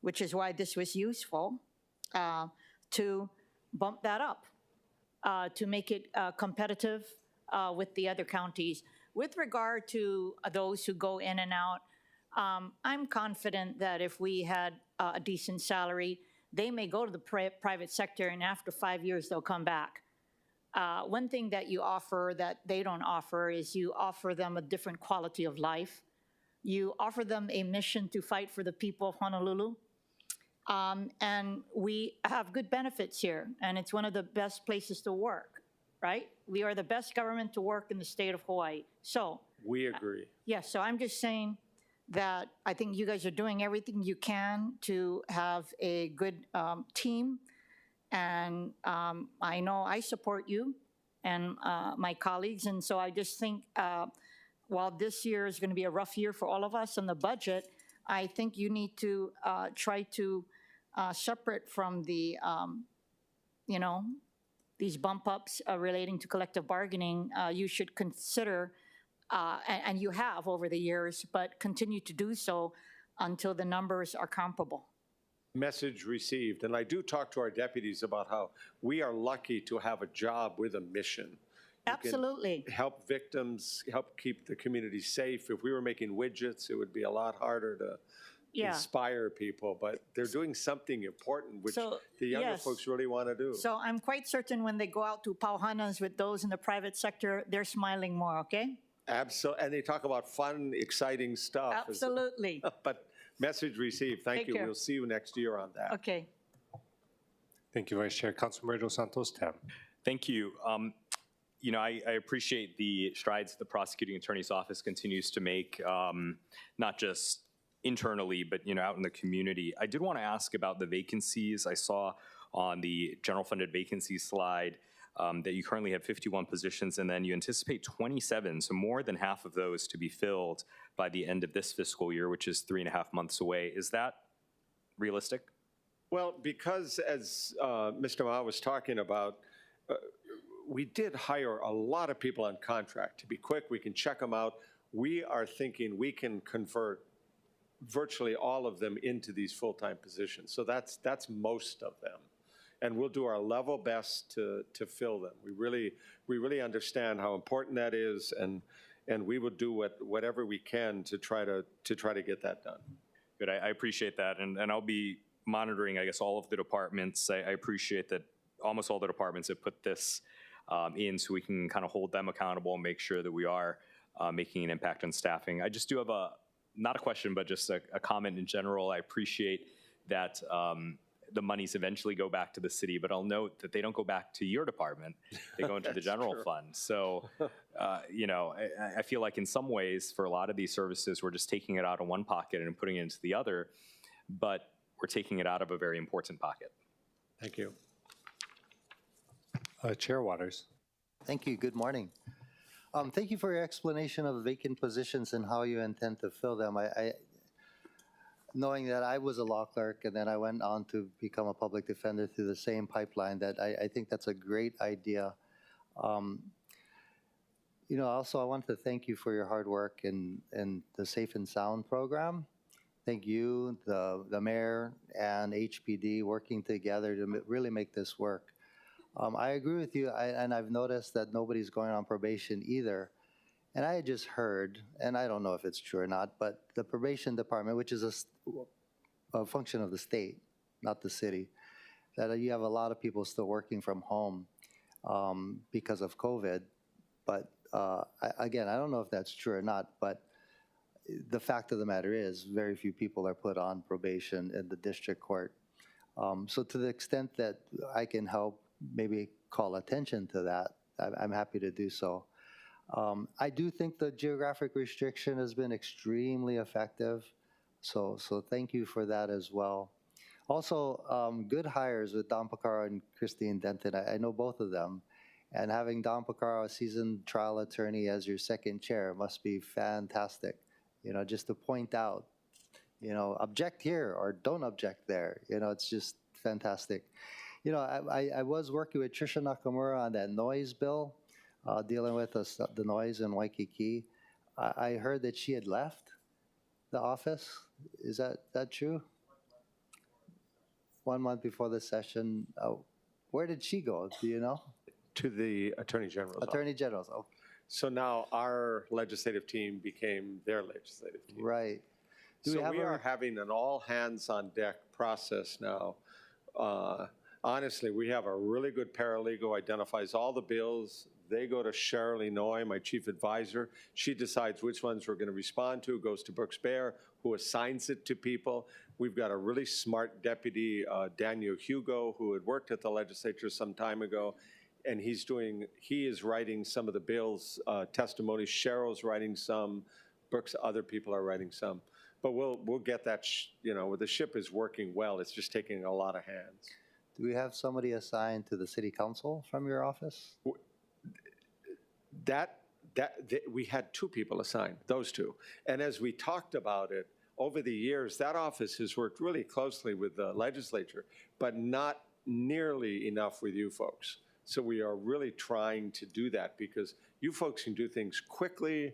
which is why this was useful, to bump that up, to make it competitive with the other counties. With regard to those who go in and out, I'm confident that if we had a decent salary, they may go to the private sector, and after 5 years, they'll come back. One thing that you offer that they don't offer is you offer them a different quality of life. You offer them a mission to fight for the people of Honolulu. And we have good benefits here, and it's one of the best places to work, right? We are the best government to work in the state of Hawaii. So We agree. yes, so I'm just saying that I think you guys are doing everything you can to have a good team. And I know I support you and my colleagues. And so I just think while this year is going to be a rough year for all of us on the budget, I think you need to try to separate from the, these bump ups relating to collective bargaining. You should consider, and you have over the years, but continue to do so until the numbers are comparable. Message received. And I do talk to our deputies about how we are lucky to have a job with a mission. You can Absolutely. help victims, help keep the community safe. If we were making widgets, it would be a lot harder to inspire people. But they're doing something important, which So, the younger yes. folks really want to do. So I'm quite certain when they go out to pauhanas with those in the private sector, they're smiling more, okay? Absolutely. And they talk about fun, exciting stuff. Absolutely. But message received. Thank Take you. care. We'll see you next year on that. Okay. Thank you, Vice Chair. Councilmember Dos Santos, Tam. Thank you. you know, I appreciate the strides the prosecuting attorney's office continues to make, not just internally, but, you know, out in the community. I did want to ask about the vacancies. I saw on the general funded vacancy slide that you currently have 51 positions, and then you anticipate 27, so more than half of those to be filled by the end of this fiscal year, which is 3.5 months away. Is that realistic? Well, because as Mr. Ma was talking about, we did hire a lot of people on contract. To be quick, we can check them out. We are thinking we can convert virtually all of them into these full-time positions. So that's most of them. And we'll do our level best to fill them. We really understand how important that is, and we will do whatever we can to try to get that done. Good, I appreciate that, and I'll be monitoring, I guess, all of the departments. I appreciate that almost all the departments have put this in so we can kind of hold them accountable and make sure that we are making an impact on staffing. I just do have not a question, but just a comment in general. I appreciate that the monies eventually go back to the city, but I'll note that they don't go back to your department. They go into the general fund. So, you know, I feel like in some ways for a lot of these services, we're just taking it out of one pocket and putting it into the other, but we're taking it out of a very important pocket. Thank you. Chair Waters. Thank you. Good morning. Thank you for your explanation of vacant positions and how you intend to fill them. Knowing that I was a law clerk and then I went on to become a public defender through the same pipeline, that I think that's a great idea. You know, also I want to thank you for your hard work in the Safe and Sound program. Thank you, the mayor and HPD working together to really make this work. I agree with you, and I've noticed that nobody's going on probation either. And I had just heard, and I don't know if it's true or not, but the probation department, which is a function of the state, not the city, that you have a lot of people still working from home because of COVID. But again, I don't know if that's true or not, but the fact of the matter is very few people are put on probation in the district court. So to the extent that I can help maybe call attention to that, I'm happy to do so. I do think the geographic restriction has been extremely effective, so thank you for that as well. Also, good hires with Don Picaro and Christine Denton. I know both of them, and having Don Picaro, a seasoned trial attorney, as your second chair must be fantastic. You know, just to point out, you know, object here or don't object there. You know, it's just fantastic. You know, I was working with Tricia Nakamura on that noise bill, dealing with the noise in Waikiki. I heard that she had left the office. Is that true? 1 month before the session. Where did she go? Do you know? To the Attorney General's office. Attorney General's. Oh. So now our legislative team became their legislative team. Right. So we are having an all-hands-on-deck process now. Honestly, we have a really good paralegal, identifies all the bills. They go to Cheryl Enoy, my chief advisor. She decides which ones we're going to respond to, goes to Brooks Bear, who assigns it to people. We've got a really smart deputy, Daniel Hugo, who had worked at the legislature some time ago, and he is writing some of the bills, testimonies. Cheryl's writing some, Brooks, other people are writing some. But we'll get that, you know, the ship is working well. It's just taking a lot of hands. Do we have somebody assigned to the city council from your office? We had 2 people assigned, those 2. And as we talked about it, over the years, that office has worked really closely with the legislature, but not nearly enough with you folks. So we are really trying to do that because you folks can do things quickly,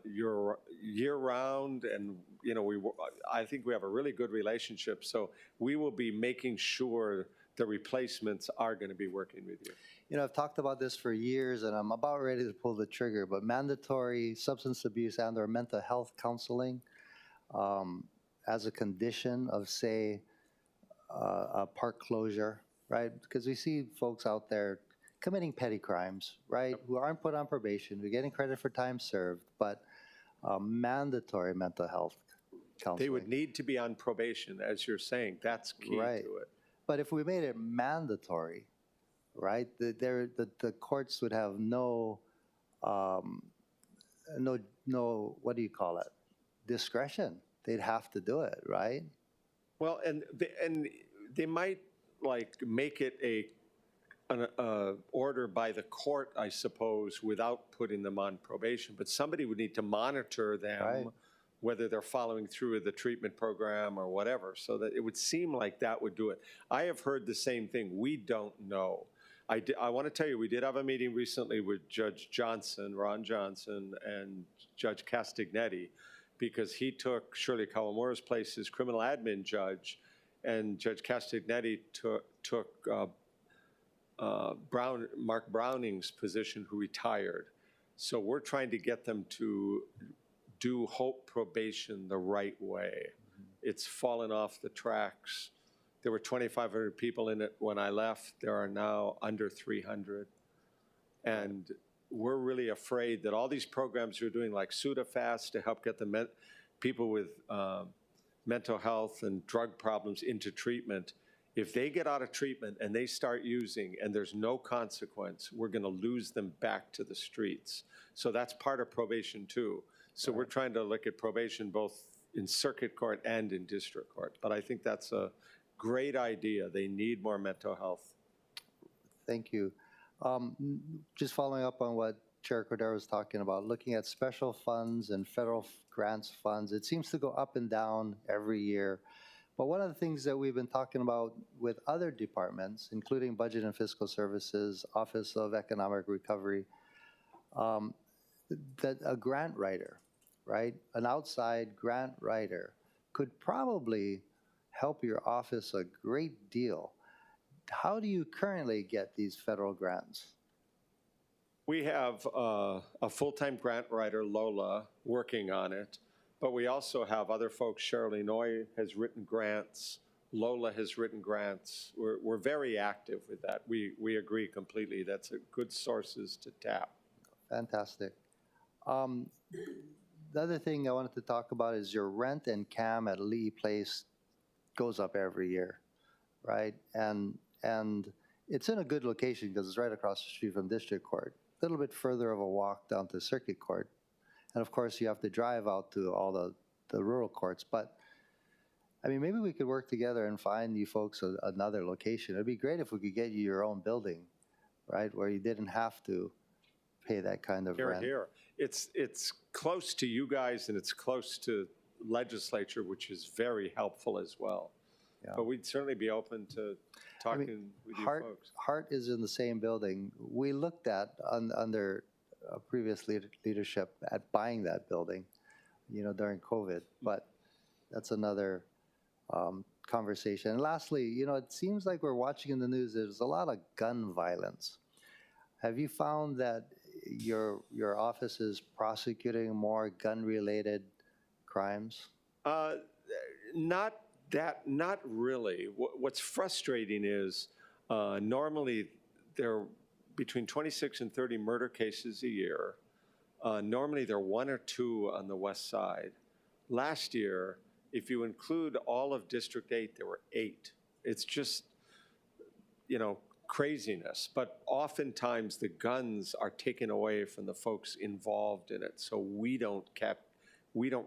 you're year-round, and you know I think we have a really good relationship. So we will be making sure the replacements are going to be working with you. You know, I've talked about this for years, and I'm about ready to pull the trigger. But mandatory substance abuse and/or mental health counseling as a condition of, say, a park closure, right? Because we see folks out there committing petty crimes, right, who aren't put on probation, who are getting credit for time served, but mandatory mental health counseling. They would need to be on probation, as you're saying. That's key to it. But if we made it mandatory, right? The courts would have no, what do you call it? Discretion. They'd have to do it, right? Well, and they might like make it an order by the court, I suppose, without putting them on probation. But somebody would need to monitor them, Right. whether they're following through with the treatment program or whatever. So that it would seem like that would do it. I have heard the same thing. We don't know. I want to tell you, we did have a meeting recently with Judge Johnson, Ron Johnson, and Judge Castagnetti, because he took Shirley Kawamura's place as criminal admin judge, and Judge Castagnetti took Mark Browning's position, who retired. So we're trying to get them to do Hope probation the right way. It's fallen off the tracks. There were 2,500 people in it when I left. There are now under 300. And we're really afraid that all these programs we're doing, like Sudafast, to help get the people with mental health and drug problems into treatment, if they get out of treatment and they start using and there's no consequence, we're going to lose them back to the streets. So that's part of probation too. So we're trying to look at probation both in circuit court and in district court. But I think that's a great idea. They need more mental health. Thank you. Just following up on what Chair Cordero was talking about, looking at special funds and federal grants funds, it seems to go up and down every year. But one of the things that we've been talking about with other departments, including Budget and Fiscal Services, Office of Economic Recovery, that a grant writer, right, an outside grant writer could probably help your office a great deal. How do you currently get these federal grants? We have a full-time grant writer, Lola, working on it, but we also have other folks. Shirley Noy has written grants. Lola has written grants. We're very active with that. We agree completely. That's a good sources to tap. Fantastic. The other thing I wanted to talk about is your rent and CAM at Lee Place goes up every year, right? And it's in a good location because it's right across the street from District Court. A little bit further of a walk down to Circuit Court. And of course, you have to drive out to all the rural courts. But, I mean, maybe we could work together and find you folks another location. It'd be great if we could get you your own building, right, where you didn't have to pay that kind of rent. Here. It's close to you guys, and it's close to legislature, which is very helpful as well. Yeah. But we'd certainly be open to talking with you folks. Hart is in the same building. We looked at, under previous leadership, at buying that building, during COVID. But that's another conversation. And lastly, it seems like we're watching in the news, there's a lot of gun violence. Have you found that your office is prosecuting more gun-related crimes? Not really. What's frustrating is normally there are between 26 and 30 murder cases a year. Normally there are 1 or 2 on the west side. Last year, if you include all of District 8, there were 8. It's just, craziness. But oftentimes the guns are taken away from the folks involved in it, so we don't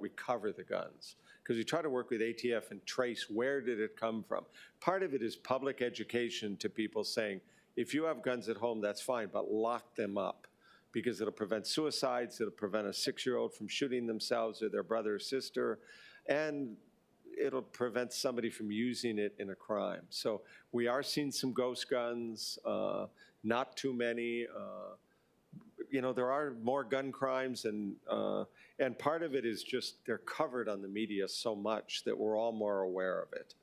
recover the guns. Because we try to work with ATF and trace where did it come from. Part of it is public education to people saying, if you have guns at home, that's fine, but lock them up. Because it'll prevent suicides, it'll prevent a 6-year-old from shooting themselves or their brother or sister, and it'll prevent somebody from using it in a crime. So we are seeing some ghost guns, not too many. There are more gun crimes, and part of it is just they're covered on the media so much that we're all more aware of it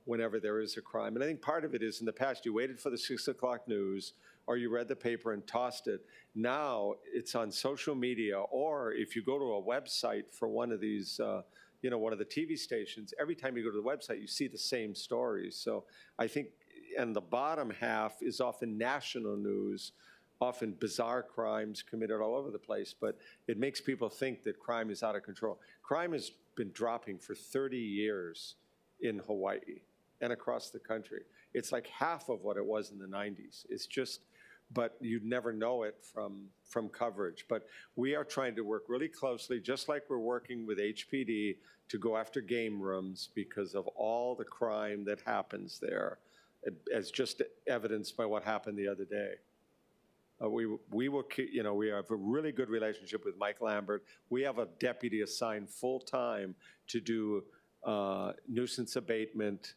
whenever there is a crime. And I think part of it is in the past you waited for the 6 o'clock news or you read the paper and tossed it. Now it's on social media, or if you go to a website for one of these, one of the TV stations, every time you go to the website you see the same stories. So I think, and the bottom half is often national news, often bizarre crimes committed all over the place, but it makes people think that crime is out of control. Crime has been dropping for 30 years in Hawaii and across the country. It's like half of what it was in the 90s. It's just, but you'd never know it from coverage. But we are trying to work really closely, just like we're working with HPD to go after game rooms because of all the crime that happens there, as just evidenced by what happened the other day. We will, we have a really good relationship with Mike Lambert. We have a deputy assigned full-time to do nuisance abatement,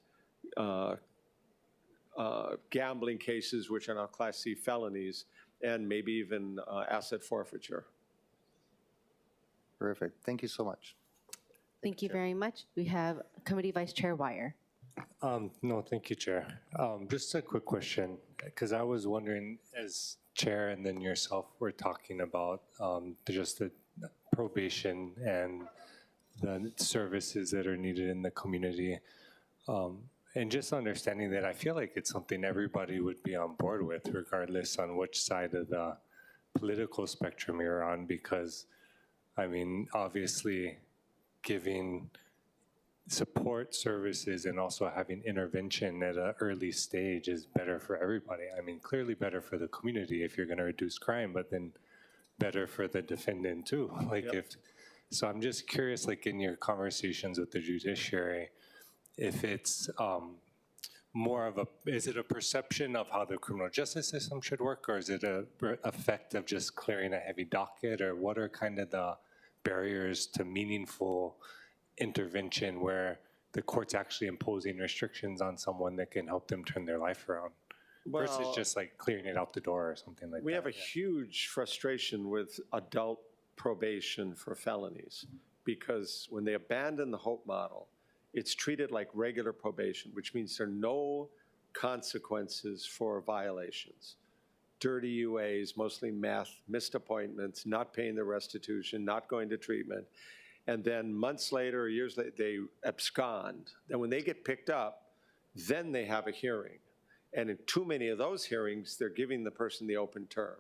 gambling cases, which are now Class C felonies, and maybe even asset forfeiture. Perfect. Thank you so much. Thank you very much. We have Committee Vice Chair Wire. No, thank you, Chair. Just a quick question, because I was wondering, as Chair and then yourself were talking about just the probation and the services that are needed in the community, and just understanding that I feel like it's something everybody would be on board with, regardless on which side of the political spectrum you're on, because, I mean, obviously giving support services and also having intervention at an early stage is better for everybody. I mean, clearly better for the community if you're going to reduce crime, but then better for the defendant too. Like so I'm just curious, like in your conversations with the judiciary, if it's more of is it a perception of how the criminal justice system should work, or is it a effect of just clearing a heavy docket, or what are kind of the barriers to meaningful intervention where the court's actually imposing restrictions on someone that can help them turn their life around versus just like clearing it out the door or something like that? We have a huge frustration with adult probation for felonies because when they abandon the Hope model, it's treated like regular probation, which means there are no consequences for violations. Dirty UAs, mostly meth, missed appointments, not paying the restitution, not going to treatment. And then months later or years later, they abscond. And when they get picked up, then they have a hearing. And in too many of those hearings, they're giving the person the open term.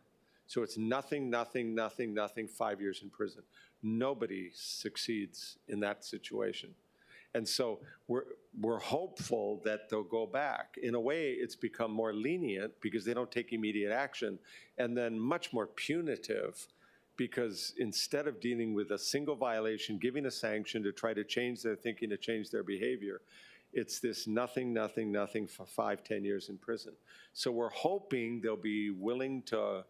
So it's nothing, 5 years in prison. Nobody succeeds in that situation. And so we're hopeful that they'll go back. In a way, it's become more lenient because they don't take immediate action, and then much more punitive because instead of dealing with a single violation, giving a sanction to try to change their thinking, to change their behavior, it's this nothing for 5-10 years in prison. So we're hoping they'll be willing to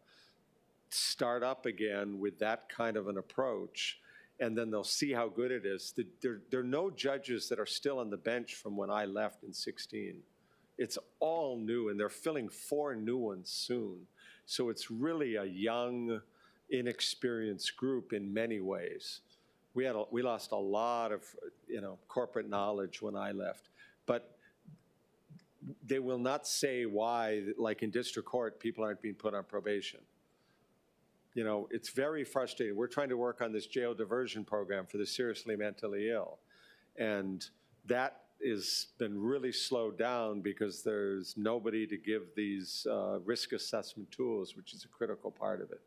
start up again with that kind of an approach, and then they'll see how good it is. There are no judges that are still on the bench from when I left in 2016. It's all new, and they're filling 4 new ones soon. So it's really a young, inexperienced group in many ways. We lost a lot of corporate knowledge when I left, but they will not say why, like in district court, people aren't being put on probation. It's very frustrating. We're trying to work on this jail diversion program for the seriously mentally ill, and that has been really slowed down because there's nobody to give these risk assessment tools, which is a critical part of it.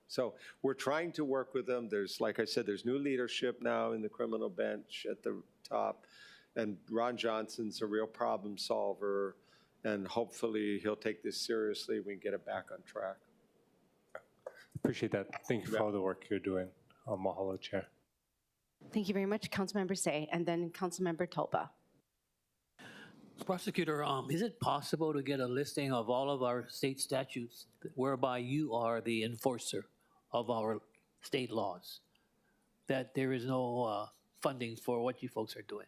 So we're trying to work with them. There's, like I said, there's new leadership now in the criminal bench at the top, and Ron Johnson's a real problem solver, and hopefully he'll take this seriously. We can get it back on track. Appreciate that. Thank you for all the work you're doing. Mahalo, Chair. Thank you very much, Councilmember Say, and then Councilmember Tolpa. Prosecutor, is it possible to get a listing of all of our state statutes whereby you are the enforcer of our state laws, that there is no funding for what you folks are doing?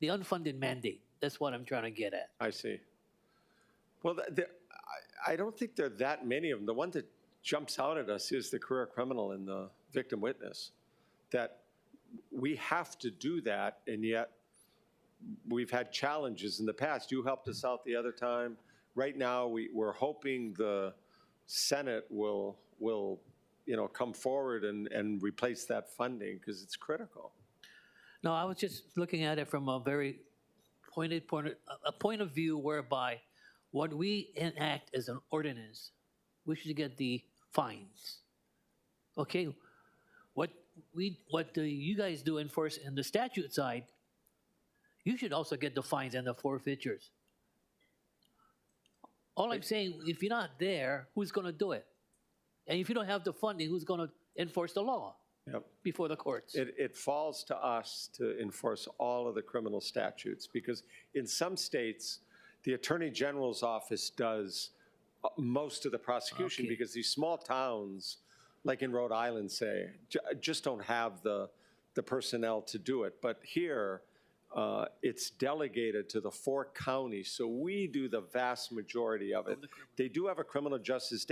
The unfunded mandate, that's what I'm trying to get at. I see. Well, I don't think there are that many of them. The one that jumps out at us is the career criminal and the victim witness, that we have to do that, and yet we've had challenges in the past. You helped us out the other time. Right now, we're hoping the Senate will come forward and replace that funding because it's critical. No, I was just looking at it from a very point of view whereby what we enact as an ordinance, we should get the fines. Okay, what you guys do enforce in the statute side, you should also get the fines and the forfeitures. All I'm saying, if you're not there, who's going to do it? And if you don't have the funding, who's going to enforce the law Yep. before the courts? It falls to us to enforce all of the criminal statutes, because in some states, the Attorney General's office does most of the prosecution, Okay. because these small towns, like in Rhode Island, say, just don't have the personnel to do it. But here, it's delegated to the 4 counties, so we do the vast majority of it. They do have a criminal justice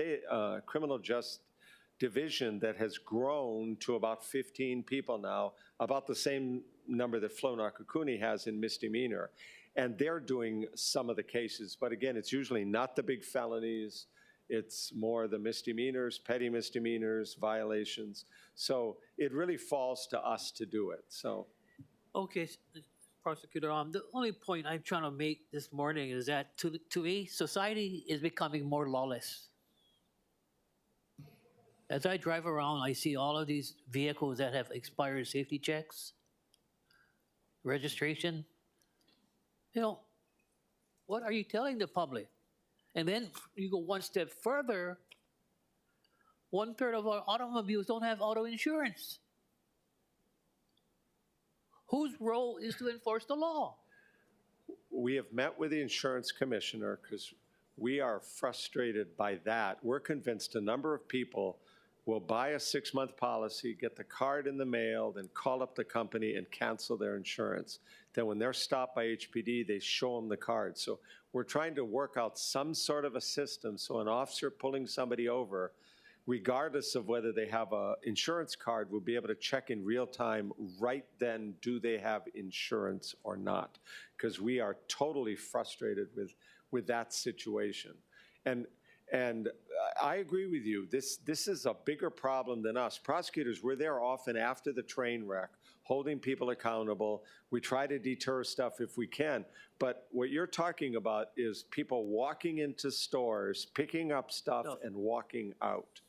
division that has grown to about 15 people now, about the same number that Flow-Nakukuni has in misdemeanor. And they're doing some of the cases, but again, it's usually not the big felonies. It's more the misdemeanors, petty misdemeanors, violations. So it really falls to us to do it, so. Okay, Prosecutor, the only point I'm trying to make this morning is that to me, society is becoming more lawless. As I drive around, I see all of these vehicles that have expired safety checks, registration. You know, what are you telling the public? And then you go one step further, 1/3 of our automobiles don't have auto insurance. Whose role is to enforce the law? We have met with the insurance commissioner because we are frustrated by that. We're convinced a number of people will buy a 6-month policy, get the card in the mail, then call up the company and cancel their insurance. Then when they're stopped by HPD, they show them the card. So we're trying to work out some sort of a system so an officer pulling somebody over, regardless of whether they have an insurance card, will be able to check in real time right then, do they have insurance or not? Because we are totally frustrated with that situation. And I agree with you. This is a bigger problem than us. Prosecutors, we're there often after the train wreck, holding people accountable. We try to deter stuff if we can. But what you're talking about is people walking into stores, picking up stuff, and walking out.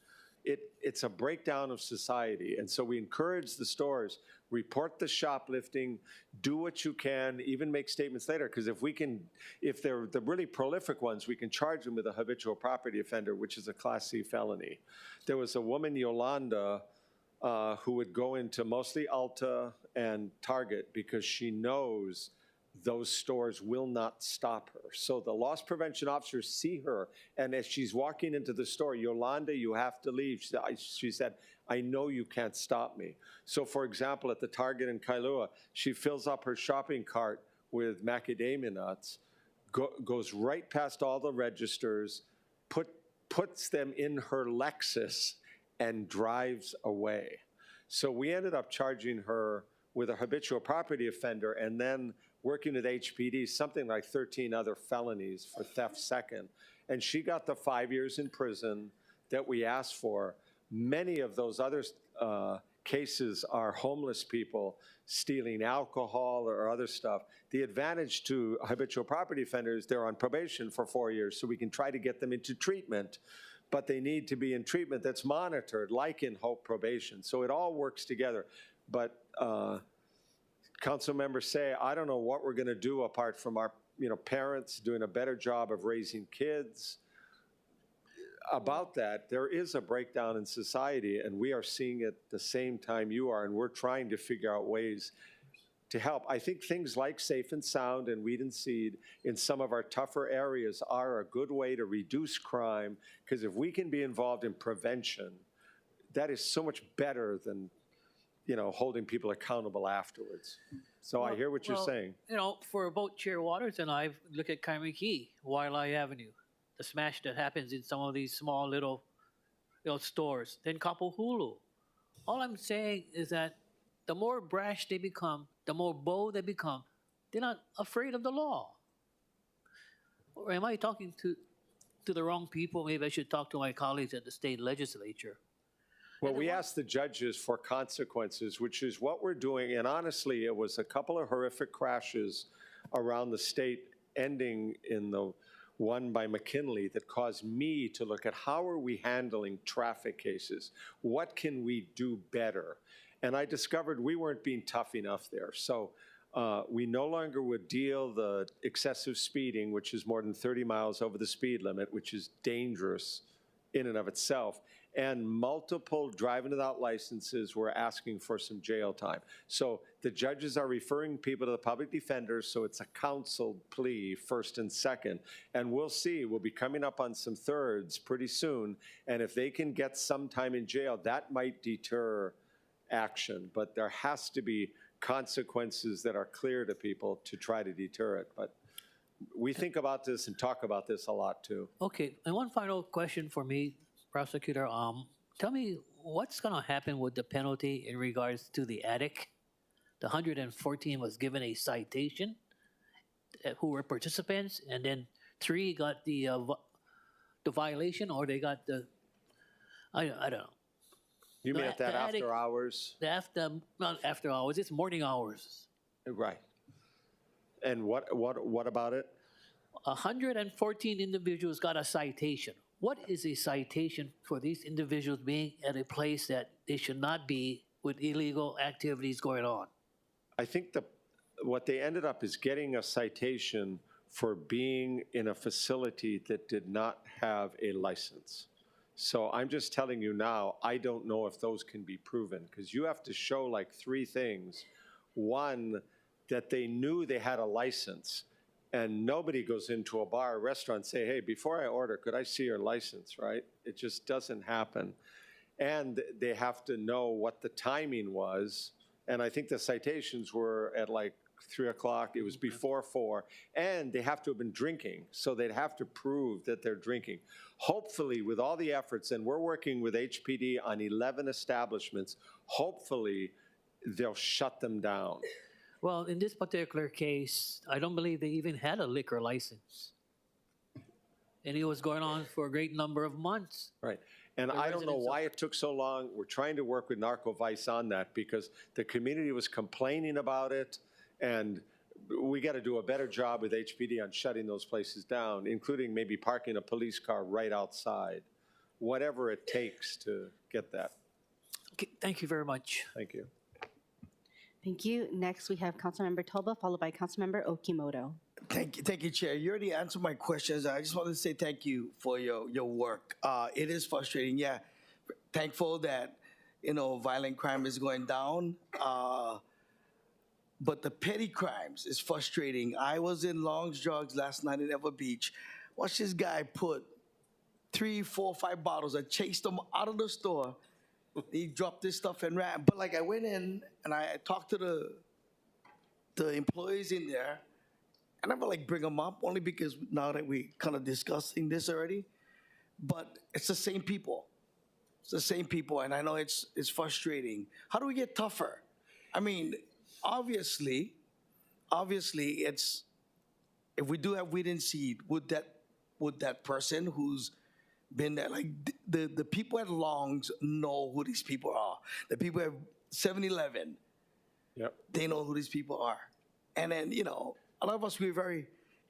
It's a breakdown of society. And so we encourage the stores, report the shoplifting, do what you can, even make statements later. Because if they're the really prolific ones, we can charge them with a habitual property offender, which is a Class C felony. There was a woman, Yolanda, who would go into mostly Ulta and Target because she knows those stores will not stop her. So the loss prevention officers see her, and as she's walking into the store, Yolanda, you have to leave. She said, I know you can't stop me. So for example, at the Target in Kailua, she fills up her shopping cart with macadamia nuts, goes right past all the registers, puts them in her Lexus, and drives away. So we ended up charging her with a habitual property offender, and then working with HPD, something like 13 other felonies for theft second. And she got the 5 years in prison that we asked for. Many of those other cases are homeless people stealing alcohol or other stuff. The advantage to habitual property offenders, they're on probation for 4 years, so we can try to get them into treatment. But they need to be in treatment that's monitored, like in Hope probation. So it all works together. But Council members say, I don't know what we're going to do apart from our parents doing a better job of raising kids. About that, there is a breakdown in society, and we are seeing it the same time you are, and we're trying to figure out ways to help. I think things like Safe and Sound and Weed and Seed in some of our tougher areas are a good way to reduce crime, because if we can be involved in prevention, that is so much better than holding people accountable afterwards. So I hear what you're saying. For both Chair Waters and I, look at Kaimiki, Waialae Avenue, the smash that happens in some of these small little stores. Then Kapuhulu. All I'm saying is that the more brash they become, the more bold they become, they're not afraid of the law. Or am I talking to the wrong people? Maybe I should talk to my colleagues at the state legislature. Well, we asked the judges for consequences, which is what we're doing. And honestly, it was a couple of horrific crashes around the state, ending in the one by McKinley, that caused me to look at how are we handling traffic cases? What can we do better? And I discovered we weren't being tough enough there. So We no longer would deal the excessive speeding, which is more than 30 miles over the speed limit, which is dangerous in and of itself. And multiple driving without licenses were asking for some jail time. So the judges are referring people to the public defenders, so it's a counseled plea, first and second. And we'll see, we'll be coming up on some thirds pretty soon. And if they can get some time in jail, that might deter action. But there has to be consequences that are clear to people to try to deter it. But we think about this and talk about this a lot too. Okay, and one final question for me, prosecutor. Tell me what's going to happen with the penalty in regards to the attic? The 114 was given a citation who were participants, and then 3 got the violation, or they got the, I don't know. You mean The- at that the attic- after hours? Not after hours, it's morning hours. Right. And what about it? 114 individuals got a citation. What is a citation for these individuals being at a place that they should not be with illegal activities going on? I think what they ended up is getting a citation for being in a facility that did not have a license. So I'm just telling you now, I don't know if those can be proven, because you have to show like 3 things. One, that they knew they had a license, and nobody goes into a bar or restaurant and say, hey, before I order, could I see your license, right? It just doesn't happen. And they have to know what the timing was. And I think the citations were at like 3 o'clock. It was before 4. And they have to have been drinking. So they'd have to prove that they're drinking. Hopefully, with all the efforts, and we're working with HPD on 11 establishments, hopefully they'll shut them down. Well, in this particular case, I don't believe they even had a liquor license. And it was going on for a great number of months. Right. And The I don't know residents of- why it took so long. We're trying to work with Narco Vice on that because the community was complaining about it. And we got to do a better job with HPD on shutting those places down, including maybe parking a police car right outside, whatever it takes to get that. Okay, thank you very much. Thank you. Thank you. Next, we have Councilmember Toba, followed by Councilmember Okimoto. Thank you, Chair. You already answered my questions. I just wanted to say thank you for your work. It is frustrating, yeah. Thankful that, violent crime is going down. But the petty crimes is frustrating. I was in Long's Drugs last night in Ever Beach. Watched this guy put 3, 4, 5 bottles. I chased him out of the store. He dropped this stuff and ran. But I went in and I talked to the employees in there. I never bring them up, only because now that we kind of discussing this already. But it's the same people. It's the same people, and I know it's frustrating. How do we get tougher? I mean, obviously, it's if we do have weed and seed, would that person who's been there, the people at Long's know who these people are. The people at 7-Eleven, Yep. they know who these people are. And then, a lot of us, we're very,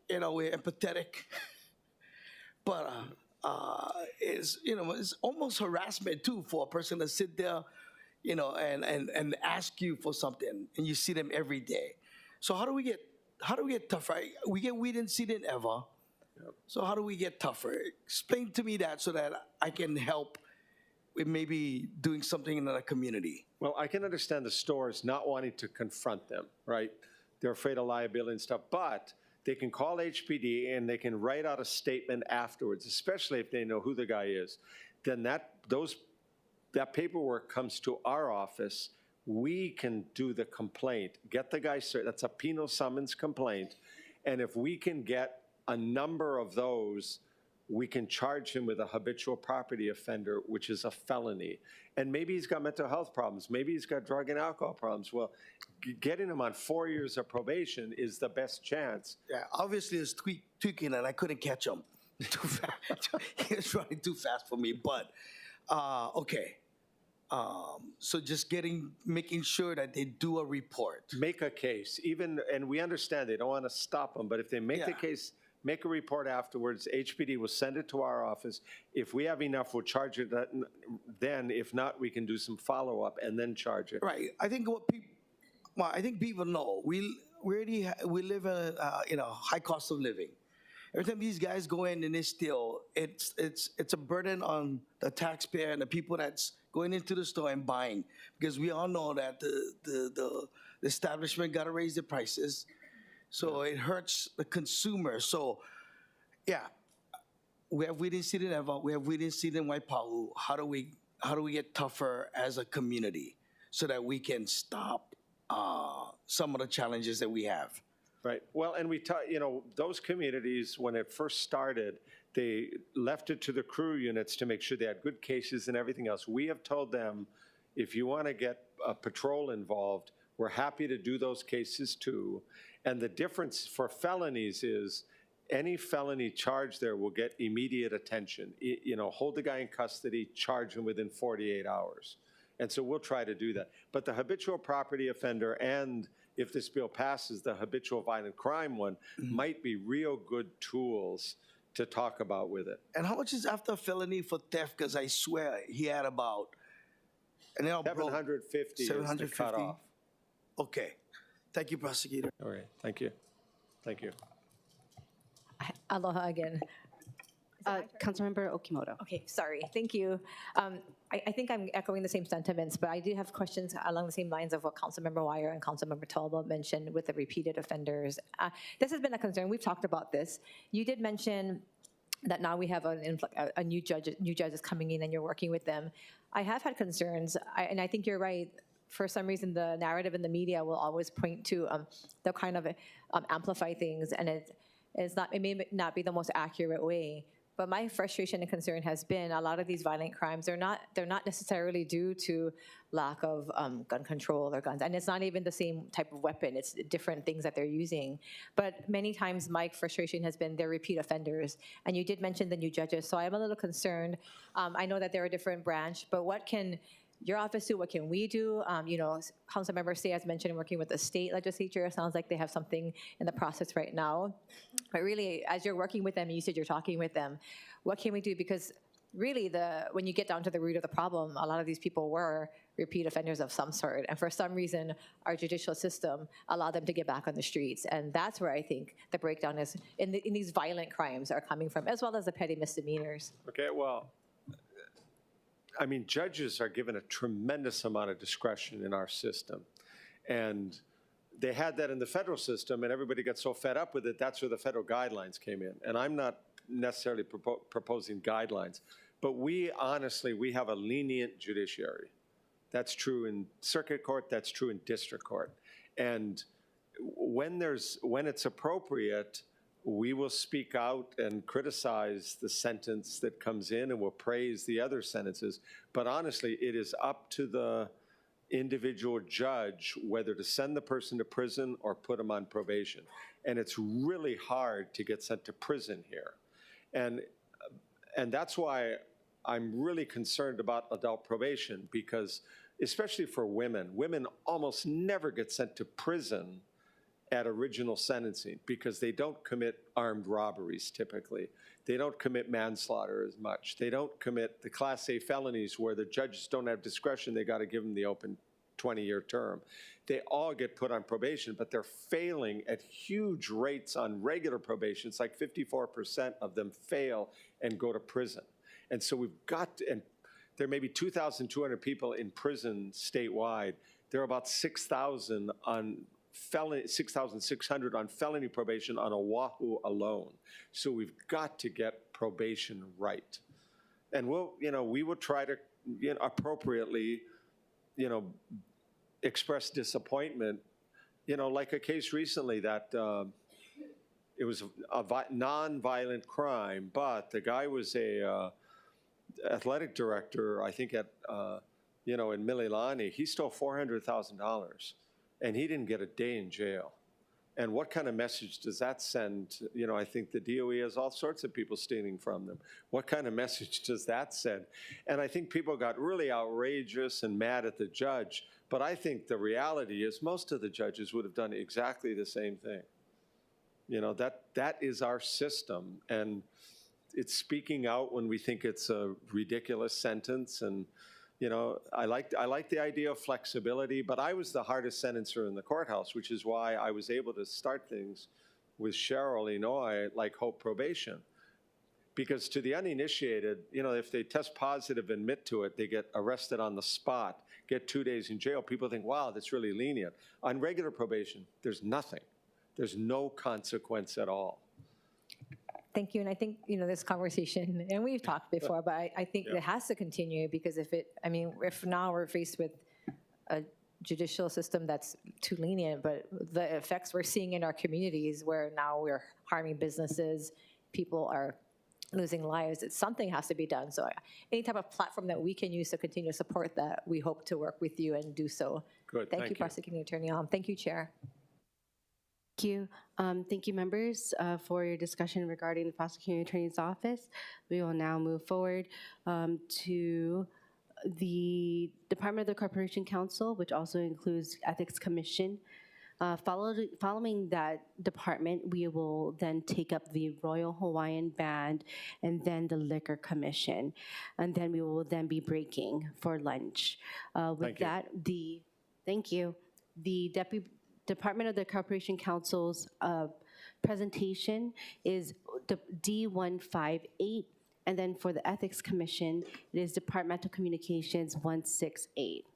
we're empathetic. But it's almost harassment too for a person to sit there, and ask you for something, and you see them every day. So how do we get tougher? We get weed and seed in ever. Yep. So how do we get tougher? Explain to me that so that I can help with maybe doing something in the community. Well, I can understand the stores not wanting to confront them, right? They're afraid of liability and stuff, but they can call HPD and they can write out a statement afterwards, especially if they know who the guy is. Then that paperwork comes to our office. We can do the complaint, get the guy, that's a penal summons complaint. And if we can get a number of those, we can charge him with a habitual property offender, which is a felony. And maybe he's got mental health problems. Maybe he's got drug and alcohol problems. Well, getting him on 4 years of probation is the best chance. Yeah, obviously it's tweaking, and I couldn't catch him too fast. He was running too fast for me. But okay. So just making sure that they do a report. Make a case, and we understand they don't want to stop them, but if they make the case, make a report afterwards. HPD will send it to our office. If we have enough, we'll charge it then. If not, we can do some follow-up and then charge it. Right. I think I think people know. we live in a high cost of living. Every time these guys go in and they steal, it's a burden on the taxpayer and the people that's going into the store and buying, because we all know that the establishment got to raise the prices, so it hurts the consumer. So, yeah, we didn't see it in Eva, we didn't see it in Waipahu. How do we get tougher as a community so that we can stop some of the challenges that we have? Right. Well, and those communities, when it first started, they left it to the crew units to make sure they had good cases and everything else. We have told them, if you want to get a patrol involved, we're happy to do those cases too. And the difference for felonies is any felony charge there will get immediate attention. Hold the guy in custody, charge him within 48 hours. And so we'll try to do that. But the habitual property offender and, if this bill passes, the habitual violent crime one might be real good tools to talk about with it. And how much is after a felony for theft? Because I swear he had about, and then 750 is the cutoff. Okay. Thank you, prosecutor. All right. Thank you. Thank you. Aloha again. Councilmember Okimoto. Okay, sorry. Thank you. I think I'm echoing the same sentiments, but I do have questions along the same lines of what Councilmember Wire and Councilmember Talbot mentioned with the repeated offenders. This has been a concern. We've talked about this. You did mention that now we have a new judges coming in and you're working with them. I have had concerns, and I think you're right. For some reason, the narrative in the media will always point to they'll kind of amplify things, and it may not be the most accurate way. But my frustration and concern has been a lot of these violent crimes, they're not necessarily due to lack of gun control or guns. And it's not even the same type of weapon, it's different things that they're using. But many times my frustration has been they're repeat offenders. And you did mention the new judges, so I'm a little concerned. I know that they're a different branch, but what can your office do? What can we do? Councilmember Say has mentioned working with the state legislature. It sounds like they have something in the process right now. But really, as you're working with them, you said you're talking with them, what can we do? Because really, when you get down to the root of the problem, a lot of these people were repeat offenders of some sort. And for some reason, our judicial system allowed them to get back on the streets. And that's where I think the breakdown is in these violent crimes are coming from, as well as the petty misdemeanors. Okay, well, I mean, judges are given a tremendous amount of discretion in our system. And they had that in the federal system, and everybody got so fed up with it, that's where the federal guidelines came in. And I'm not necessarily proposing guidelines, but we have a lenient judiciary. That's true in circuit court, that's true in district court. And when it's appropriate, we will speak out and criticize the sentence that comes in, and we'll praise the other sentences. But honestly, it is up to the individual judge whether to send the person to prison or put them on probation. And it's really hard to get sent to prison here. And that's why I'm really concerned about adult probation, because especially for women almost never get sent to prison at original sentencing because they don't commit armed robberies typically. They don't commit manslaughter as much. They don't commit the Class A felonies where the judges don't have discretion. They got to give them the open 20-year term. They all get put on probation, but they're failing at huge rates on regular probation. It's like 54% of them fail and go to prison. And so we've got to, and there may be 2,200 people in prison statewide. There are about 6,000 on 6,600 on felony probation on Oahu alone. So we've got to get probation right. And we will try to appropriately, express disappointment, like a case recently that it was a non-violent crime, but the guy was a athletic director, I think at, in Mililani. He stole $400,000. And he didn't get a day in jail. And what kind of message does that send? I think the DOE has all sorts of people stealing from them. What kind of message does that send? And I think people got really outrageous and mad at the judge. But I think the reality is most of the judges would have done exactly the same thing. That is our system. And it's speaking out when we think it's a ridiculous sentence. And You know, I like the idea of flexibility, but I was the hardest sentencer in the courthouse, which is why I was able to start things with Cheryl Inoue, like Hope Probation. Because to the uninitiated, you know, if they test positive, admit to it, they get arrested on the spot, get 2 days in jail. People think, wow, that's really lenient. On regular probation, there's nothing. There's no consequence at all. Thank you, and I think, this conversation, and we've talked before, but I think it has to continue, because if now we're faced with a judicial system that's too lenient, but the effects we're seeing in our communities, where now we're harming businesses, people are losing lives, something has to be done. So any type of platform that we can use to continue to support that, we hope to work with you and do so. Good, Thank you, Prosecuting Attorney Alm. Thank you, Chair. Thank you. Thank you, members, for your discussion regarding the Prosecuting Attorney's Office. We will now move forward to the Department of the Corporation Counsel, which also includes Ethics Commission. Following that department, we will then take up the Royal Hawaiian Band and then the Liquor Commission. And then we will then be breaking for lunch. With that, thank you. The Department of the Corporation Counsel's presentation is D158. And then for the Ethics Commission, it is Departmental Communications 168.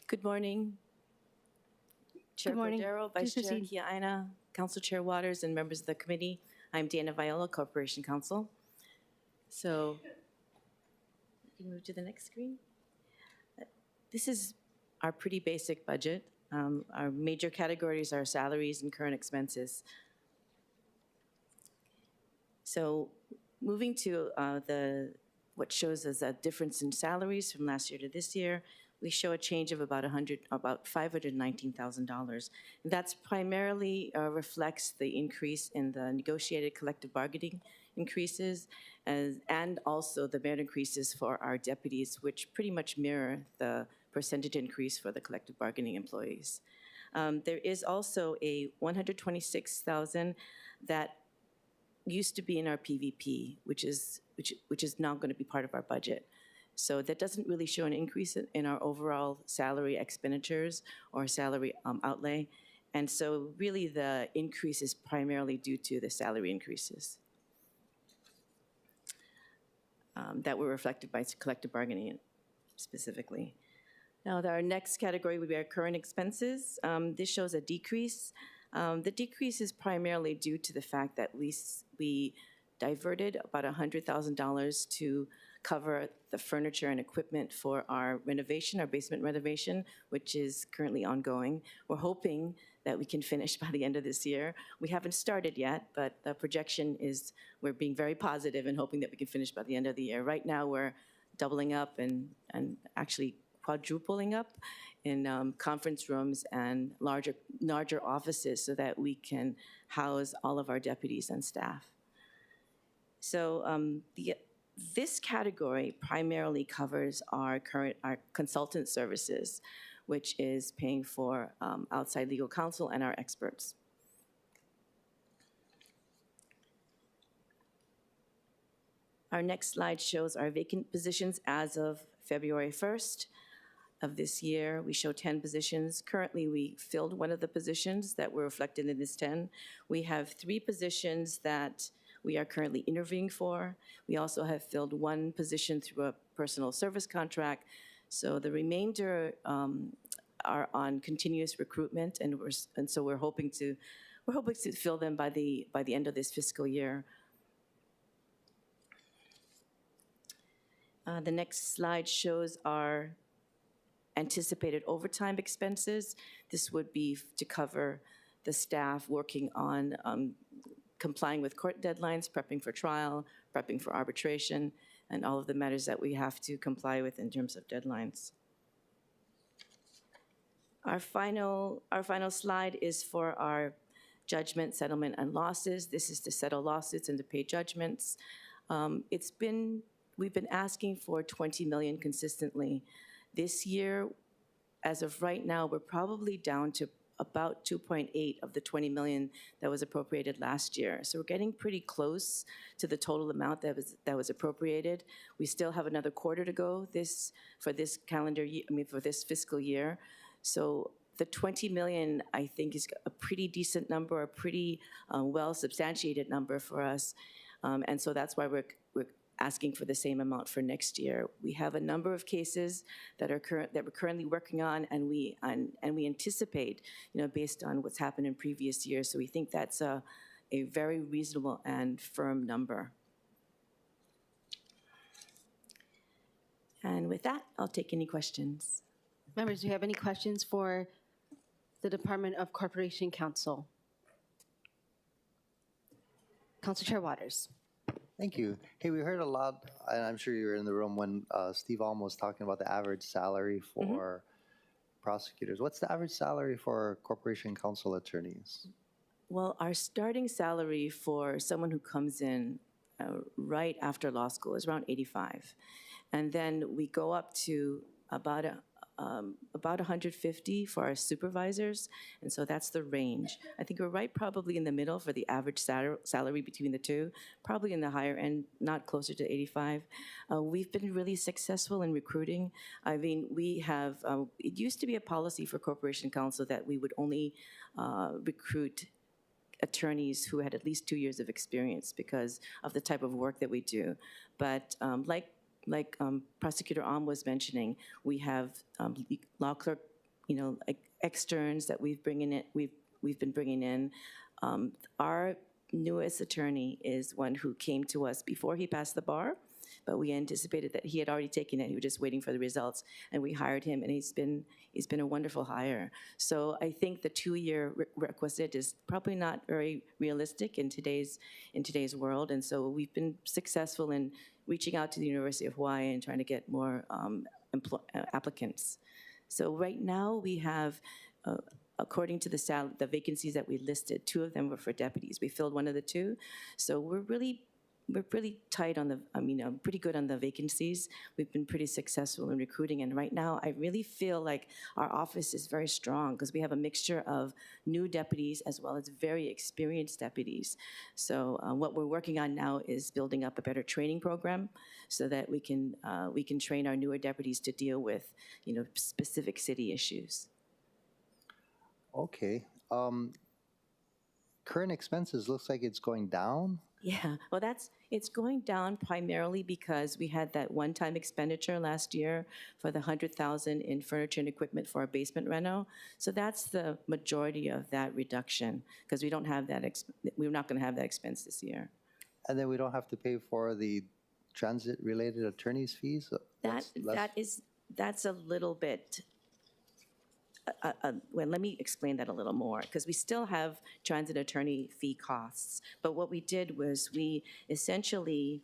Good morning. Chair Cordero, Vice Chair Kiaina, Council Chair Waters, and members of the committee. I'm Dana Viola, Corporation Counsel. So, you can move to the next screen. This is our pretty basic budget. Our major categories are salaries and current expenses. So, moving to what shows us a difference in salaries from last year to this year, we show a change of about $519,000. That's primarily reflects the increase in the negotiated collective bargaining increases and also the merit increases for our deputies, which pretty much mirror the percentage increase for the collective bargaining employees. There is also a $126,000 that used to be in our PVP, which is now going to be part of our budget. So that doesn't really show an increase in our overall salary expenditures or salary outlay. And so really the increase is primarily due to the salary increases that were reflected by collective bargaining specifically. Now, our next category would be our current expenses. This shows a decrease. The decrease is primarily due to the fact that we diverted about $100,000 to cover the furniture and equipment for our renovation, our basement renovation, which is currently ongoing. We're hoping that we can finish by the end of this year. We haven't started yet, but the projection is we're being very positive and hoping that we can finish by the end of the year. Right now, we're doubling up and actually quadrupling up in conference rooms and larger offices so that we can house all of our deputies and staff. So this category primarily covers our consultant services, which is paying for outside legal counsel and our experts. Our next slide shows our vacant positions as of February 1st of this year. We show 10 positions. Currently, we filled one of the positions that were reflected in this 10. We have 3 positions that we are currently interviewing for. We also have filled 1 position through a personal service contract. So the remainder are on continuous recruitment, and so we're hoping to fill them by the end of this fiscal year. The next slide shows our anticipated overtime expenses. This would be to cover the staff working on complying with court deadlines, prepping for trial, prepping for arbitration, and all of the matters that we have to comply with in terms of deadlines. Our final slide is for our judgment, settlement, and losses. This is to settle lawsuits and to pay judgments. We've been asking for $20 million consistently. This year, as of right now, we're probably down to about 2.8 of the 20 million that was appropriated last year. So we're getting pretty close to the total amount that was appropriated. We still have another quarter to go for this fiscal year. So the 20 million, I think, is a pretty decent number, a pretty well substantiated number for us. And so that's why we're asking for the same amount for next year. We have a number of cases that we're currently working on, and we anticipate, based on what's happened in previous years. So we think that's a very reasonable and firm number. And with that, I'll take any questions. Members, do you have any questions for the Department of Corporation Counsel? Council Chair Waters. Thank you. Hey, we heard a lot, and I'm sure you were in the room when Steve Alm was talking about the average salary for prosecutors. What's the average salary for corporation counsel attorneys? Well, our starting salary for someone who comes in right after law school is around 85. And then we go up to about 150 for our supervisors, and so that's the range. I think we're right probably in the middle for the average salary between the two, probably in the higher end, not closer to 85. We've been really successful in recruiting. I mean, we have, it used to be a policy for Corporation Counsel that we would only recruit attorneys who had at least 2 years of experience because of the type of work that we do. But like Prosecutor Ahn was mentioning, we have law clerk, externs that we've been bringing in. Our newest attorney is one who came to us before he passed the bar, but we anticipated that he had already taken it. He was just waiting for the results, and we hired him, and he's been a wonderful hire. So I think the 2-year requisite is probably not very realistic in today's world, and so we've been successful in reaching out to the University of Hawaii and trying to get more applicants. So right now we have, according to the vacancies that we listed, 2 of them were for deputies. We filled one of the 2, so we're really tight on pretty good on the vacancies. We've been pretty successful in recruiting, and right now I really feel like our office is very strong because we have a mixture of new deputies as well as very experienced deputies. So what we're working on now is building up a better training program so that we can train our newer deputies to deal with specific city issues. Okay. Current expenses looks like it's going down. Yeah, well, it's going down primarily because we had that one-time expenditure last year for the $100,000 in furniture and equipment for our basement reno. So that's the majority of that reduction because we don't have that. We're not going to have that expense this year. And then we don't have to pay for the transit-related attorney's fees. That's a little bit. Well, let me explain that a little more, because we still have transit attorney fee costs. But what we did was we essentially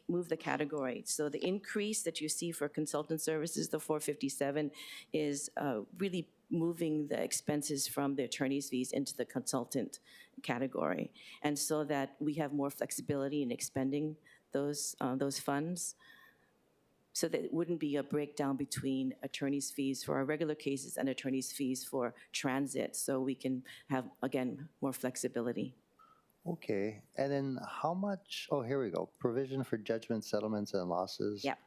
moved the category. So the increase that you see for consultant services, the 457, is really moving the expenses from the attorney's fees into the consultant category. And so that we have more flexibility in expending those funds. So that it wouldn't be a breakdown between attorney's fees for our regular cases and attorney's fees for transit, so we can have, again, more flexibility. Okay, and then how much, oh, here we go, provision for judgment, settlements, and losses. Yep.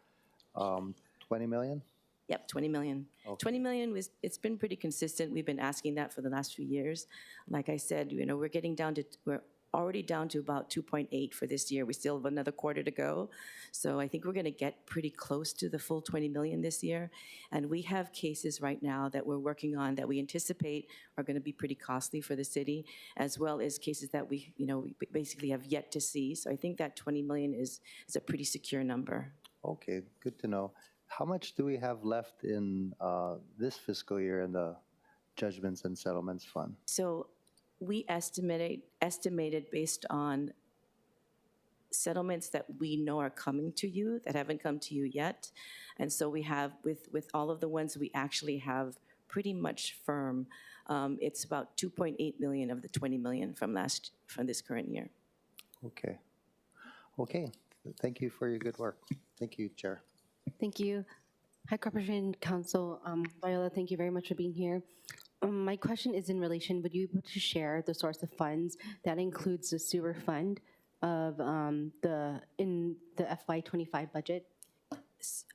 20 million? Yep, 20 million. 20 million was, it's been pretty consistent. We've been asking that for the last few years. Like I said, we're already down to about 2.8 for this year. We still have another quarter to go. So I think we're going to get pretty close to the full 20 million this year. And we have cases right now that we're working on that we anticipate are going to be pretty costly for the city, as well as cases that we basically have yet to see. So I think that 20 million is a pretty secure number. Okay, good to know. How much do we have left in this fiscal year in the judgments and settlements fund? So we estimated based on settlements that we know are coming to you, that haven't come to you yet. And so we have, with all of the ones we actually have pretty much firm, it's about 2.8 million of the 20 million from this current year. Okay. Okay, thank you for your good work. Thank you, Chair. Thank you. Hi, Corporation Counsel. Viola, thank you very much for being here. My question is in relation, would you be able to share the source of funds that includes the sewer fund of in the FY25 budget?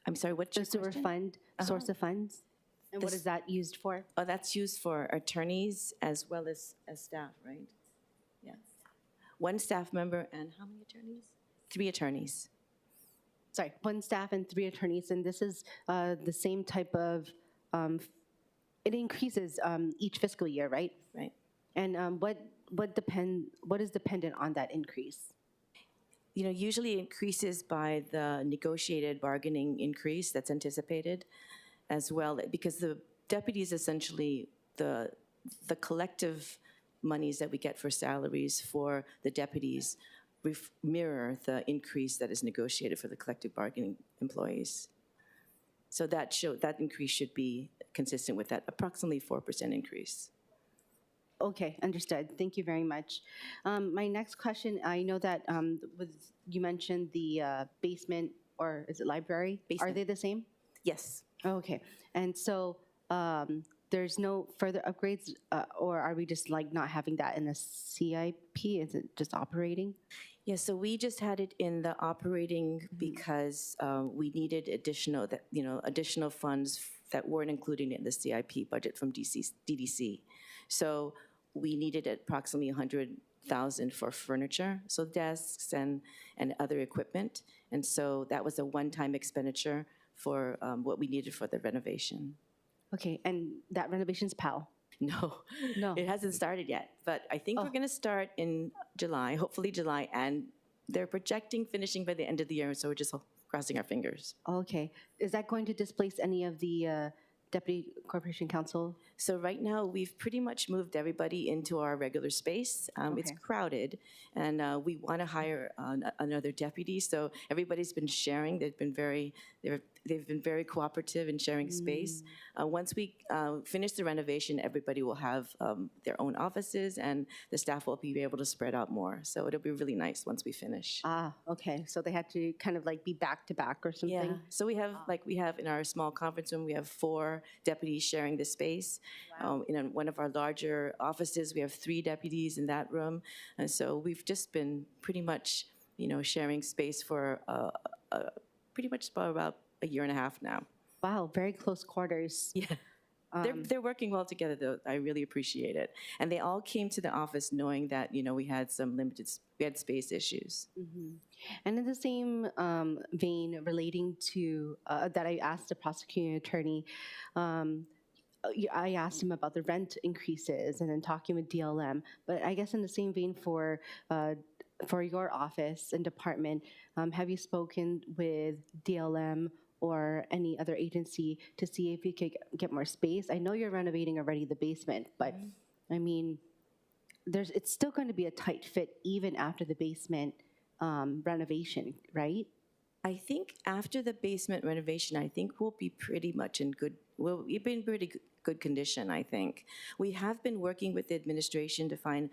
I'm sorry, what's your The sewer question? fund, source of funds? And what is that used for? Oh, that's used for attorneys as well as staff, right? Yes. One staff member and how many attorneys? 3 attorneys. Sorry, 1 staff and 3 attorneys, and this is the same type of, it increases each fiscal year, right? Right. And what is dependent on that increase? Usually it increases by the negotiated bargaining increase that's anticipated, as well, because the deputies essentially, the collective monies that we get for salaries for the deputies mirror the increase that is negotiated for the collective bargaining employees. So that increase should be consistent with that, approximately 4% increase. Okay, understood. Thank you very much. My next question, I know that you mentioned the basement, or is it library? Basement. Are they the same? Yes. Okay, and so there's no further upgrades, or are we just like not having that in the CIP? Is it just operating? Yeah, so we just had it in the operating because we needed additional funds that weren't included in the CIP budget from DDC. So we needed approximately 100,000 for furniture, so desks and other equipment. And so that was a one-time expenditure for what we needed for the renovation. Okay, and that renovation's PAL? No, it hasn't started yet, but I think we're going to start in July, hopefully July, and they're projecting finishing by the end of the year, so we're just crossing our fingers. Okay, is that going to displace any of the Deputy Corporation Counsel? So right now, we've pretty much moved everybody into our regular space. It's crowded, and we want to hire another deputy, so everybody's been sharing. They've been very cooperative in sharing space. Once we finish the renovation, everybody will have their own offices, and the staff will be able to spread out more. So it'll be really nice once we finish. Ah, okay. So they had to kind of like be back to back or something? Yeah. So we have in our small conference room, we have 4 deputies sharing the space. Wow. In one of our larger offices, we have 3 deputies in that room. And so we've just been pretty much, sharing space for pretty much about a year and a half now. Wow, very close quarters. Yeah. They're working well together, though. I really appreciate it. And they all came to the office knowing that, we had space issues. Mm-hmm. And in the same vein, relating to that, I asked the prosecuting attorney, I asked him about the rent increases and then talking with DLM. But I guess in the same vein for your office and department, have you spoken with DLM or any other agency to see if you could get more space? I know you're renovating already the basement, but I mean, it's still going to be a tight fit even after the basement renovation, right? I think after the basement renovation, I think we'll be pretty much we'll be in pretty good condition, I think. We have been working with the administration to find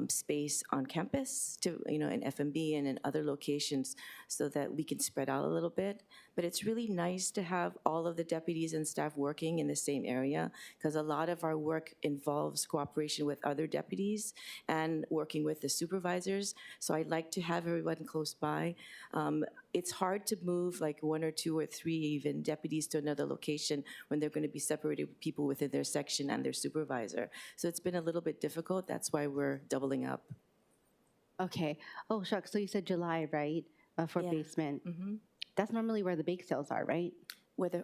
space on campus to, in FMB and in other locations so that we can spread out a little bit. But it's really nice to have all of the deputies and staff working in the same area because a lot of our work involves cooperation with other deputies and working with the supervisors. So I'd like to have everyone close by. It's hard to move like 1 or 2 or 3 even deputies to another location when they're going to be separated with people within their section and their supervisor. So it's been a little bit difficult. That's why we're doubling up. Okay. Oh, shucks. So you said July, right? For Yeah. basement. That's normally where the bake sales are, right?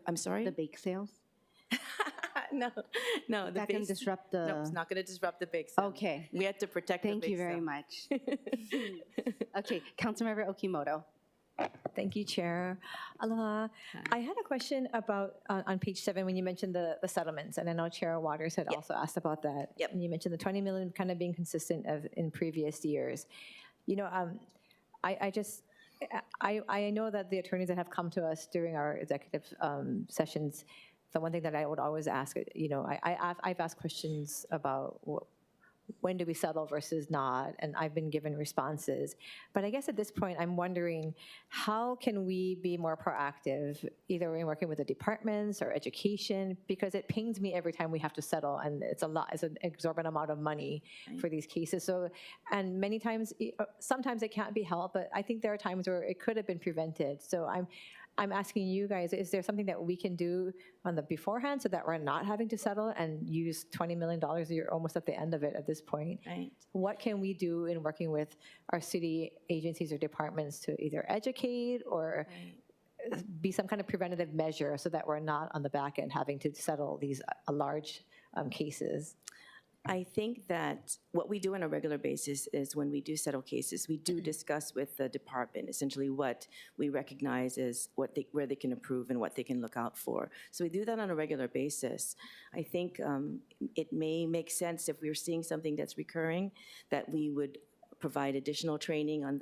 I'm sorry? The bake sales? No. That can disrupt the... No, it's not going to disrupt the bake sale. Okay. We had to protect the Thank bake you very sale. much. Okay, Councilmember Okimoto. Thank you, Chair. Aloha. I had a question about, on page 7, when you mentioned the settlements, and I know Chair Waters had also asked about that. Yep. And you mentioned the 20 million kind of being consistent in previous years. I know that the attorneys that have come to us during our executive sessions, the one thing that I would always ask, I've asked questions about when do we settle versus not, and I've been given responses. But I guess at this point, I'm wondering, how can we be more proactive, either in working with the departments or education, because it pains me every time we have to settle, and it's an exorbitant amount of money for these cases. So, and many times, sometimes it can't be helped, but I think there are times where it could have been prevented. So I'm asking you guys, is there something that we can do on the beforehand so that we're not having to settle and use $20 million? You're almost at the end of it at this point. Right. What can we do in working with our city agencies or departments to either educate or be some kind of preventative measure so that we're not on the back end having to settle these large cases? I think that what we do on a regular basis is when we do settle cases, we do discuss with the department essentially what we recognize as where they can improve and what they can look out for. So we do that on a regular basis. I think it may make sense if we're seeing something that's recurring that we would provide additional training on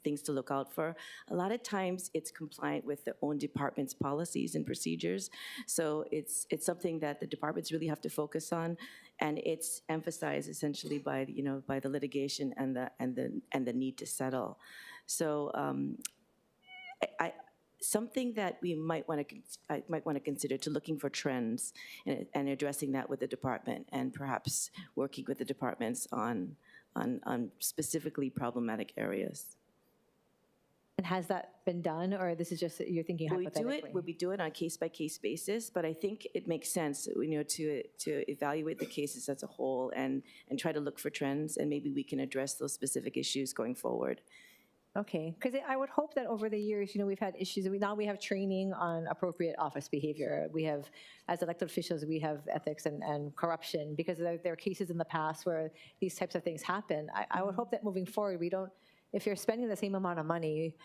things to look out for. A lot of times it's compliant with the own department's policies and procedures. So it's something that the departments really have to focus on, and it's emphasized essentially by the litigation and the need to settle. So something that we might want to consider to looking for trends and addressing that with the department, and perhaps working with the departments on specifically problematic areas. And has that been done, or this is just you're thinking hypothetically? We do it on a case-by-case basis, but I think it makes sense, to evaluate the cases as a whole and try to look for trends, and maybe we can address those specific issues going forward. Okay, because I would hope that over the years, we've had issues. Now we have training on appropriate office behavior. We have, as elected officials, we have ethics and corruption, because there are cases in the past where these types of things happen. I would hope that moving forward, we don't, if you're spending the same amount of money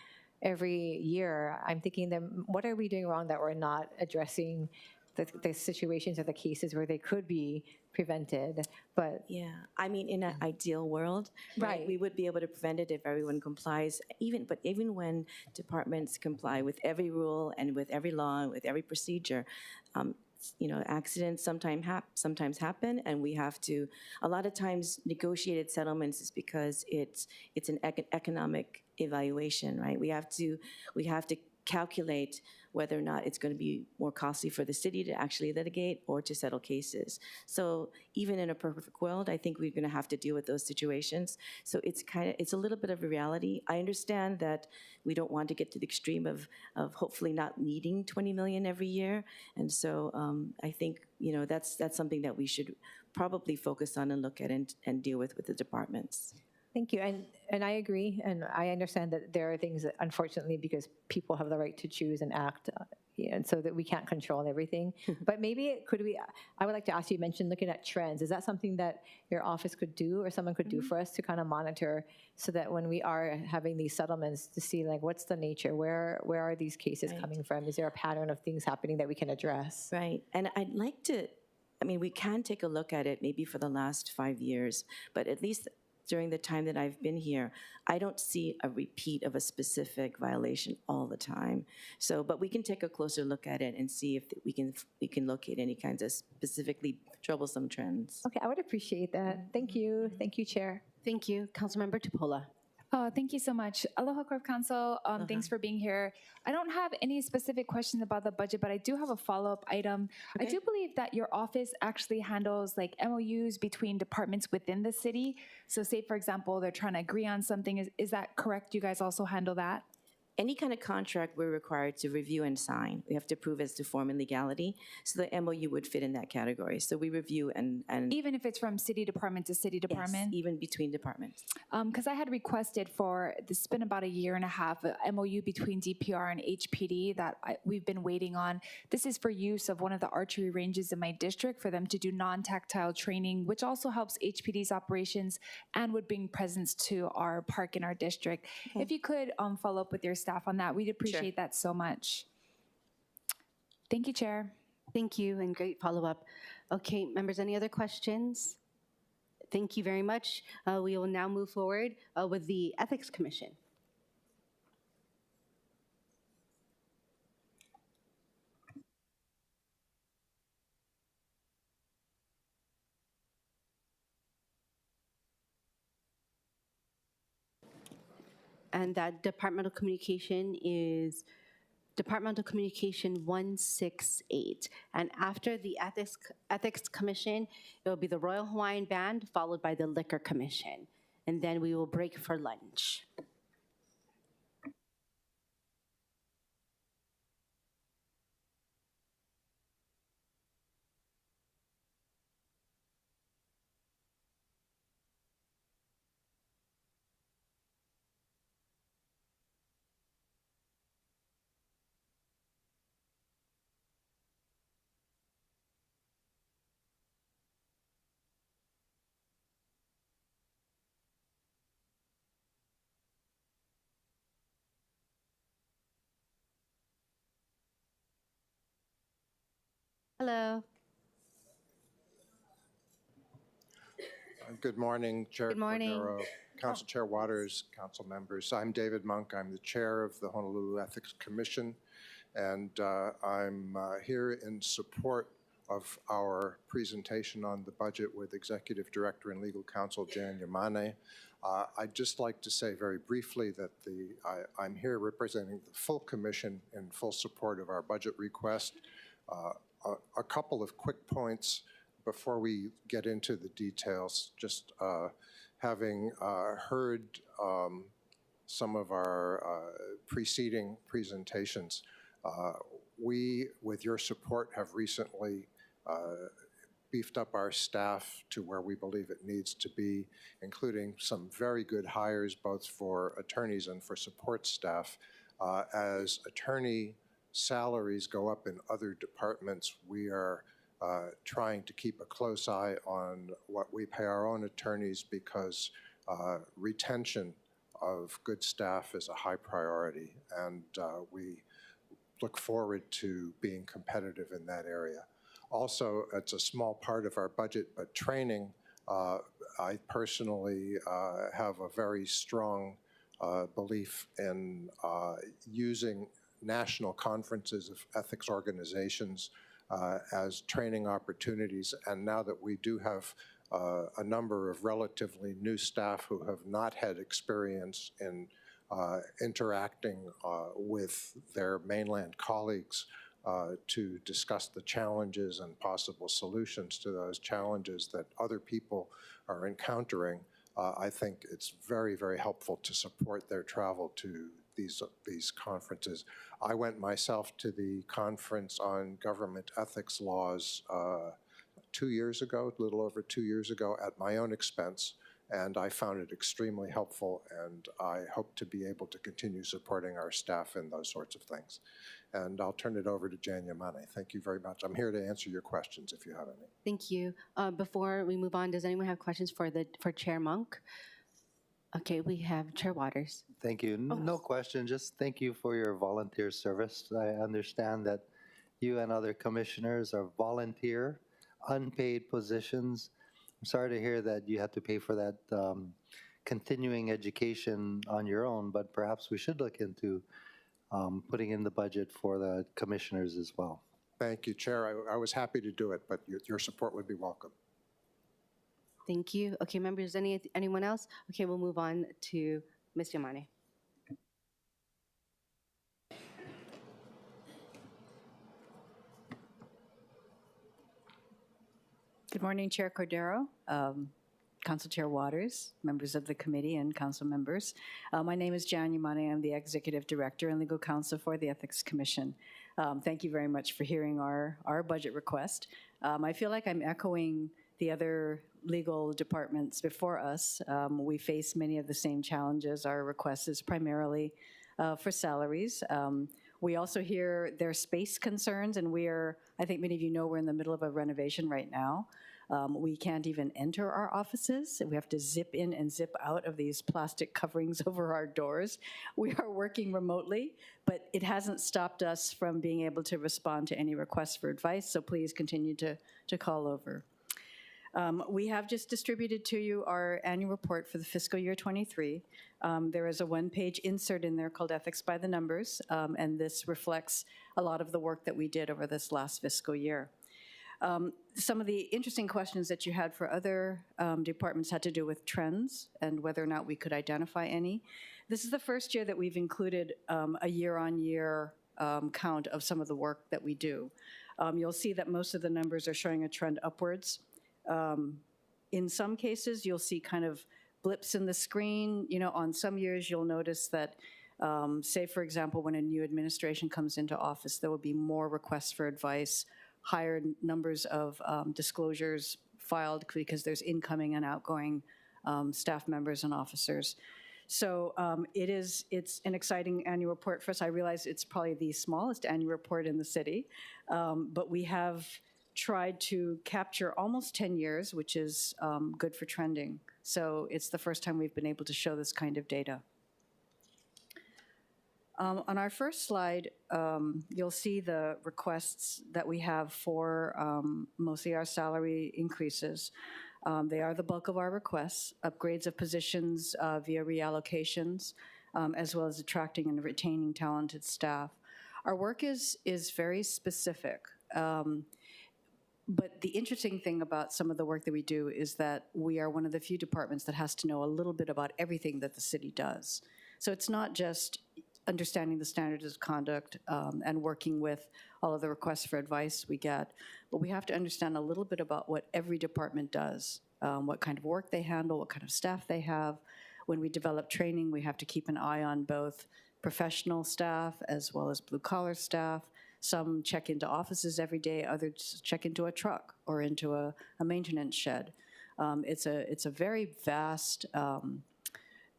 every year, I'm thinking then what are we doing wrong that we're not addressing the situations or the cases where they could be prevented? But yeah, I mean, in an ideal world, right, we would be able to prevent it if everyone complies. Even when departments comply with every rule and with every law and with every procedure, accidents sometimes happen, and we have to, a lot of times, negotiated settlements is because it's an economic evaluation, right? We have to calculate whether or not it's going to be more costly for the city to actually litigate or to settle cases. So even in a perfect world, I think we're going to have to deal with those situations. So it's a little bit of a reality. I understand that we don't want to get to the extreme of hopefully not needing 20 million every year. And so I think, that's something that we should probably focus on and look at and deal with the departments. Thank you, and I agree, and I understand that there are things that, unfortunately, because people have the right to choose and act, and so that we can't control everything. But maybe I would like to ask you, mentioned looking at trends. Is that something that your office could do, or someone could do for us to kind of monitor, so that when we are having these settlements, to see what's the nature, where are these cases coming from? Is there a pattern of things happening that we can address? Right, and I'd like to, we can take a look at it maybe for the last 5 years, but at least during the time that I've been here, I don't see a repeat of a specific violation all the time. So, but we can take a closer look at it and see if we can locate any kinds of specifically troublesome trends. Okay, I would appreciate that. Thank you. Thank you, Chair. Thank you. Councilmember Tupola. Oh, thank you so much. Aloha Corp Council. Thanks for being here. I don't have any specific questions about the budget, but I do have a follow-up item. I do believe that your office actually handles like MOUs between departments within the city. So say, for example, they're trying to agree on something. Is that correct? You guys also handle that? Any kind of contract we're required to review and sign. We have to prove as to form and legality. So the MOU would fit in that category. So we review and Even if it's from city department to city department? Yes, even between departments. Because I had requested for, this has been about a year and a half, a MOU between DPR and HPD that we've been waiting on. This is for use of one of the archery ranges in my district for them to do non-tactile training, which also helps HPD's operations and would bring presence to our park in our district. Okay. If you could follow up with your staff on that, we'd appreciate that so much. Thank you, Chair. Thank you, and great follow-up. Okay, members, any other questions? Thank you very much. We will now move forward with the Ethics Commission. And that departmental communication is Departmental Communication 168. And after the Ethics Commission, it will be the Royal Hawaiian Band, followed by the Liquor Commission. And then we will break for lunch. Hello. Good morning, Chair Good morning. Cordero, Council Chair Waters, council members. I'm David Monk. I'm the chair of the Honolulu Ethics Commission, and I'm here in support of our presentation on the budget with Executive Director and Legal Counsel Jan Yamane. I'd just like to say very briefly that I'm here representing the full commission in full support of our budget request. A couple of quick points before we get into the details. Just having heard some of our preceding presentations, we, with your support, have recently beefed up our staff to where we believe it needs to be, including some very good hires both for attorneys and for support staff. As attorney salaries go up in other departments, we are trying to keep a close eye on what we pay our own attorneys because retention of good staff is a high priority, and we look forward to being competitive in that area. Also, it's a small part of our budget, but training, I personally have a very strong belief in using national conferences of ethics organizations as training opportunities. And now that we do have a number of relatively new staff who have not had experience in interacting with their mainland colleagues to discuss the challenges and possible solutions to those challenges that other people are encountering, I think it's very, very helpful to support their travel to these conferences. I went myself to the conference on government ethics laws 2 years ago, a little over 2 years ago, at my own expense, and I found it extremely helpful, and I hope to be able to continue supporting our staff in those sorts of things. And I'll turn it over to Jan Yamane. Thank you very much. I'm here to answer your questions if you have any. Thank you. Before we move on, does anyone have questions for Chair Monk? Okay, we have Chair Waters. Thank you. No question, just thank you for your volunteer service. I understand that you and other commissioners are volunteer, unpaid positions, I'm sorry to hear that you had to pay for that continuing education on your own, but perhaps we should look into putting in the budget for the commissioners as well. Thank you, Chair. I was happy to do it, but your support would be welcome. Thank you. Okay, members, anyone else? Okay, we'll move on to Ms. Yamane. Good morning, Chair Cordero, Council Chair Waters, members of the committee, and council members. My name is Jan Yamane. I'm the Executive Director and Legal Counsel for the Ethics Commission. Thank you very much for hearing our budget request. I feel like I'm echoing the other legal departments before us. We face many of the same challenges. Our request is primarily for salaries. We also hear their space concerns, and I think many of you know, we're in the middle of a renovation right now. We can't even enter our offices. We have to zip in and zip out of these plastic coverings over our doors. We are working remotely, but it hasn't stopped us from being able to respond to any requests for advice, so please continue to call over. We have just distributed to you our annual report for the fiscal year 23. There is a one-page insert in there called Ethics by the Numbers, and this reflects a lot of the work that we did over this last fiscal year. Some of the interesting questions that you had for other departments had to do with trends and whether or not we could identify any. This is the first year that we've included a year-on-year count of some of the work that we do. You'll see that most of the numbers are showing a trend upwards. In some cases, you'll see kind of blips in the screen. You know, on some years, you'll notice that, say, for example, when a new administration comes into office, there will be more requests for advice, higher numbers of disclosures filed because there's incoming and outgoing staff members and officers. So it's an exciting annual report for us. I realize it's probably the smallest annual report in the city, but we have tried to capture almost 10 years, which is good for trending. So it's the first time we've been able to show this kind of data. On our first slide, you'll see the requests that we have for mostly our salary increases. They are the bulk of our requests, upgrades of positions via reallocations, as well as attracting and retaining talented staff. Our work is very specific. But the interesting thing about some of the work that we do is that we are one of the few departments that has to know a little bit about everything that the city does. So it's not just understanding the standards of conduct and working with all of the requests for advice we get, but we have to understand a little bit about what every department does, what kind of work they handle, what kind of staff they have. When we develop training, we have to keep an eye on both professional staff as well as blue-collar staff. Some check into offices every day, others check into a truck or into a maintenance shed. It's a very vast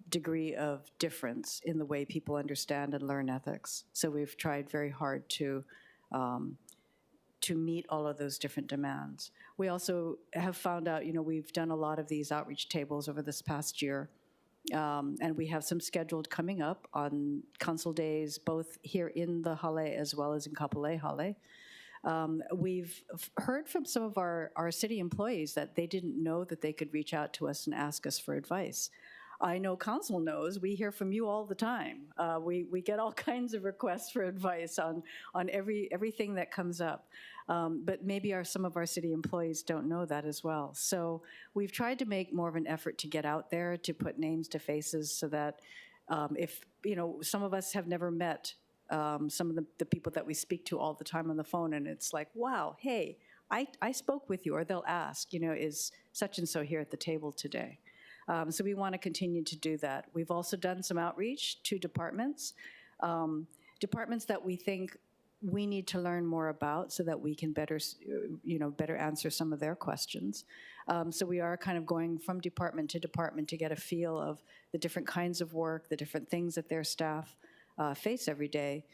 degree of difference in the way people understand and learn ethics. So we've tried very hard to meet all of those different demands. We also have found out, you know, we've done a lot of these outreach tables over this past year, and we have some scheduled coming up on council days, both here in the Hale as well as in Kapolei Hale. We've heard from some of our city employees that they didn't know that they could reach out to us and ask us for advice. I know council knows, we hear from you all the time. We get all kinds of requests for advice on everything that comes up. But maybe some of our city employees don't know that as well. So we've tried to make more of an effort to get out there, to put names to faces so that if, you know, some of us have never met some of the people that we speak to all the time on the phone, and it's like, wow, hey, I spoke with you, or they'll ask, you know, is such and so here at the table today? So we want to continue to do that. We've also done some outreach to departments, departments that we think we need to learn more about so that we can better answer some of their questions. So we are kind of going from department to get a feel of the different kinds of work, the different things that their staff face every day,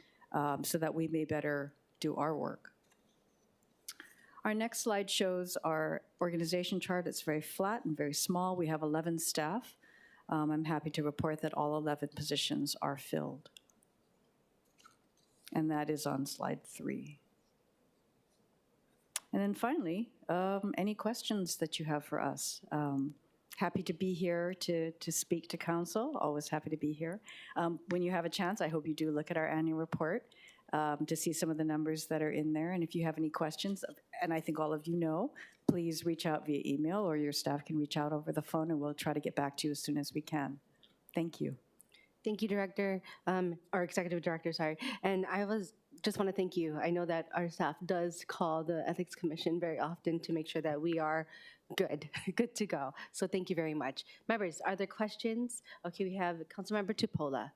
so that we may better do our work. Our next slide shows our organization chart. It's very flat and very small. We have 11 staff. I'm happy to report that all 11 positions are filled. And that is on slide 3. And then finally, any questions that you have for us? Happy to be here to speak to council, always happy to be here. When you have a chance, I hope you do look at our annual report to see some of the numbers that are in there. And if you have any questions, and I think all of you know, please reach out via email, or your staff can reach out over the phone, and we'll try to get back to you as soon as we can. Thank you. Thank you, Director, or Executive Director, sorry. And just want to thank you. I know that our staff does call the Ethics Commission very often to make sure that we are good to go. So thank you very much. Members, are there questions? Okay, we have Councilmember Tupola.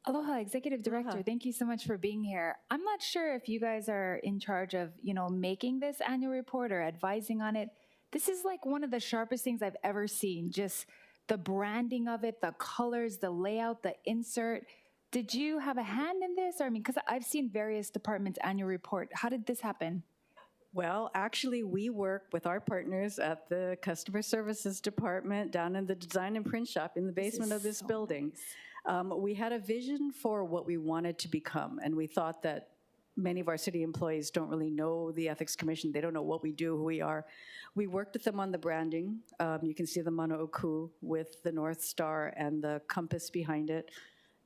Aloha, Executive Director. Aloha. Thank you so much for being here. I'm not sure if you guys are in charge of, making this annual report or advising on it. This is like one of the sharpest things I've ever seen. Just the branding of it, the colors, the layout, the insert. Did you have a hand in this? Or, because I've seen various departments' annual report. How did this happen? Well, actually, we work with our partners at the Customer Services Department down in the Design and Print Shop in the basement of this building. Nice. We had a vision for what we wanted to become, and we thought that many of our city employees don't really know the Ethics Commission. They don't know what we do, who we are. We worked with them on the branding. You can see the Manooku with the North Star and the compass behind it.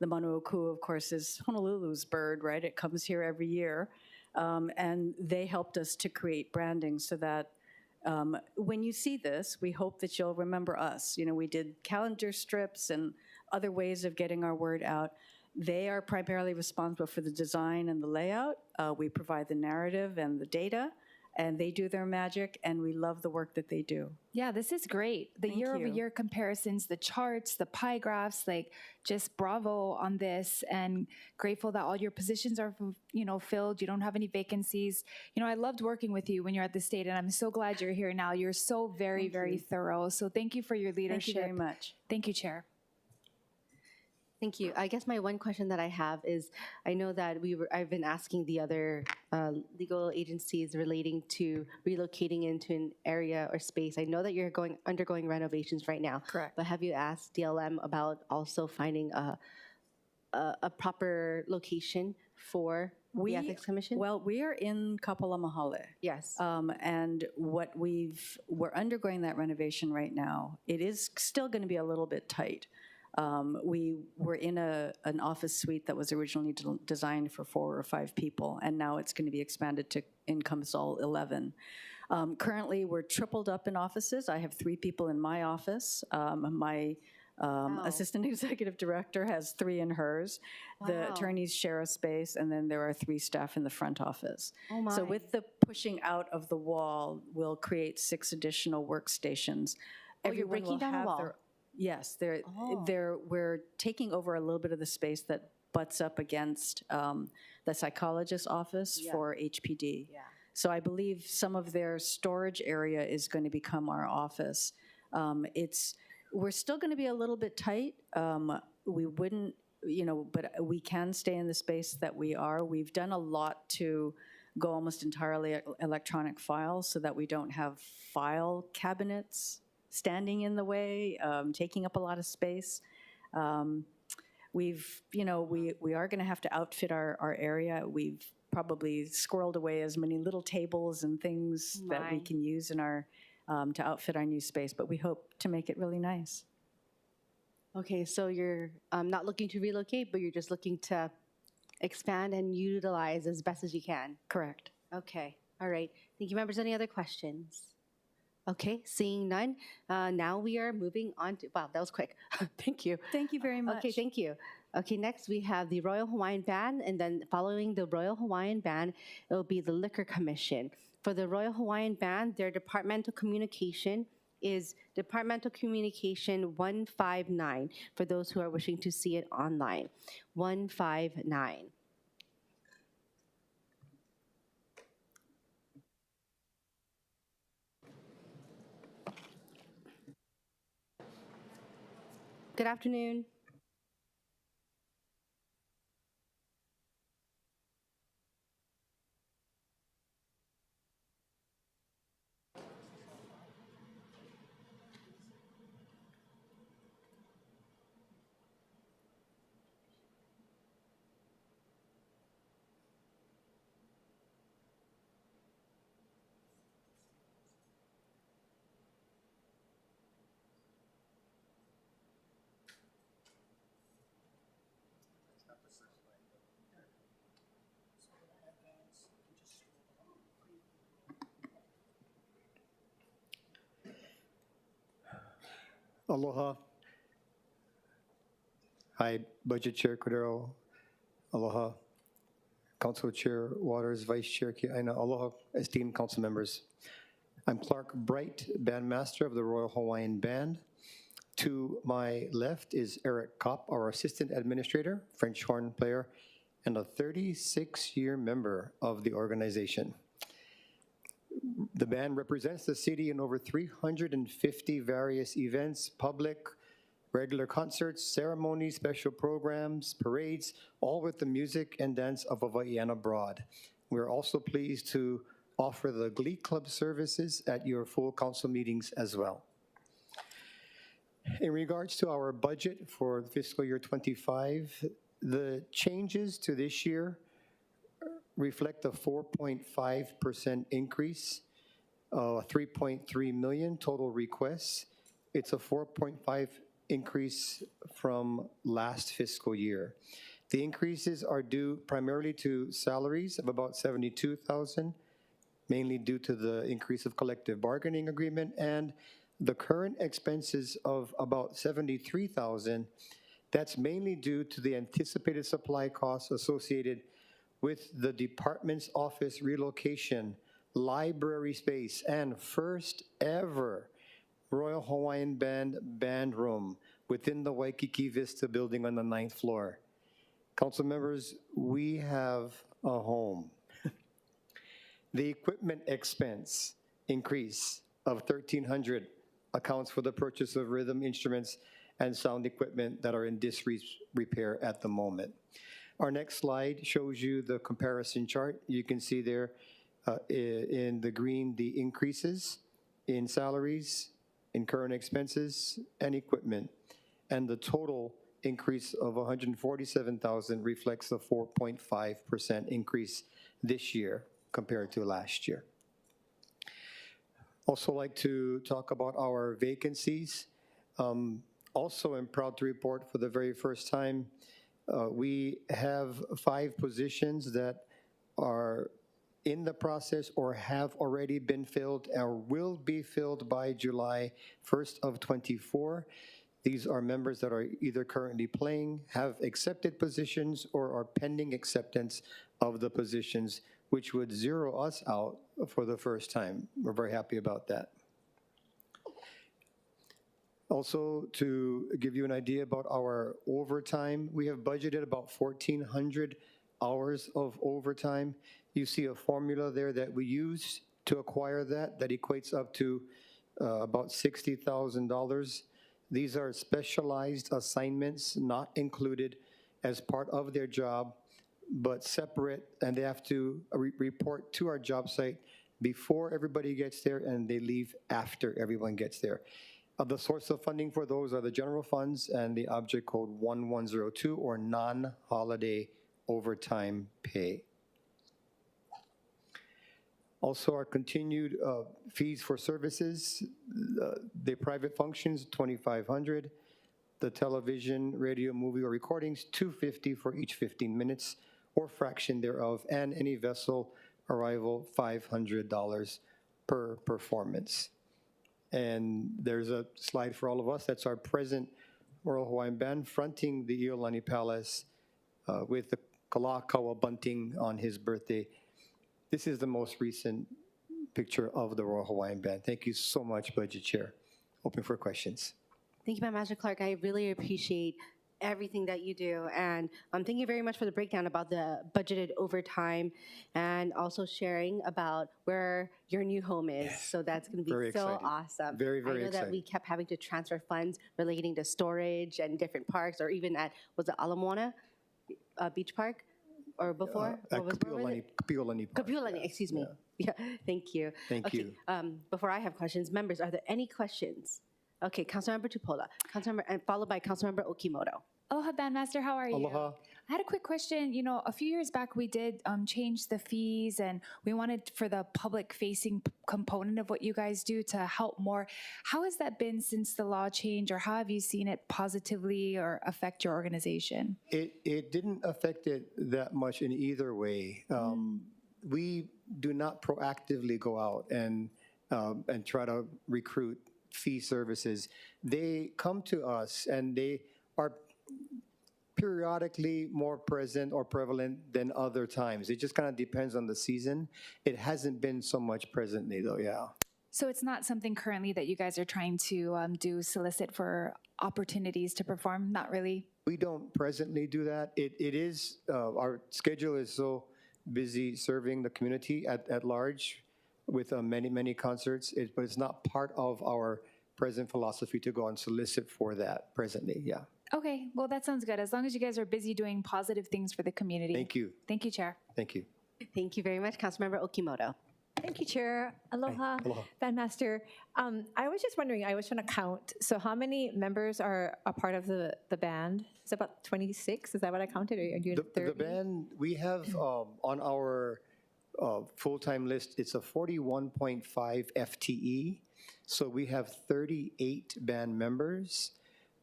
The Manooku, of course, is Honolulu's bird, right? It comes here every year. And they helped us to create branding so that when you see this, we hope that you'll remember us. We did calendar strips and other ways of getting our word out. They are primarily responsible for the design and the layout. We provide the narrative and the data, and they do their magic, and we love the work that they do. Yeah, this is great. The year-over-year comparisons, the charts, the pie graphs, just bravo on this, and grateful that all your positions are, filled. You don't have any vacancies. I loved working with you when you're at the state, and I'm so glad you're here now. You're so very, very thorough. So thank you for your leadership. Thank you very much. Thank you, Chair. Thank you. I guess my one question that I have is, I know that I've been asking the other legal agencies relating to relocating into an area or space. I know that you're undergoing renovations right now. Correct. But have you asked DLM about also finding a proper location for the Ethics Commission? Well, we are in Kapalamahale. Yes. And we're undergoing that renovation right now. It is still going to be a little bit tight. We were in an office suite that was originally designed for 4 or 5 people, and now it's going to be expanded to encompass all 11. Currently, we're tripled up in offices. I have 3 people in my office. My assistant executive director has 3 in hers. Wow. The attorneys share a space, and then there are 3 staff in the front office. Oh my. So with the pushing out of the wall, we'll create 6 additional workstations. You're breaking down a wall? Yes, we're taking over a little bit of the space that butts up against the psychologist's office for HPD. Yeah. So I believe some of their storage area is going to become our office. We're still going to be a little bit tight. We wouldn't, but we can stay in the space that we are. We've done a lot to go almost entirely electronic files so that we don't have file cabinets standing in the way, taking up a lot of space. We are going to have to outfit our area. We've probably squirreled away as many little tables and things that we can use in our to outfit our new space, but we hope to make it really nice. Okay, so you're not looking to relocate, but you're just looking to expand and utilize as best as you can. Correct. Okay, all right. Thank you, members. Any other questions? Okay, seeing none, now we are moving on to, wow, that was quick. Thank you. Thank you very much. Okay, thank you. Okay, next we have the Royal Hawaiian Band, and then following the Royal Hawaiian Band, it will be the Liquor Commission. For the Royal Hawaiian Band, their departmental communication is Departmental Communication 159, for those who are wishing to see it online. 159. Good afternoon. Aloha. Hi, Budget Chair Cordero. Aloha. Council Chair Waters, Vice Chair Kiaina. Aloha, esteemed council members. I'm Clark Bright, bandmaster of the Royal Hawaiian Band. To my left is Eric Kopp, our assistant administrator, French horn player, and a 36-year member of the organization. The band represents the city in over 350 various events, public, regular concerts, ceremonies, special programs, parades, all with the music and dance of Hawaiiana Broad. We're also pleased to offer the Glee Club services at your full council meetings as well. In regards to our budget for fiscal year 25, the changes to this year reflect a 4.5% increase, 3.3 million total requests. It's a 4.5 increase from last fiscal year. The increases are due primarily to salaries of about 72,000, mainly due to the increase of collective bargaining agreement, and the current expenses of about 73,000. That's mainly due to the anticipated supply costs associated with the department's office relocation, library space, and first ever Royal Hawaiian Band room within the Waikiki Vista building on the 9th floor. Council members, we have a home. The equipment expense increase of $1,300 accounts for the purchase of rhythm instruments and sound equipment that are in disrepair at the moment. Our next slide shows you the comparison chart. You can see there in the green the increases in salaries, in current expenses, and equipment. And the total increase of $147,000 reflects a 4.5% increase this year compared to last year. Also like to talk about our vacancies. Also am proud to report for the very first time, we have 5 positions that are in the process or have already been filled or will be filled by July 1st of 24. These are members that are either currently playing, have accepted positions, or are pending acceptance of the positions, which would zero us out for the first time. We're very happy about that. Also, to give you an idea about our overtime, we have budgeted about 1,400 hours of overtime. You see a formula there that we use to acquire that equates up to about $60,000. These are specialized assignments not included as part of their job, but separate, and they have to report to our job site before everybody gets there, and they leave after everyone gets there. The source of funding for those are the general funds and the object code 1102, or non-holiday overtime pay. Also, our continued fees for services, the private functions, $2,500. The television, radio, movie, or recordings, $250 for each 15 minutes or fraction thereof, and any vessel arrival, $500 per performance. And there's a slide for all of us. That's our present Royal Hawaiian Band fronting the Iolani Palace with the Kalakaua bunting on his birthday. This is the most recent picture of the Royal Hawaiian Band. Thank you so much, Budget Chair. Open for questions. Thank you, Master Clark. I really appreciate everything that you do. And thank you very much for the breakdown about the budgeted overtime and also sharing about where your new home is. Yes. So that's going to be Very so exciting. awesome. Very, very I know exciting. that we kept having to transfer funds relating to storage and different parks, or even at, was it Ala Moana Beach Park? Or before? At Kapiolani Park. Kapiolani, excuse me. Yeah, thank you. Thank you. Before I have questions, members, are there any questions? Okay, Councilmember Tupola, and followed by Councilmember Okimoto. Aloha, Bandmaster, how are you? Aloha. I had a quick question. You know, a few years back we did change the fees, and we wanted for the public-facing component of what you guys do to help more. How has that been since the law change, or how have you seen it positively or affect your organization? It didn't affect it that much in either way. We do not proactively go out and try to recruit fee services, they come to us and they are periodically more present or prevalent than other times. It just kind of depends on the season. It hasn't been so much presently though, yeah. So it's not something currently that you guys are trying to solicit for opportunities to perform? Not really? We don't presently do that. It is, our schedule is so busy serving the community at large with many, many concerts, but it's not part of our present philosophy to go and solicit for that presently, yeah. Okay, well, that sounds good. As long as you guys are busy doing positive things for the community. Thank you. Thank you, Chair. Thank you. Thank you very much, Councilmember Okimoto. Thank you, Chair. Aloha, Aloha. Bandmaster. I was just wondering, I was trying to count. So how many members are a part of the band? It's about 26, is that what I counted? Or are you at 30? The band, we have on our full-time list, it's a 41.5 FTE. So we have 38 band members.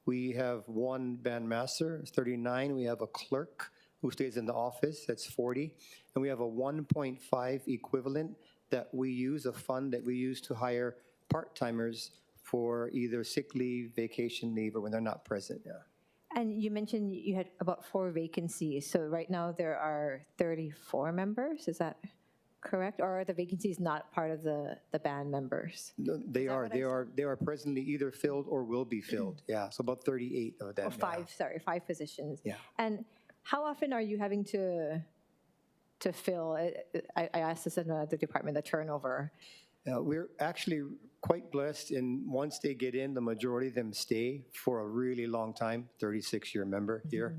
We have one bandmaster, 39. We have a clerk who stays in the office, that's 40. And we have a 1.5 equivalent that we use, a fund that we use to hire part-timers for either sick leave, vacation leave, or when they're not present, yeah. And you mentioned you had about 4 vacancies. So right now there are 34 members, is that correct? Or are the vacancies not part of the band members? No, they are presently either filled or will be filled, yeah. So about 38 of them. Oh, 5, sorry, 5 positions. Yeah. And how often are you having to fill? I asked this in the department, the turnover. We're actually quite blessed, and once they get in, the majority of them stay for a really long time, 36-year member here.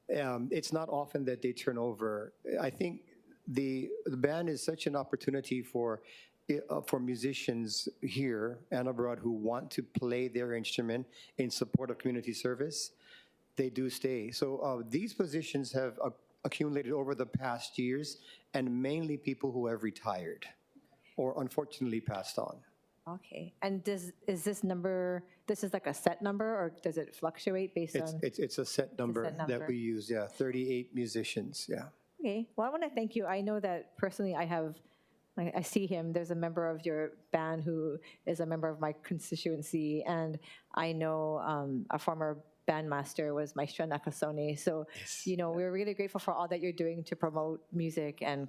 It's not often that they turn over. I think the band is such an opportunity for musicians here and abroad who want to play their instrument in support of community service. They do stay. So these positions have accumulated over the past years, and mainly people who have retired or unfortunately passed on. Okay. And is this number, this is like a set number, or does it fluctuate based on? It's a set number that we use, yeah, 38 musicians, yeah. Okay. Well, I want to thank you. I know that personally I see him. There's a member of your band who is a member of my constituency, and I know a former bandmaster was Maestro Nakasone. So, yes. We're really grateful for all that you're doing to promote music and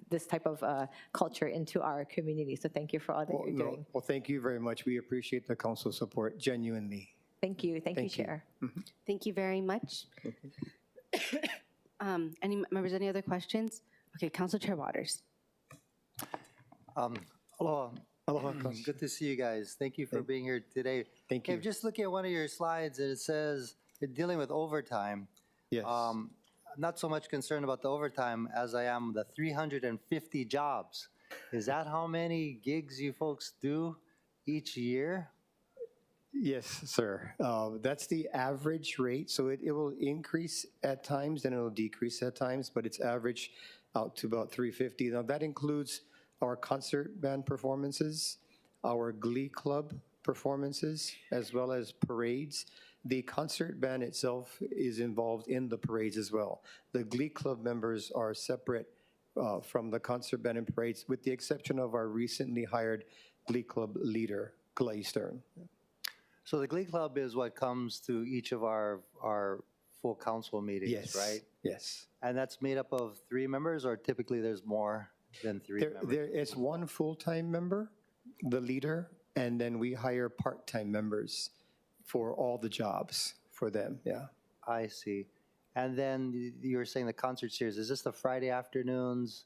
this type of culture into our community. So thank you for all that you're doing. Well, thank you very much. We appreciate the council support, genuinely. Thank you. Thank you, Chair. Thank you very much. Any members, any other questions? Okay, Council Chair Waters. Aloha. Aloha. Good to see you guys. Thank you for being here today. Thank you. I'm just looking at one of your slides, and it says you're dealing with overtime. Yes. Not so much concerned about the overtime as I am the 350 jobs. Is that how many gigs you folks do each year? Yes, sir. That's the average rate. So it will increase at times and it will decrease at times, but it's average out to about 350. Now that includes our concert band performances, our glee club performances, as well as parades. The concert band itself is involved in the parades as well. The glee club members are separate from the concert band and parades, with the exception of our recently hired glee club leader, Clay Stern. So the glee club is what comes to each of our full council meetings, Yes. right? Yes. And that's made up of 3 members, or typically there's more than 3 members? There is one full-time member, the leader, and then we hire part-time members for all the jobs for them, yeah. I see. And then you were saying the concert series, is this the Friday afternoons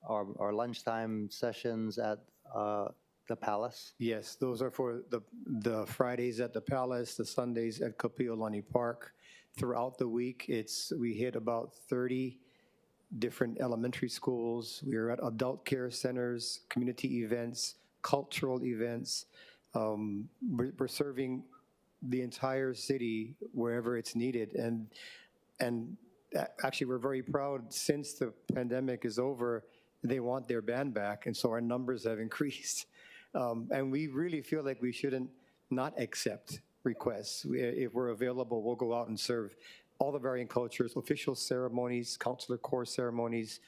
or lunchtime sessions at the Palace? Yes, those are for the Fridays at the Palace, the Sundays at Kapiolani Park. Throughout the week, we hit about 30 different elementary schools. We are at adult care centers, community events, cultural events. We're serving the entire city wherever it's needed. And actually, we're very proud, since the pandemic is over, they want their band back, and so our numbers have increased. And we really feel like we shouldn't not accept requests. If we're available, we'll go out and serve all the varying cultures, official ceremonies, councilor corps ceremonies,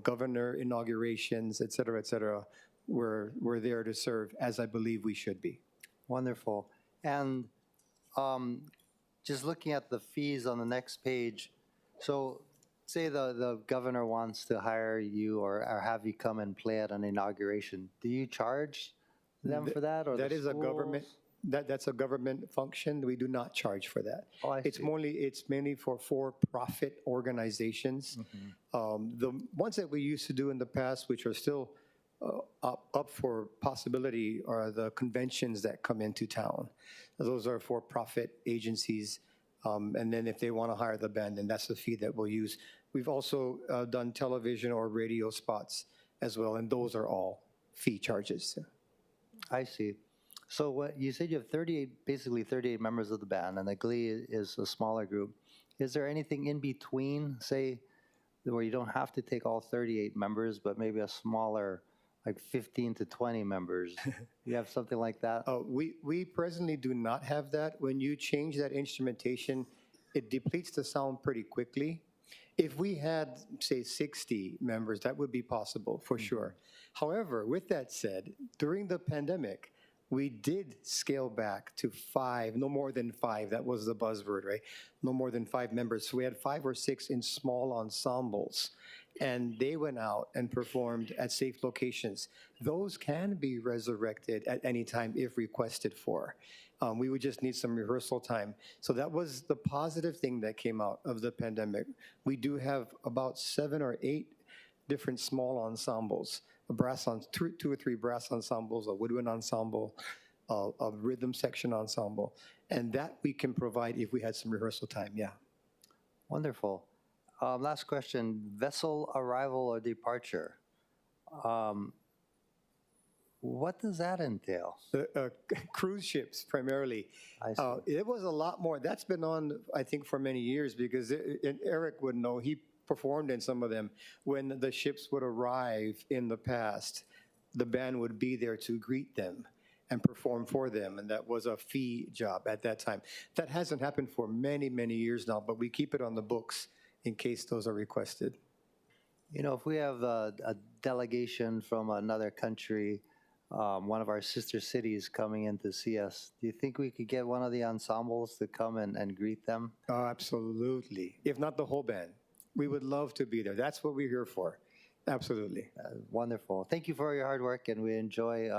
governor inaugurations, et cetera, we're there to serve, as I believe we should be. Wonderful. And just looking at the fees on the next page, so say the governor wants to hire you or have you come and play at an inauguration. Do you charge them for that, or That the is a government, schools? that's a government function. We do not charge for that. Oh, I It's see. it's mainly for-profit organizations. The ones that we used to do in the past, which are still up for possibility, are the conventions that come into town. Those are for-profit agencies. And then if they want to hire the band, then that's the fee that we'll use. We've also done television or radio spots as well, and those are all fee charges. I see. So what you said, you have 38, basically 38 members of the band, and the Glee is a smaller group. Is there anything in between, say, where you don't have to take all 38 members, but maybe a smaller, like 15 to 20 members? You have something like that? We presently do not have that. When you change that instrumentation, it depletes the sound pretty quickly. If we had, say, 60 members, that would be possible, for sure. However, with that said, during the pandemic, we did scale back to 5, no more than 5. That was the buzzword, right? No more than 5 members. So we had 5 or 6 in small ensembles, and they went out and performed at safe locations. Those can be resurrected at any time if requested for. We would just need some rehearsal time. So that was the positive thing that came out of the pandemic. We do have about 7 or 8 different small ensembles, two or three brass ensembles, a woodwind ensemble, a rhythm section ensemble, and that we can provide if we had some rehearsal time, yeah. Wonderful. Last question, vessel arrival or departure. What does that entail? Cruise ships, primarily. I see. It was a lot more. That's been on, I think, for many years, because and Eric would know, he performed in some of them. When the ships would arrive in the past, the band would be there to greet them and perform for them, and that was a fee job at that time. That hasn't happened for many, many years now, but we keep it on the books in case those are requested. You know, if we have a delegation from another country, one of our sister cities coming in to see us, do you think we could get one of the ensembles to come and greet them? Absolutely. If not the whole band. We would love to be there. That's what we're here for. Absolutely. Wonderful. Thank you for your hard work, and we enjoy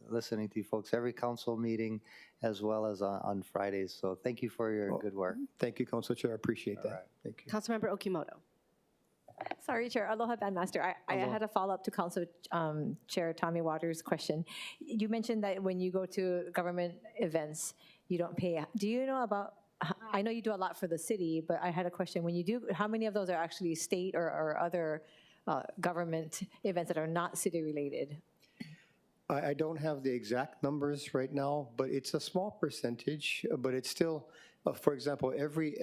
listening to you folks every council meeting as well as on Fridays. So thank you for your good work. Thank you, Council Chair. I appreciate that. right. Thank you. Councilmember Okimoto. Sorry, Chair. Aloha, Bandmaster. I had a follow-up to Council Chair Tommy Waters' question. You mentioned that when you go to government events, you don't pay. Do you know about, I know you do a lot for the city, but I had a question. When you do, how many of those are actually state or other government events that are not city-related? I don't have the exact numbers right now, but it's a small percentage, but it's still, for example, every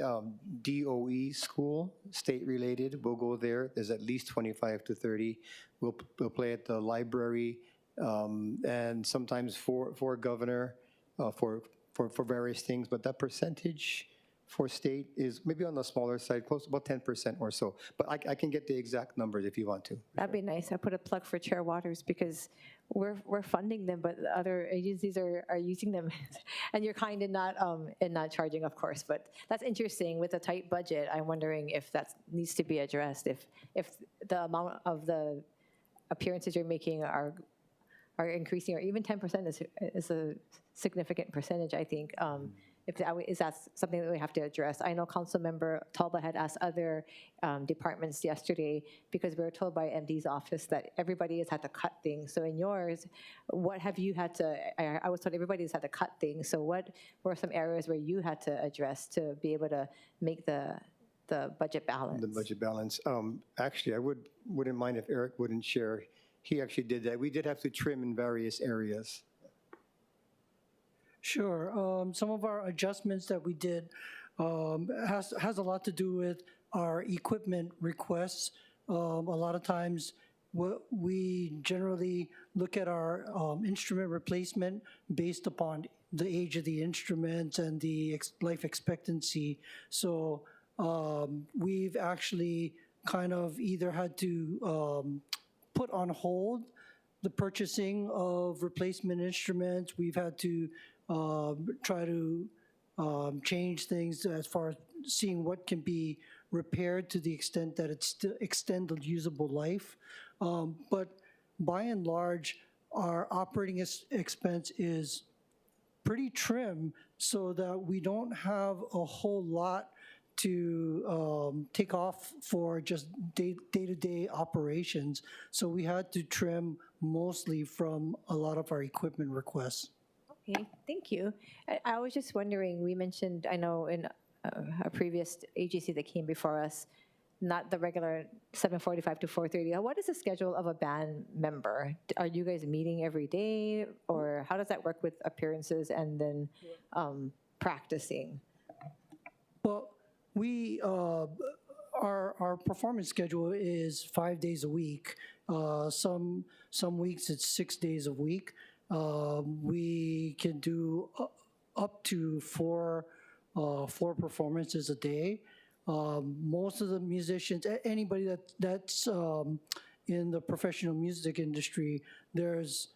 DOE school, state-related, will go there. There's at least 25 to 30. We'll play at the library, and sometimes for governor, for various things, but that percentage for state is maybe on the smaller side, close to about 10% or so. But I can get the exact numbers if you want to. That'd be nice. I put a plug for Chair Waters because we're funding them, but other agencies are using them, and you're kind in not charging, of course. But that's interesting. With a tight budget, I'm wondering if that needs to be addressed. If the amount of the appearances you're making are increasing, or even 10% is a significant percentage, I think. Is that something that we have to address? I know Councilmember Talba had asked other departments yesterday, because we were told by MD's office that everybody has had to cut things. So in yours, what have you had to, I was told everybody's had to cut things. So what were some areas where you had to address to be able to make the budget balance? The budget balance. Actually, I wouldn't mind if Eric wouldn't share. He actually did that. We did have to trim in various areas. Sure. Some of our adjustments that we did has a lot to do with our equipment requests. A lot of times we generally look at our instrument replacement based upon the age of the instruments and the life expectancy. So we've actually kind of either had to put on hold the purchasing of replacement instruments. We've had to try to change things as far as seeing what can be repaired to the extent that it's still extend the usable life. But by and large, our operating expense is pretty trim so that we don't have a whole lot to take off for just day-to-day operations. So we had to trim mostly from a lot of our equipment requests. Okay, thank you. I was just wondering, we mentioned, I know in a previous agency that came before us, not the regular 7:45 to 4:30. What is the schedule of a band member? Are you guys meeting every day, or how does that work with appearances and then practicing? Well, we our performance schedule is 5 days a week. Some weeks it's 6 days a week. We can do up to four performances a day. Most of the musicians, anybody that's in the professional music industry, there's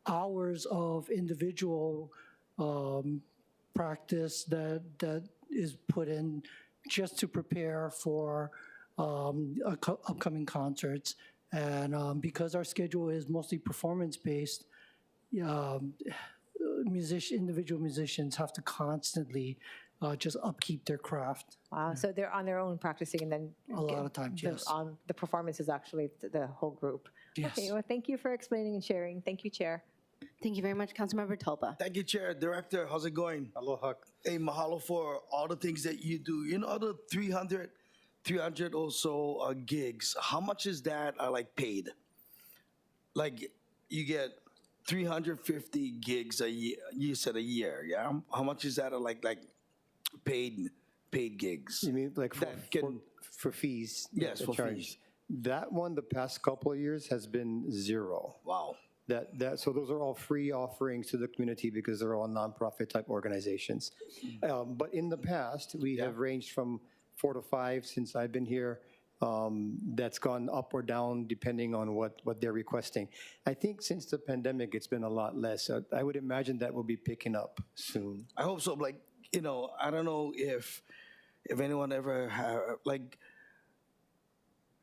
hours of individual practice that is put in just to prepare for upcoming concerts. And because our schedule is mostly performance-based, individual musicians have to constantly just upkeep their craft. Wow, so they're on their own practicing, and then a lot of times, yes. On the performance is actually the whole group. Yes. Okay, well, thank you for explaining and sharing. Thank you, Chair. Thank you very much, Councilmember Tolba. Thank you, Chair. Director, how's it going? Aloha. Hey, mahalo for all the things that you do. You know, the 300 or so gigs, how much is that like paid? Like you get 350 gigs a year, you said a year, yeah? How much is that like paid gigs? You mean like for fees? Yes, the for charge. fees. That one, the past couple of years has been zero. Wow. So those are all free offerings to the community because they're all nonprofit type organizations. But in the past, we have ranged from 4 to 5 since I've been here. That's gone up or down depending on what they're requesting. I think since the pandemic, it's been a lot less. I would imagine that will be picking up soon. I hope so. Like, you know, I don't know if anyone ever had, like,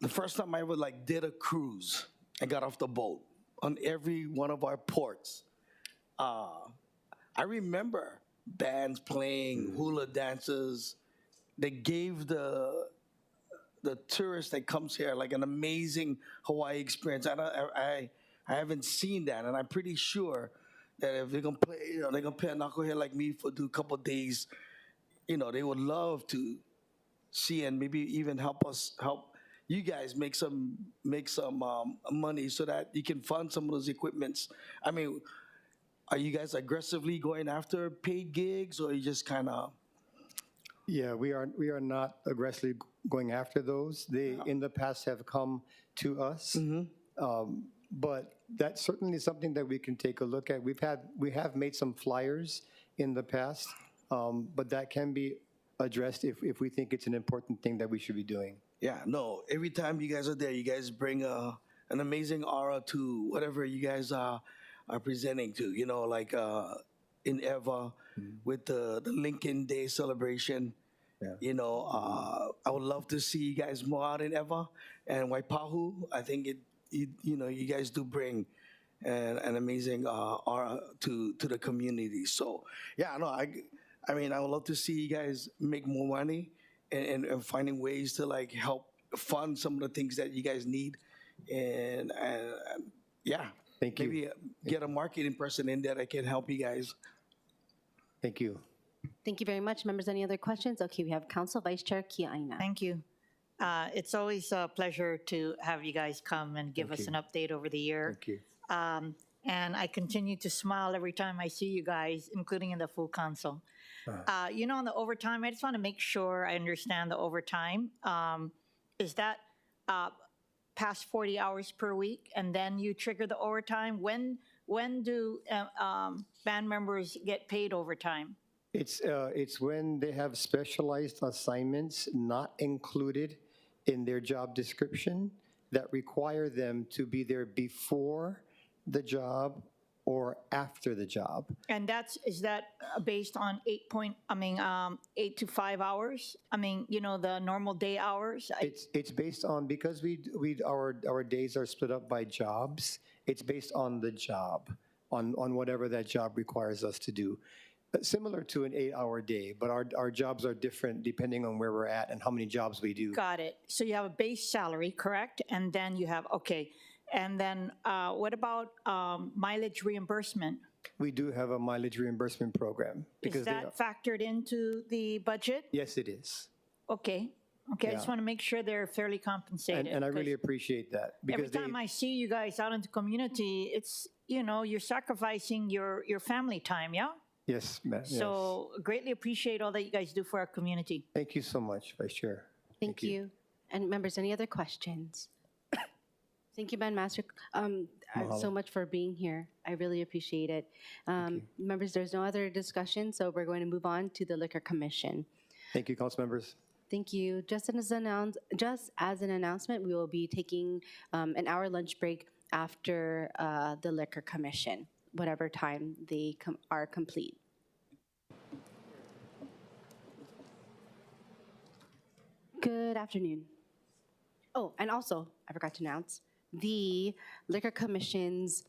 the first time I ever like did a cruise and got off the boat on every one of our ports, I remember bands playing, hula dances. They gave the tourist that comes here like an amazing Hawaii experience. I haven't seen that, and I'm pretty sure that if they're gonna play, you know, they're gonna pay a knucklehead like me for do a couple of days, you know, they would love to see and maybe even help you guys make some money so that you can fund some of those equipments. I mean, are you guys aggressively going after paid gigs, or you just kind of? Yeah, we are not aggressively going after those. They in the past have come to us, but that's certainly something that we can take a look at. We have made some flyers in the past, but that can be addressed if we think it's an important thing that we should be doing. Yeah, no. Every time you guys are there, you guys bring an amazing aura to whatever you guys are presenting to. You know, like in Eva with the Lincoln Day celebration. Yeah. You know, I would love to see you guys more out in Eva and Waipahu. I think you know, you guys do bring an amazing aura to the community. So yeah, no, I mean, I would love to see you guys make more money and finding ways to like help fund some of the things that you guys need, and yeah, thank you. Maybe get a marketing person in there that can help you guys. Thank you. Thank you very much. Members, any other questions? Okay, we have Council Vice Chair Kiaina. Thank you. It's always a pleasure to have you guys come and give us an update over the year. Thank you. And I continue to smile every time I see you guys, including in the full council. You know, on the overtime, I just want to make sure I understand the overtime. Is that past 40 hours per week, and then you trigger the overtime? When do band members get paid overtime? It's when they have specialized assignments not included in their job description that require them to be there before the job or after the job. And is that based on 8 to 5 hours? I mean, you know, the normal day hours? It's based on, because our days are split up by jobs, it's based on the job, on whatever that job requires us to do. Similar to an 8-hour day, but our jobs are different depending on where we're at and how many jobs we do. Got it. So you have a base salary, correct? And then you have, okay. And then what about mileage reimbursement? We do have a mileage reimbursement program. Is that factored into the budget? Yes, it is. Okay. Okay, I just want to make sure they're fairly compensated. And I really appreciate that. Every time I see you guys out in the community, it's, you know, you're sacrificing your family time, yeah? Yes, ma'am. So greatly appreciate all that you guys do for our community. Thank you so much, Vice Chair. Thank you. And members, any other questions? Thank you, Bandmaster, so much for being here. I really appreciate it. Members, there's no other discussion, so we're going to move on to the Liquor Commission. Thank you, council members. Thank you. Just as an announcement, we will be taking an hour lunch break after the Liquor Commission, whatever time they are complete. Good afternoon. Oh, and also, I forgot to announce, the Liquor Commission's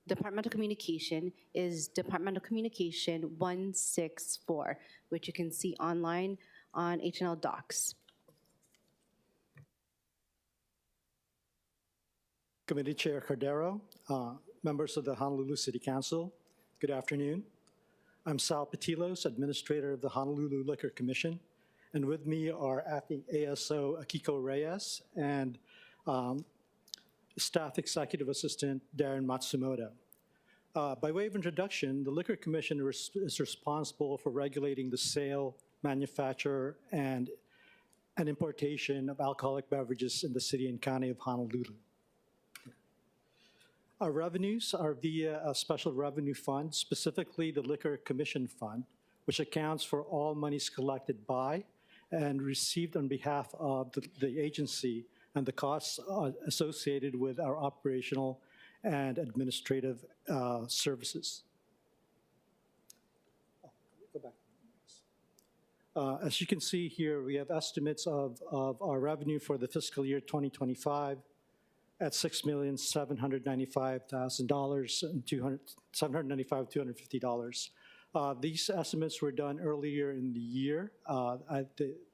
departmental communication is Departmental Communication 164, which you can see online on H&L Docs. Committee Chair Cordero, members of the Honolulu City Council, good afternoon. I'm Sal Patilos, Administrator of the Honolulu Liquor Commission, and with me are Acting ASO Akiko Reyes and Staff Executive Assistant Darren Matsumoto. By way of introduction, the Liquor Commission is responsible for regulating the sale, manufacture, and importation of alcoholic beverages in the city and county of Honolulu. Our revenues are via a special revenue fund, specifically the Liquor Commission Fund, which accounts for all monies collected by and received on behalf of the agency and the costs associated with our operational and administrative services. As you can see here, we have estimates of our revenue for the fiscal year 2025 at $6,795,000 and $795,250. These estimates were done earlier in the year.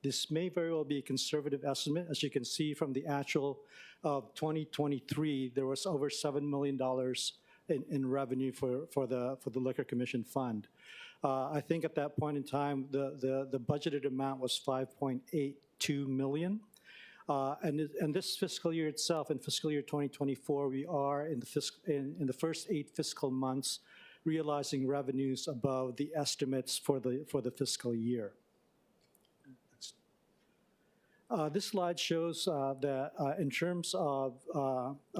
This may very well be a conservative estimate. As you can see from the actual of 2023, there was over $7 million in revenue for the Liquor Commission Fund. I think at that point in time, the budgeted amount was $5.82 million. And this fiscal year itself, in fiscal year 2024, we are in the first 8 fiscal months realizing revenues above the estimates for the fiscal year. This slide shows that in terms of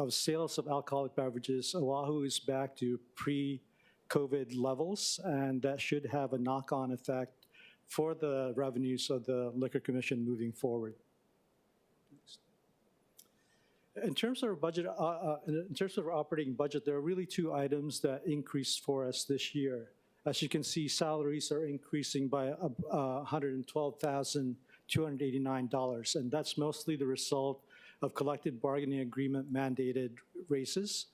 sales of alcoholic beverages, Oahu is back to pre-COVID levels, and that should have a knock-on effect for the revenues of the Liquor Commission moving forward. In terms of our budget, in terms of our operating budget, there are really 2 items that increased for us this year. As you can see, salaries are increasing by $112,289, and that's mostly the result of collective bargaining agreement mandated raises.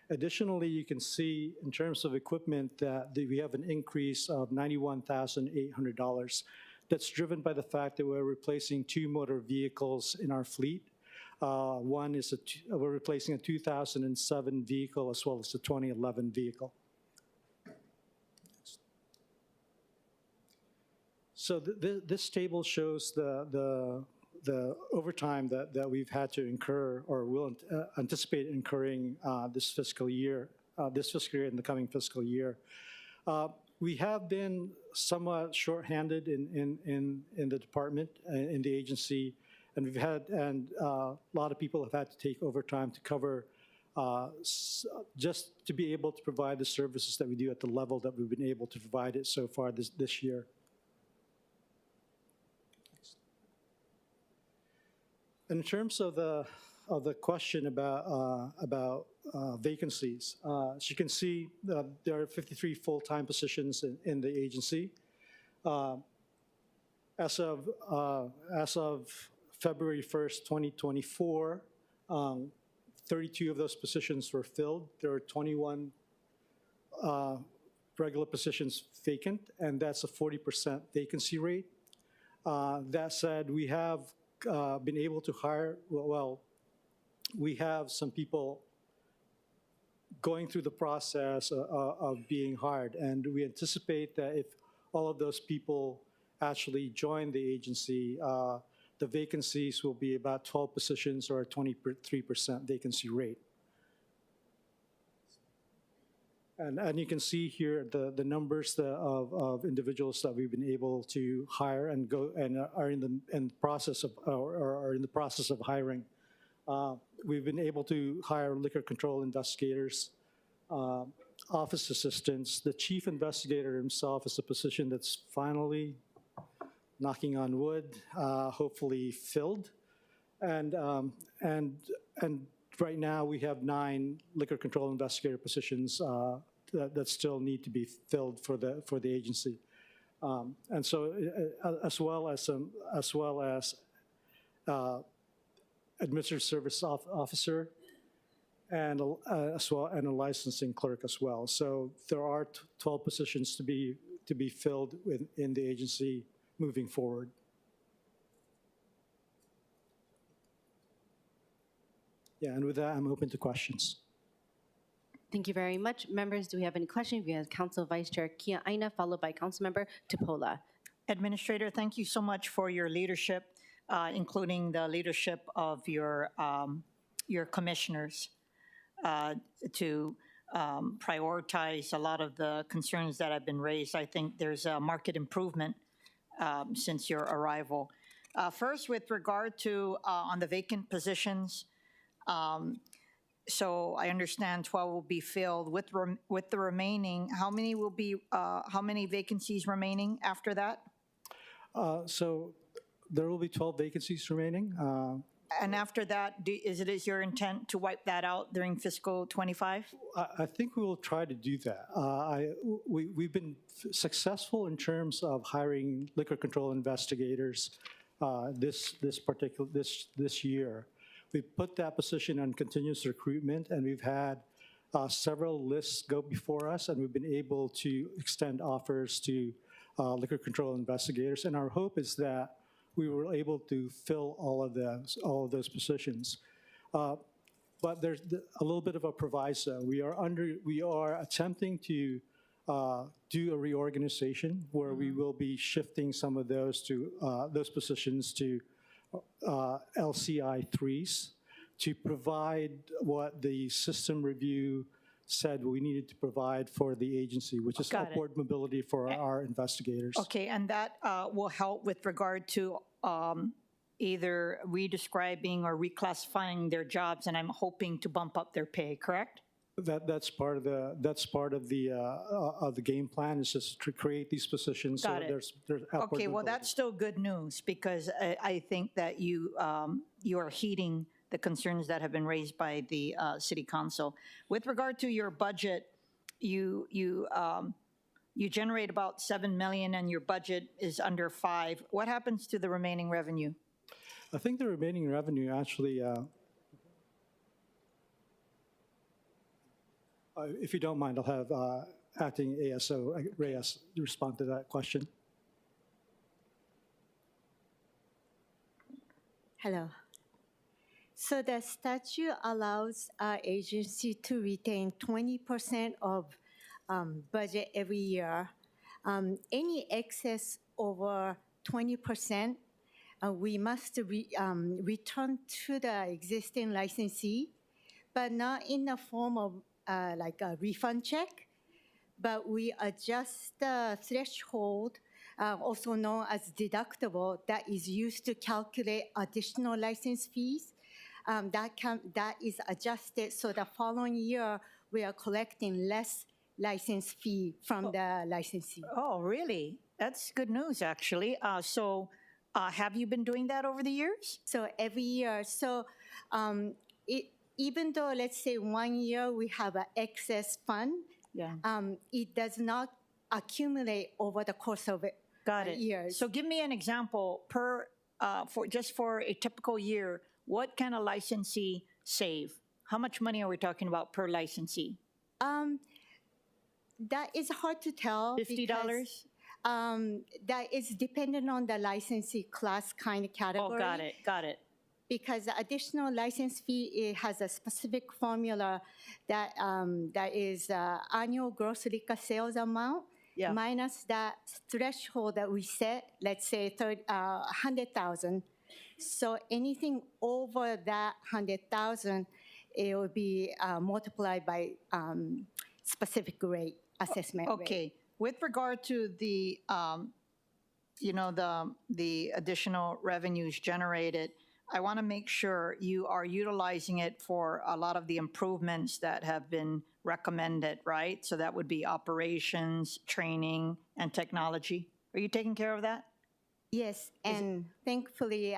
Additionally, you can see in terms of equipment that we have an increase of $91,800. That's driven by the fact that we're replacing 2 motor vehicles in our fleet. One is we're replacing a 2007 vehicle as well as a 2011 vehicle. So this table shows the overtime that we've had to incur or will anticipate incurring this fiscal year and the coming fiscal year. We have been somewhat shorthanded in the department, in the agency, and a lot of people have had to take overtime to cover just to be able to provide the services that we do at the level that we've been able to provide it so far this year. In terms of the the question about vacancies. As you can see, there are 53 full-time positions in the agency. As of February 1st, 2024, 32 of those positions were filled. There are 21 regular positions vacant, and that's a 40% vacancy rate. That said, we have been able to hire, well, we have some people going through the process of being hired, and we anticipate that if all of those people actually join the agency, the vacancies will be about 12 positions or a 23% vacancy rate. And you can see here the numbers of individuals that we've been able to hire and are in the process of hiring. We've been able to hire liquor control investigators, office assistants. The chief investigator himself is a position that's finally, knocking on wood, hopefully filled. And right now we have 9 liquor control investigator positions that still need to be filled for the agency. And so as well as administrative service officer, and a licensing clerk as well. So there are 12 positions to be filled in the agency moving forward. Yeah, and with that, I'm open to questions. Thank you very much. Members, do we have any questions? We have Council Vice Chair Kia Aina, followed by Councilmember Tupola. Administrator, thank you so much for your leadership, including the leadership of your commissioners to prioritize a lot of the concerns that have been raised. I think there's a market improvement since your arrival. First, with regard to on the vacant positions, so I understand 12 will be filled. With the remaining, how many vacancies remaining after that? So there will be 12 vacancies remaining. And after that, is it your intent to wipe that out during fiscal 25? I think we will try to do that. We've been successful in terms of hiring liquor control investigators this year. We put that position on continuous recruitment, and we've had several lists go before us, and we've been able to extend offers to liquor control investigators. And our hope is that we were able to fill all of those positions. But there's a little bit of a proviso. We are attempting to do a reorganization where we will be shifting some of those positions to LCI 3s to provide what the system review said we needed to provide for the agency, which is upward mobility for our investigators. Okay, and that will help with regard to either redescribing or reclassifying their jobs, and I'm hoping to bump up their pay, correct? That's part of the game plan, is just to create these positions. Got so it. there's upward Okay, well, mobility. that's still good news, because I think that you are heeding the concerns that have been raised by the City Council. With regard to your budget, you generate about 7 million and your budget is under 5. What happens to the remaining revenue? I think the remaining revenue actually, if you don't mind, I'll have Acting ASO Reyes respond to that question. Hello. So the statute allows our agency to retain 20% of budget every year. Any excess over 20%, we must return to the existing licensee, but not in the form of like a refund check, but we adjust the threshold, also known as deductible, that is used to calculate additional license fees. That is adjusted, so the following year we are collecting less license fee from the licensee. Oh, really? That's good news, actually. So have you been doing that over the years? So every year. So Even though, let's say, 1 year we have an excess fund, it does not accumulate over the course of it. Got it. Years. So give me an example for a typical year. What can a licensee save? How much money are we talking about per licensee? That is hard to tell. $50? That is dependent on the licensee class kind of category. Oh, got it. Because the additional license fee, it has a specific formula that is annual gross liquor sales amount minus that threshold that we set, let's say 100,000. So anything over that 100,000, it will be multiplied by specific rate, assessment rate. Okay. With regard to the additional revenues generated, I want to make sure you are utilizing it for a lot of the improvements that have been recommended, right? So that would be operations, training, and technology. Are you taking care of that? Yes, and thankfully,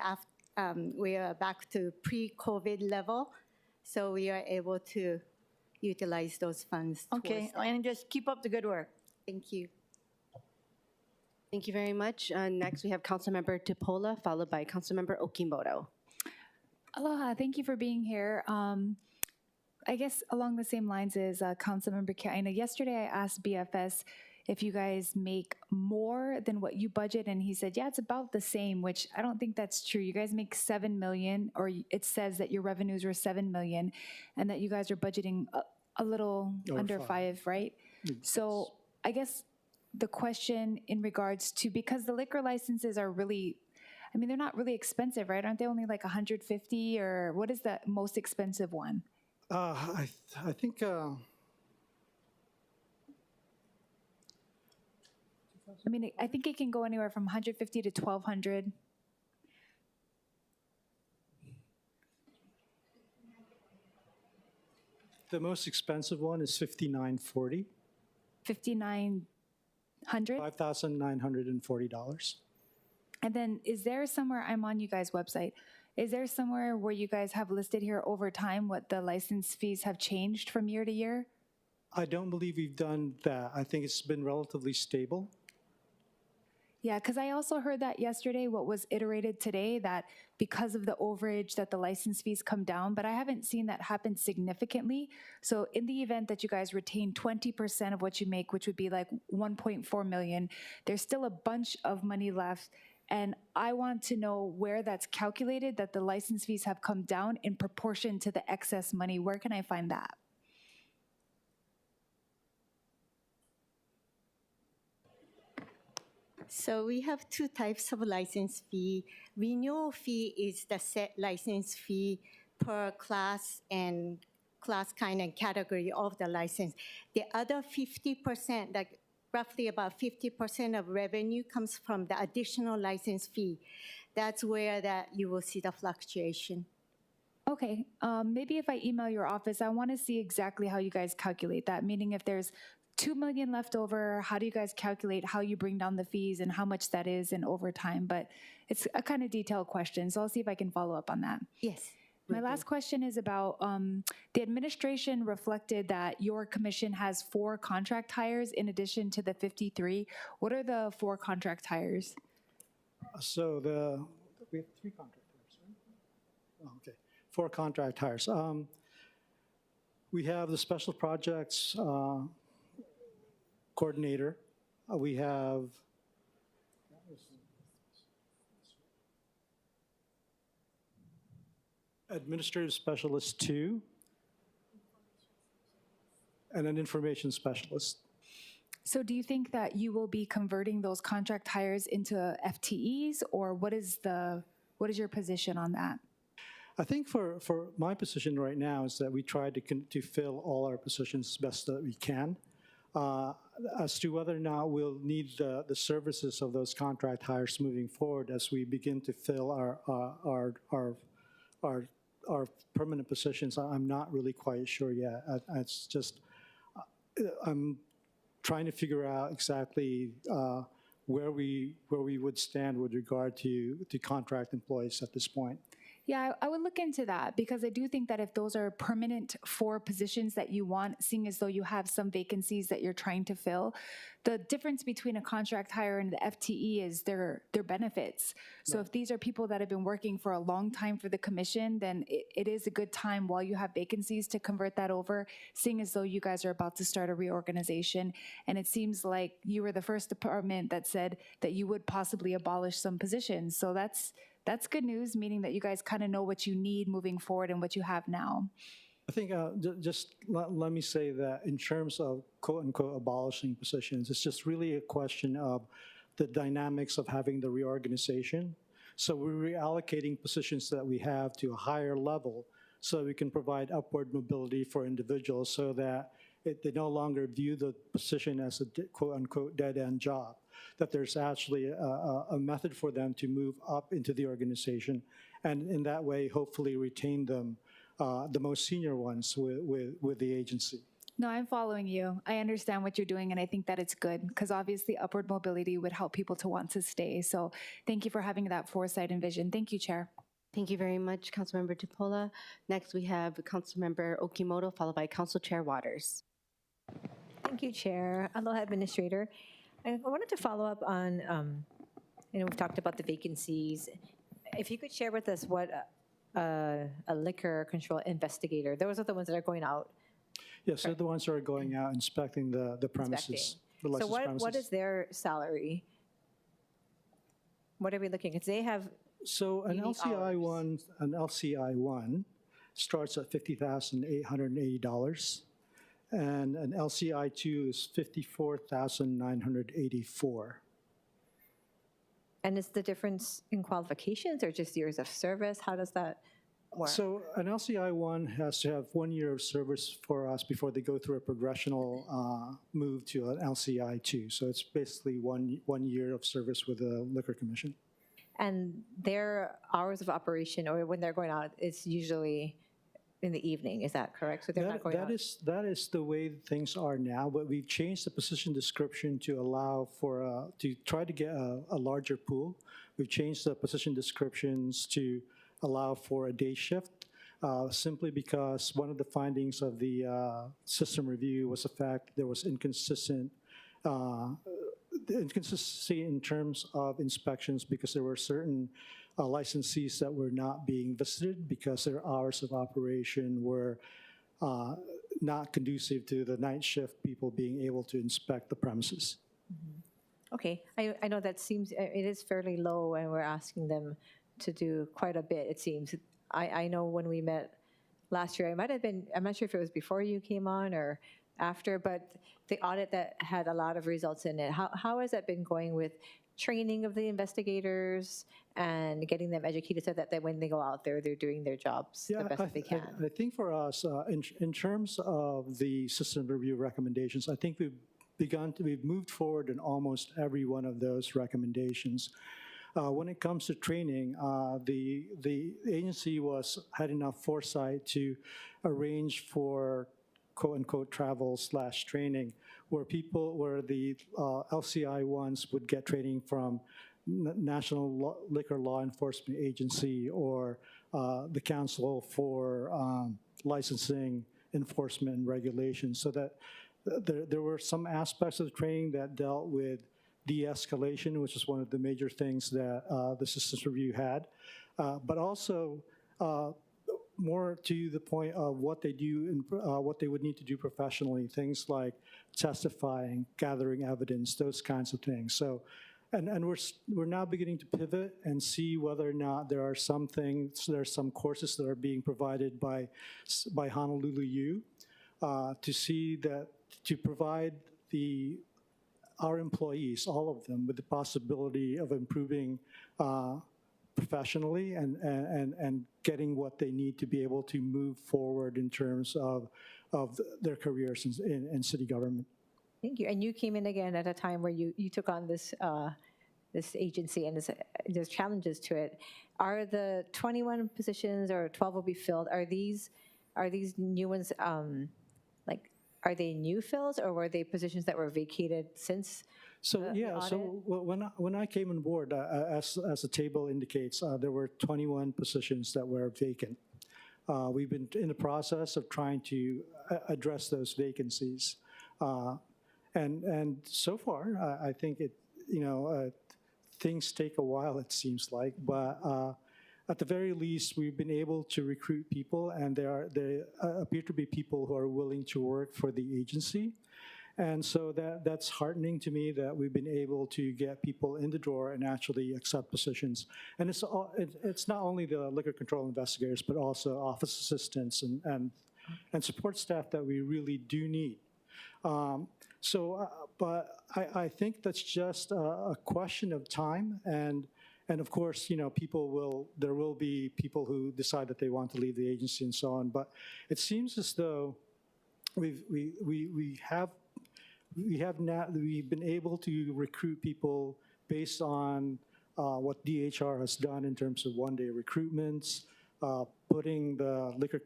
we are back to pre-COVID level, so we are able to utilize those funds. Okay, and just keep up the good work. Thank you. Thank you very much. Next, we have Councilmember Tupola, followed by Councilmember Okimoto. Aloha, thank you for being here. I guess along the same lines as Councilmember Kiaina, yesterday I asked BFS if you guys make more than what you budget, and he said, yeah, it's about the same, which I don't think that's true. You guys make $7 million, or it says that your revenues were $7 million, and that you guys are budgeting a little under five, right? So I guess the question in regards to, because the liquor licenses are really, I mean, they're not really expensive, right? Aren't they only like 150, or what is the most expensive one? I think I mean, I think it can go anywhere from 150 to 1,200. the most expensive one is $5,940. 5,900? $5,940. And then is there somewhere, I'm on you guys' website, is there somewhere where you guys have listed here over time what the license fees have changed from year to year? I don't believe we've done that. I think it's been relatively stable. Yeah, because I also heard that yesterday, what was iterated today, that because of the overage that the license fees come down, but I haven't seen that happen significantly. So in the event that you guys retain 20% of what you make, which would be like 1.4 million, there's still a bunch of money left. And I want to know where that's calculated, that the license fees have come down in proportion to the excess money. Where can I find that? So we have two types of license fee. Renewal fee is the set license fee per class and class kind and category of the license. The other 50%, like roughly about 50% of revenue comes from the additional license fee. That's where that you will see the fluctuation. Okay, maybe if I email your office, I want to see exactly how you guys calculate that, meaning if there's 2 million left over, how do you guys calculate how you bring down the fees and how much that is in overtime? But it's a kind of detailed question, so I'll see if I can follow up on that. Yes. My last question is about the administration reflected that your commission has 4 contract hires in addition to the 53. What are the 4 contract hires? So we have 3 contract hires, right? Oh, okay, 4 contract hires. We have the special projects coordinator. We have administrative specialist 2, and an information specialist. So do you think that you will be converting those contract hires into FTEs, or what is your position on that? I think for my position right now is that we try to fill all our positions as best that we can. As to whether or not we'll need the services of those contract hires moving forward as we begin to fill our permanent positions, I'm not really quite sure yet. It's just, I'm trying to figure out exactly where we would stand with regard to contract employees at this point. Yeah, I would look into that because I do think that if those are permanent for positions that you want, seeing as though you have some vacancies that you're trying to fill, the difference between a contract hire and the FTE is their benefits. So if these are people that have been working for a long time for the commission, then it is a good time while you have vacancies to convert that over, seeing as though you guys are about to start a reorganization. And it seems like you were the first department that said that you would possibly abolish some positions. So that's good news, meaning that you guys kind of know what you need moving forward and what you have now. I think just let me say that in terms of quote-unquote abolishing positions, it's just really a question of the dynamics of having the reorganization. So we're reallocating positions that we have to a higher level so we can provide upward mobility for individuals so that they no longer view the position as a quote-unquote dead-end job, that there's actually a method for them to move up into the organization, and in that way, hopefully retain them, the most senior ones with the agency. No, I'm following you. I understand what you're doing, and I think that it's good because obviously upward mobility would help people to want to stay. So thank you for having that foresight and vision. Thank you, Chair. Thank you very much, Councilmember Tupola. Next, we have Councilmember Okimoto, followed by Council Chair Waters. Thank you, Chair. Aloha, Administrator. I wanted to follow up on, we've talked about the vacancies. If you could share with us what a liquor control investigator, those are the ones that are going out. Yes, they're the ones who are going out inspecting the premises. The So licensed premises. what is their salary? What are we looking at? They have So an LCI one starts at $50,880, and an LCI 2 is $54,984. And is the difference in qualifications or just years of service? How does that work? So an LCI 1 has to have 1 year of service for us before they go through a progressional move to an LCI 2. So it's basically one year of service with the Liquor Commission. And their hours of operation, or when they're going out, it's usually in the evening. Is that correct? So they're not going out. That is the way things are now, but we've changed the position description to allow for, to try to get a larger pool. We've changed the position descriptions to allow for a day shift, simply because one of the findings of the system review was the fact there was inconsistency in terms of inspections because there were certain licensees that were not being visited because their hours of operation were not conducive to the night shift people being able to inspect the premises. Okay, I know that seems, it is fairly low and we're asking them to do quite a bit, it seems. I know when we met last year, it might have been, I'm not sure if it was before you came on or after, but the audit that had a lot of results in it, how has that been going with training of the investigators and getting them educated so that when they go out there, they're doing their jobs the best that they can? I think for us, in terms of the system review recommendations, I think we've moved forward in almost every one of those recommendations. When it comes to training, the agency had enough foresight to arrange for quote-unquote travel/training, where the LCI ones would get training from National Liquor Law Enforcement Agency or the Council for Licensing Enforcement and Regulation, so that there were some aspects of the training that dealt with de-escalation, which is one of the major things that the systems review had, but also more to the point of what they do and what they would need to do professionally, things like testifying, gathering evidence, those kinds of things. So, and we're now beginning to pivot and see whether or not there are some things, there are some courses that are being provided by Honolulu U to see that, to provide our employees, all of them, with the possibility of improving professionally and getting what they need to be able to move forward in terms of their careers in city government. Thank you. And you came in again at a time where you took on this this agency and there's challenges to it. Are the 21 positions or 12 will be filled? Are these new ones are they new fills or were they positions that were vacated since So the yeah, so when I came on board, as the table indicates, there were 21 positions that were vacant. We've been in the process of trying to address those vacancies, and so far, I think things take a while. It seems like, but at the very least, we've been able to recruit people, and there appear to be people who are willing to work for the agency. And so that's heartening to me that we've been able to get people in the door and actually accept positions. And it's not only the liquor control investigators, but also office assistants and support staff that we really do need. But I think that's just a question of time, and of course, there will be people who decide that they want to leave the agency and so on. But it seems as though we've been able to recruit people based on what DHR has done in terms of one-day recruitments, putting the liquor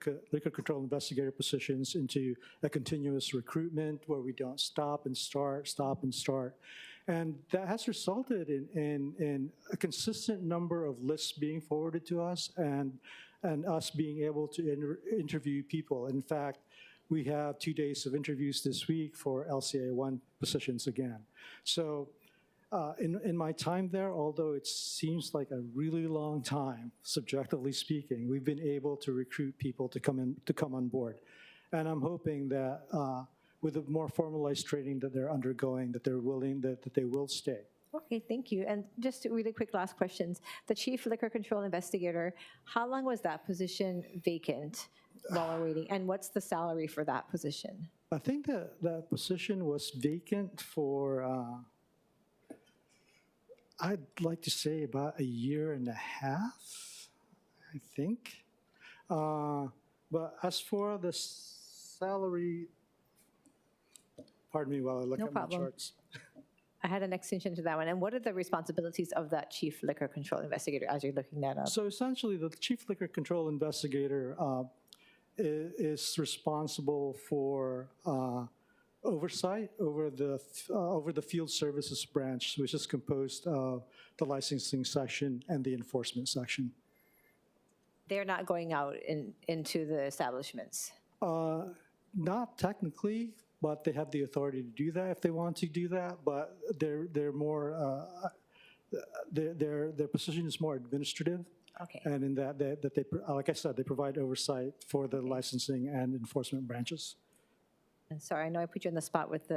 control investigator positions into a continuous recruitment where we don't stop and start. And that has resulted in a consistent number of lists being forwarded to us and us being able to interview people. In fact, we have 2 days of interviews this week for LCA 1 positions again. So in my time there, although it seems like a really long time, subjectively speaking, we've been able to recruit people to come on board. And I'm hoping that with the more formalized training that they're undergoing, that they're willing, that they will stay. Okay, thank you. And just really quick last questions. The Chief Liquor Control Investigator, how long was that position vacant while we're waiting? And what's the salary for that position? I think that position was vacant for, I'd like to say about 1.5 years, I think. But as for the salary, pardon me while I look No at problem. my charts. I had an extension to that one. And what are the responsibilities of that Chief Liquor Control Investigator as you're looking that up? So essentially, the Chief Liquor Control Investigator is responsible for oversight over the field services branch, which is composed of the licensing section and the enforcement section. They're not going out into the establishments? Not technically, but they have the authority to do that if they want to do that. But they're more their position is more administrative. Okay. And in that they like I said, they provide oversight for the licensing and enforcement branches. And sorry, I know I put you on the spot with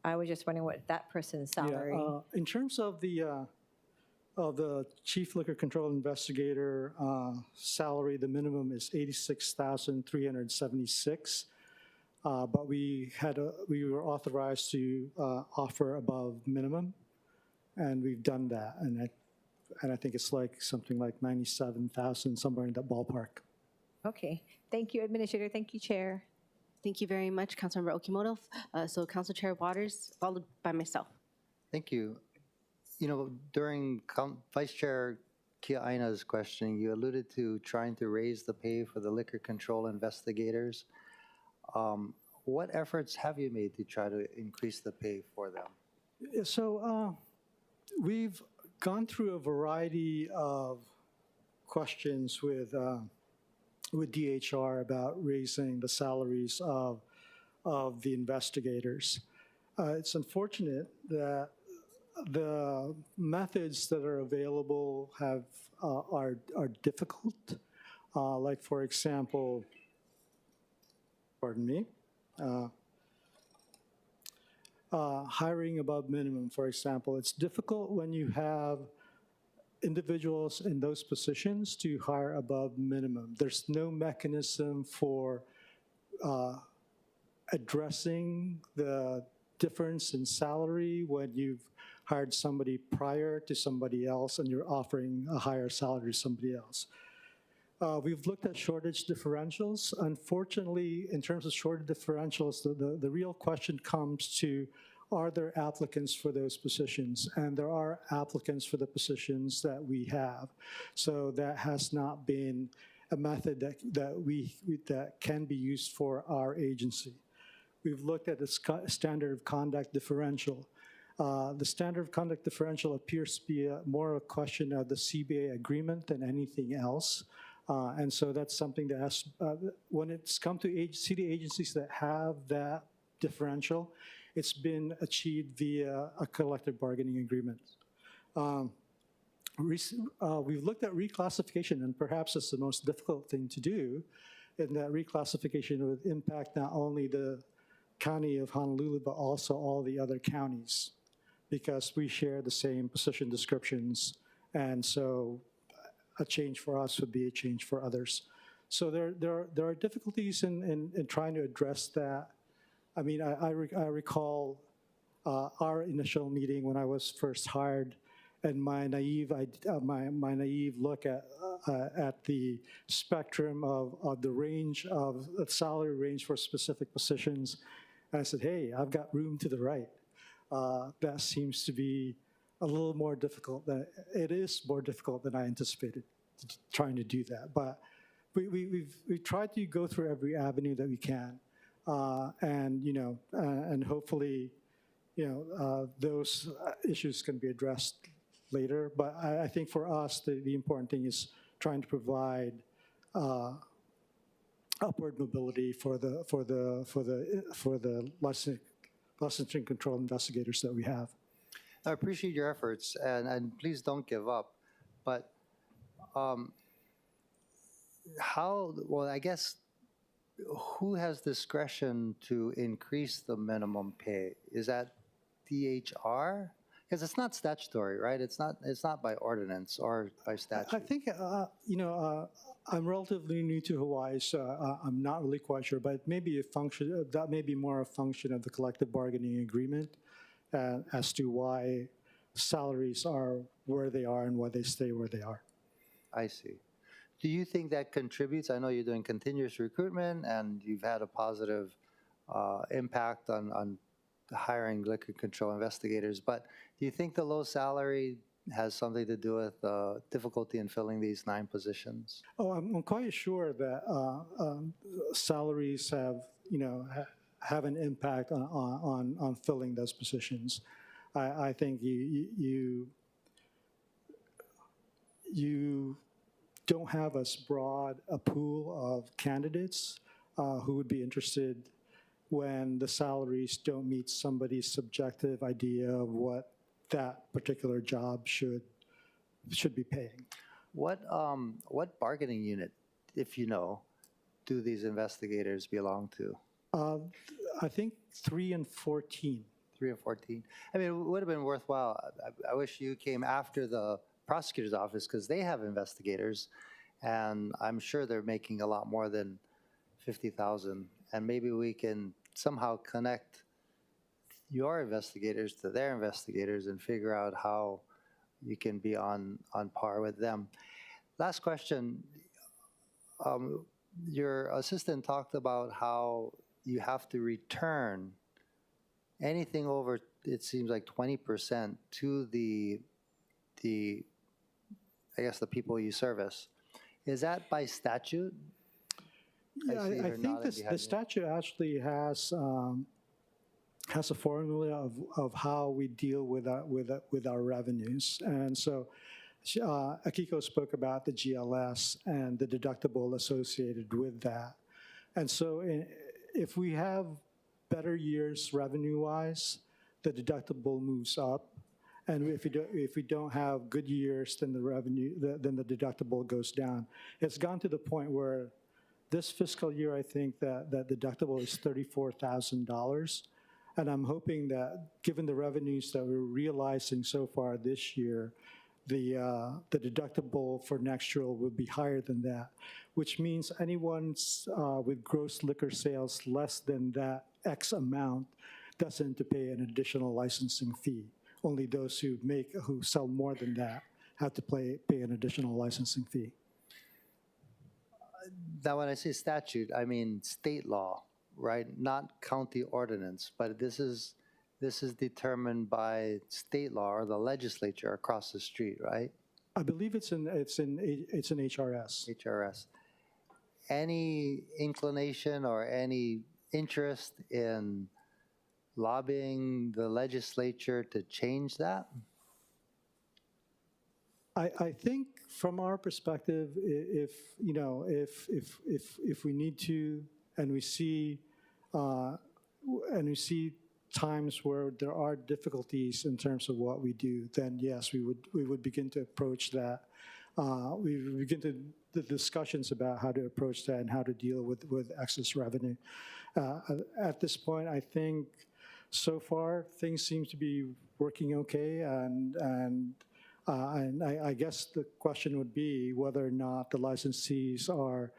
I was just wondering what that person's salary. Yeah, in terms of the Chief Liquor Control Investigator salary, the minimum is $86,376. But we were authorized to offer above minimum, and we've done that. And I think it's like something like 97,000, somewhere in that ballpark. Okay, thank you, Administrator. Thank you, Chair. Thank you very much, Councilmember Okimoto. So Council Chair Waters, followed by myself. Thank you. During Vice Chair Kiaina's questioning, you alluded to trying to raise the pay for the liquor control investigators. What efforts have you made to try to increase the pay for them? So we've gone through a variety of questions with DHR about raising the salaries of the investigators. It's unfortunate that the methods that are available are difficult. Like, for example, pardon me, hiring above minimum, for example. It's difficult when you have individuals in those positions to hire above minimum. There's no mechanism for addressing the difference in salary when you've hired somebody prior to somebody else and you're offering a higher salary to somebody else. We've looked at shortage differentials. Unfortunately, in terms of shortage differentials, the real question comes to, are there applicants for those positions? And there are applicants for the positions that we have. So that has not been a method that can be used for our agency. We've looked at the standard of conduct differential. The standard of conduct differential appears to be more a question of the CBA agreement than anything else. And so that's something that has, when it's come to city agencies that have that differential, it's been achieved via a collective bargaining agreement. We've looked at reclassification, and perhaps it's the most difficult thing to do, in that reclassification would impact not only the county of Honolulu, but also all the other counties, because we share the same position descriptions, and so a change for us would be a change for others. So there are difficulties in trying to address that. I mean, I recall our initial meeting when I was first hired, and my naive look at the spectrum of the range of the salary range for specific positions. And I said, hey, I've got room to the right. That seems to be a little more difficult. It is more difficult than I anticipated, trying to do that. But we've tried to go through every avenue that we can, and hopefully, those issues can be addressed later. But I think for us, the important thing is trying to provide upward mobility for the licensing control investigators that we have. I appreciate your efforts, and please don't give up. But I guess, who has discretion to increase the minimum pay? Is that DHR? Because it's not statutory, right? It's not by ordinance or by statute. I think, I'm relatively new to Hawaii, so I'm not really quite sure, but maybe that may be more a function of the collective bargaining agreement as to why salaries are where they are and why they stay where they are. I see. Do you think that contributes? I know you're doing continuous recruitment and you've had a positive impact on hiring liquor control investigators, but do you think the low salary has something to do with difficulty in filling these 9 positions? Oh, I'm quite sure that salaries have an impact on filling those positions. I think you don't have as broad a pool of candidates who would be interested when the salaries don't meet somebody's subjective idea of what that particular job should be paying. What bargaining unit, if you know, do these investigators belong to? I think 3 and 14. 3 and 14. I mean, it would have been worthwhile. I wish you came after the prosecutor's office, because they have investigators, and I'm sure they're making a lot more than $50,000. And maybe we can somehow connect your investigators to their investigators and figure out how you can be on par with them. Last question. Your assistant talked about how you have to return anything over, it seems like 20% to the I guess the people you service. Is that by statute? Yeah, I think the statute actually has a formula of how we deal with our revenues. And so Akiko spoke about the GLS and the deductible associated with that. And so if we have better years revenue-wise, the deductible moves up. And if we don't have good years, then the deductible goes down. It's gone to the point where this fiscal year, I think that deductible is $34,000. And I'm hoping that given the revenues that we're realizing so far this year, the deductible for next year will be higher than that, which means anyone with gross liquor sales less than that X amount doesn't have to pay an additional licensing fee. Only those who sell more than that have to pay an additional licensing fee. Now, when I say statute, I mean state law, right? Not county ordinance, but this is determined by state law or the legislature across the street, right? I believe it's in HRS. HRS. Any inclination or any interest in lobbying the legislature to change that? I think from our perspective, if you know, if we need to, and we see times where there are difficulties in terms of what we do, then yes, we would begin to approach that. We would begin to the discussions about how to approach that and how to deal with excess revenue. At this point, I think so far things seem to be working okay, and I guess the question would be whether or not the licensees are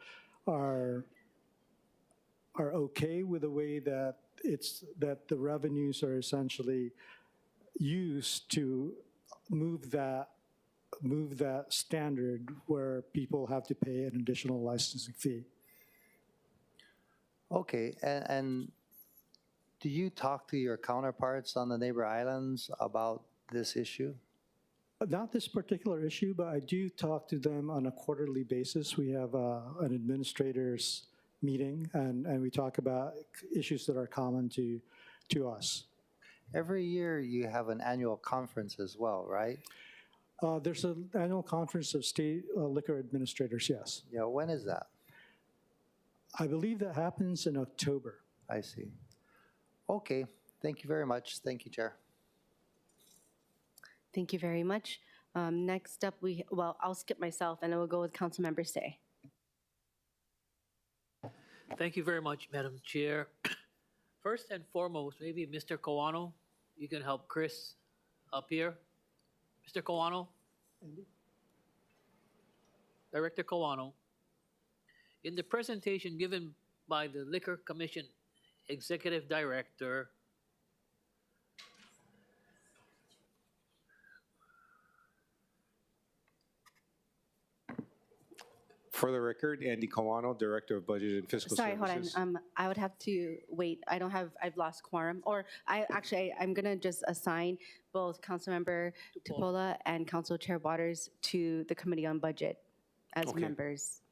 okay with the way that the revenues are essentially used to move that standard where people have to pay an additional licensing fee. Okay, and do you talk to your counterparts on the neighbor islands about this issue? Not this particular issue, but I do talk to them on a quarterly basis. We have an administrators meeting, and we talk about issues that are common to us. Every year you have an annual conference as well, right? There's an annual conference of state liquor administrators, yes. Yeah, when is that? I believe that happens in October. I see. Okay, thank you very much. Thank you, Chair. Thank you very much. Next up, I'll skip myself and I will go with Councilmember Say. Thank you very much, Madam Chair. First and foremost, maybe Mr. Kawano, you can help Chris up here. Mr. Kawano? Director Kawano, in the presentation given by the Liquor Commission Executive Director, For the record, Andy Kawano, Director of Budget and Fiscal Services. Hold on. I would have to wait. I've lost quorum. Or I'm going to just assign both Councilmember Tupola and Council Chair Waters to the Committee on Budget as members.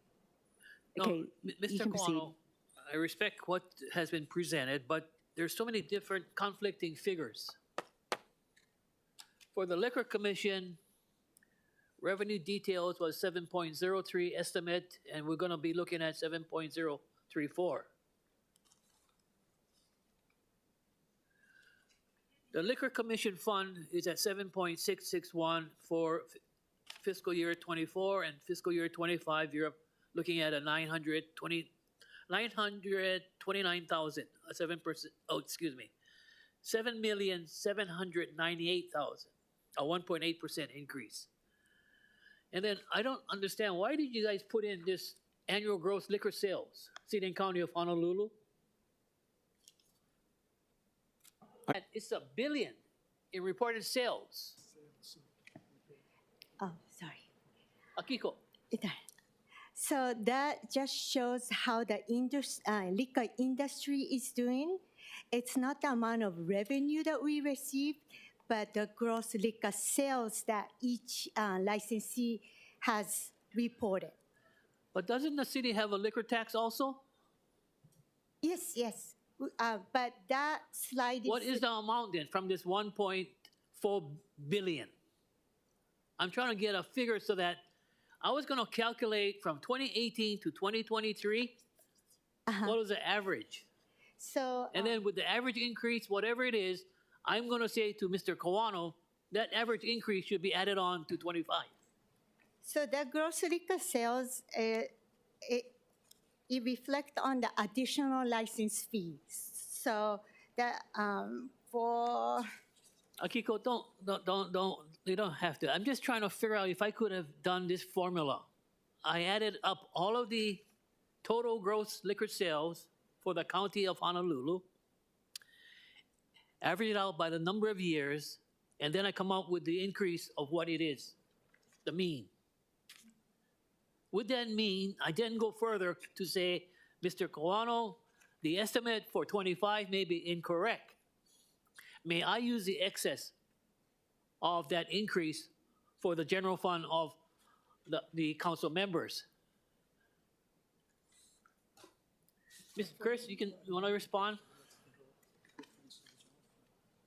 Okay, Mr. you can proceed. Kawano, I respect what has been presented, but there's so many different conflicting figures. For the Liquor Commission, revenue details was 7.03 estimate, and we're going to be looking at 7.034. The Liquor Commission fund is at 7.661 for fiscal year 24, and fiscal year 25, you're looking at a 929,000, 7%, $7,798,000, a 1.8% increase. And then I don't understand, why did you guys put in this annual gross liquor sales, City and County of Honolulu? And it's $1 billion in reported sales. Oh, sorry. Akiko. So that just shows how the liquor industry is doing. It's not the amount of revenue that we receive, but the gross liquor sales that each licensee has reported. But doesn't the city have a liquor tax also? Yes, yes. But that slide is... What is the amount then from this 1.4 billion? I'm trying to get a figure so that I was going to calculate from 2018 to 2023, what was the average? So, and then with the average increase, whatever it is, I'm going to say to Mr. Kawano, that average increase should be added on to 25. So the gross liquor sales, it reflects on the additional license fees. So that for... Akiko, you don't have to. I'm just trying to figure out if I could have done this formula. I added up all of the total gross liquor sales for the county of Honolulu, average it out by the number of years, and then I come up with the increase of what it is, the mean. Would that mean, I didn't go further to say, Mr. Kawano, the estimate for 25 may be incorrect. May I use the excess of that increase for the general fund of the council members? Mr. Chris, you want to respond?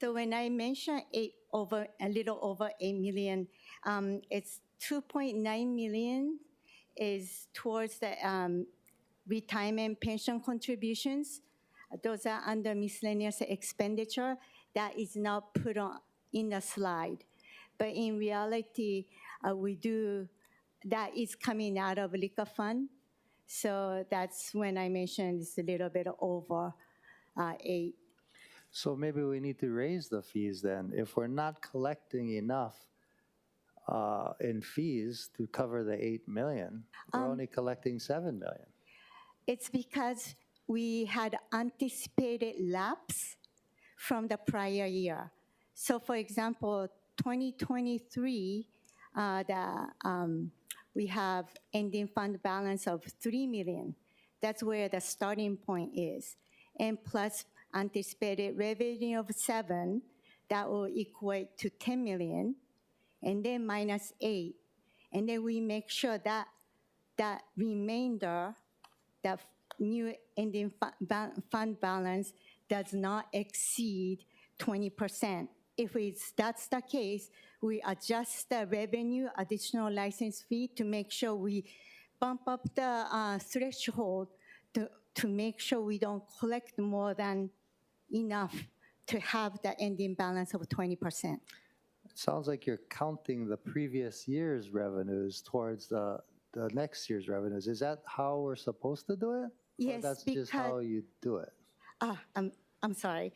So when I mention a little over 8 million, it's 2.9 million is towards the retirement pension contributions. Those are under miscellaneous expenditure. That is not put on in the slide. But in reality, that is coming out of liquor fund. So that's when I mentioned it's a little bit over 8. So maybe we need to raise the fees then. If we're not collecting enough in fees to cover the 8 million, we're only collecting 7 million. It's because we had anticipated lapse from the prior year. So for example, 2023, we have ending fund balance of 3 million. That's where the starting point is. And plus anticipated revenue of 7, that will equate to 10 million, and then minus 8. And then we make sure that that remainder, that new ending fund balance does not exceed 20%. If that's the case, we adjust the revenue, additional license fee to make sure we bump up the threshold to make sure we don't collect more than enough to have the ending balance of 20%. It sounds like you're counting the previous year's revenues towards the next year's revenues. Is that how we're supposed to do it? Yes, or that's just how you do it? I'm sorry.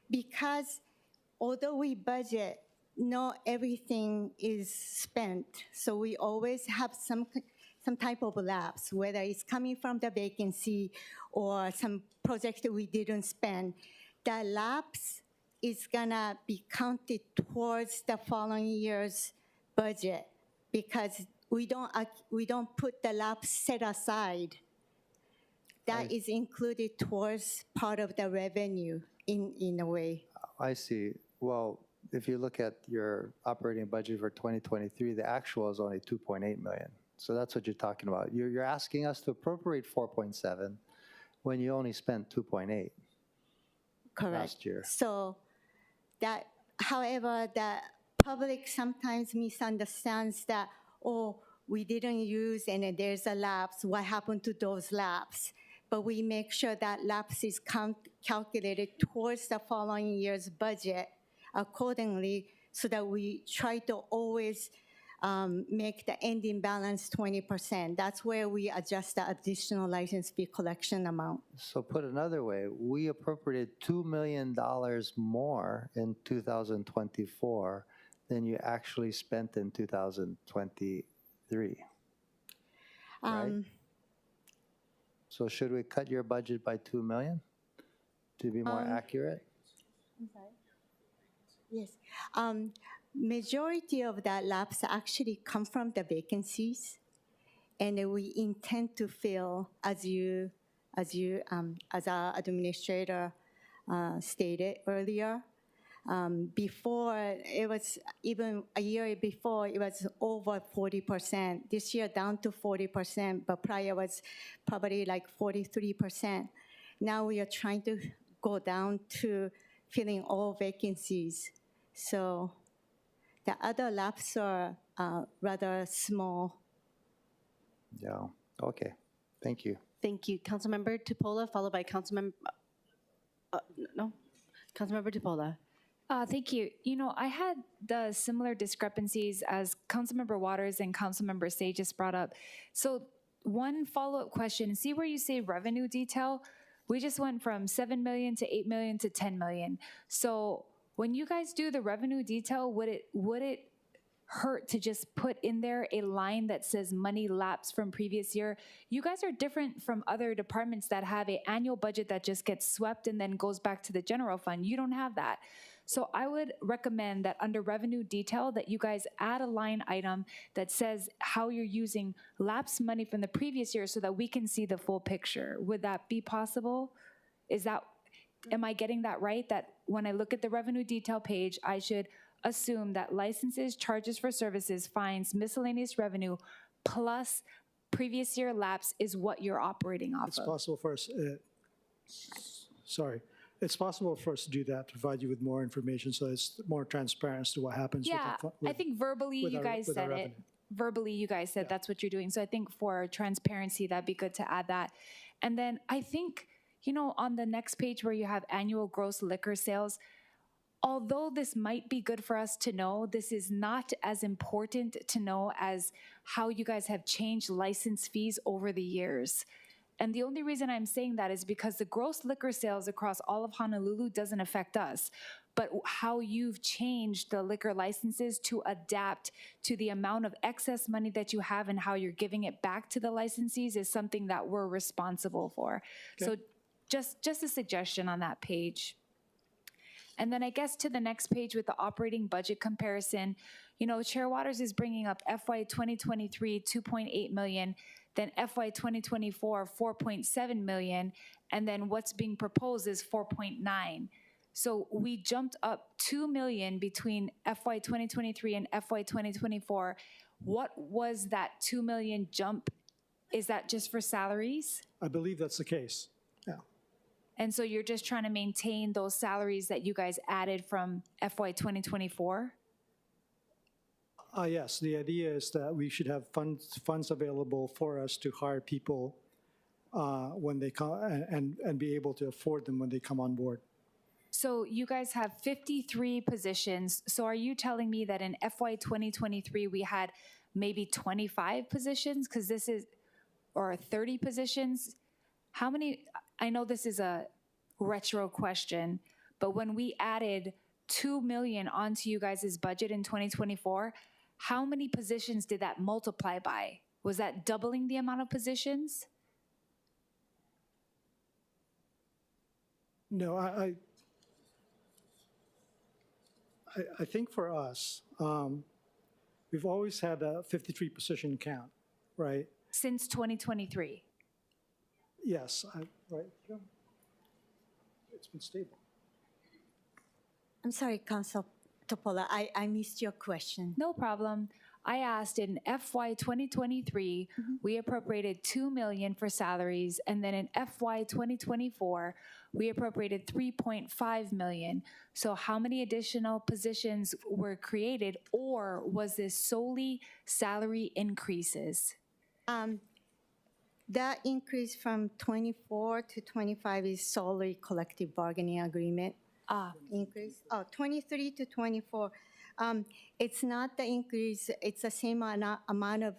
Because although we budget, not everything is spent. So we always have some type of lapse, whether it's coming from the vacancy or some project that we didn't spend. The lapse is gonna be counted towards the following year's budget because we don't put the lapse set aside. That is included towards part of the revenue in a way. I see. Well, if you look at your operating budget for 2023, the actual is only 2.8 million. So that's what you're talking about. You're asking us to appropriate 4.7 when you only spent 2.8 last year. So that, however, the public sometimes misunderstands that, oh, we didn't use and then there's a lapse. What happened to those lapse? But we make sure that lapse is calculated towards the following year's budget accordingly so that we try to always make the ending balance 20%. That's where we adjust the additional license fee collection amount. So put another way, we appropriated $2 million more in 2024 than you actually spent in 2023, right? So should we cut your budget by 2 million to be more accurate? I'm sorry? Yes. Majority of that lapse actually come from the vacancies, and we intend to fill, as our administrator stated earlier. Before, it was even a year before, it was over 40%. This year down to 40%, but prior was probably like 43%. Now we are trying to go down to filling all vacancies. So the other lapses are rather small. Yeah, okay, thank you. Thank you. Councilmember Tupola, followed by Councilmember, Councilmember Tupola. Thank you. You know, I had the similar discrepancies as Councilmember Waters and Councilmember Say just brought up. So one follow-up question, see where you say revenue detail? We just went from 7 million to 8 million to 10 million. So when you guys do the revenue detail, would it hurt to just put in there a line that says money lapsed from previous year? You guys are different from other departments that have an annual budget that just gets swept and then goes back to the general fund. You don't have that. So I would recommend that under revenue detail that you guys add a line item that says how you're using lapsed money from the previous year so that we can see the full picture. Would that be possible? Am I getting that right? That when I look at the revenue detail page, I should assume that licenses, charges for services, fines, miscellaneous revenue, plus previous year lapse is what you're operating off of? It's possible for us, sorry. it's possible for us to do that, to provide you with more information so it's more transparent as to what happens Yeah, with the, I think verbally you guys said it. Verbally you guys said that's what you're doing. So I think for transparency, that'd be good to add that. And then I think, on the next page where you have annual gross liquor sales, although this might be good for us to know, this is not as important to know as how you guys have changed license fees over the years. And the only reason I'm saying that is because the gross liquor sales across all of Honolulu doesn't affect us, but how you've changed the liquor licenses to adapt to the amount of excess money that you have and how you're giving it back to the licensees is something that we're responsible for. Okay. So just a suggestion on that page. And then I guess to the next page with the operating budget comparison, Chair Waters is bringing up FY 2023, 2.8 million, then FY 2024, 4.7 million, and then what's being proposed is 4.9. So we jumped up 2 million between FY 2023 and FY 2024. What was that 2 million jump? Is that just for salaries? I believe that's the case, yeah. And so you're just trying to maintain those salaries that you guys added from FY 2024? Yes, the idea is that we should have funds available for us to hire people when they come and be able to afford them when they come on board. So you guys have 53 positions. So are you telling me that in FY 2023 we had maybe 25 positions? Because this is, or 30 positions? How many, I know this is a retro question, but when we added 2 million onto you guys' budget in 2024, how many positions did that multiply by? Was that doubling the amount of positions? No, I think for us, we've always had a 53 position count, right? Since 2023? Yes, right. It's been stable. I'm sorry, Council Topola, I missed your question. No problem. I asked in FY 2023, we appropriated 2 million for salaries, and then in FY 2024, we appropriated 3.5 million. So how many additional positions were created, or was this solely salary increases? That increase from 24 to 25 is solely collective bargaining agreement. Increase. 23 to 24. It's not the increase, it's the same amount of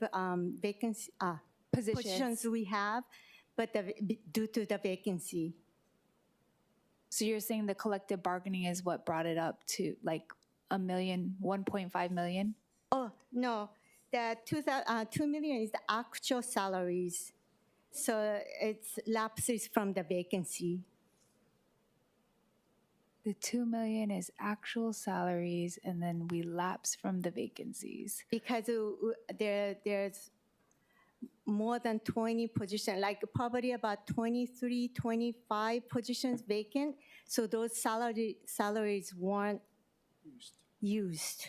vacancy, positions we have, but due to the vacancy. So you're saying the collective bargaining is what brought it up to like 1.5 million? Oh, no. The 2 million is the actual salaries. So it's lapses from the vacancy. The 2 million is actual salaries, and then we lapse from the vacancies. Because there's more than 20 positions, like probably about 23, 25 positions vacant. So those salaries weren't used.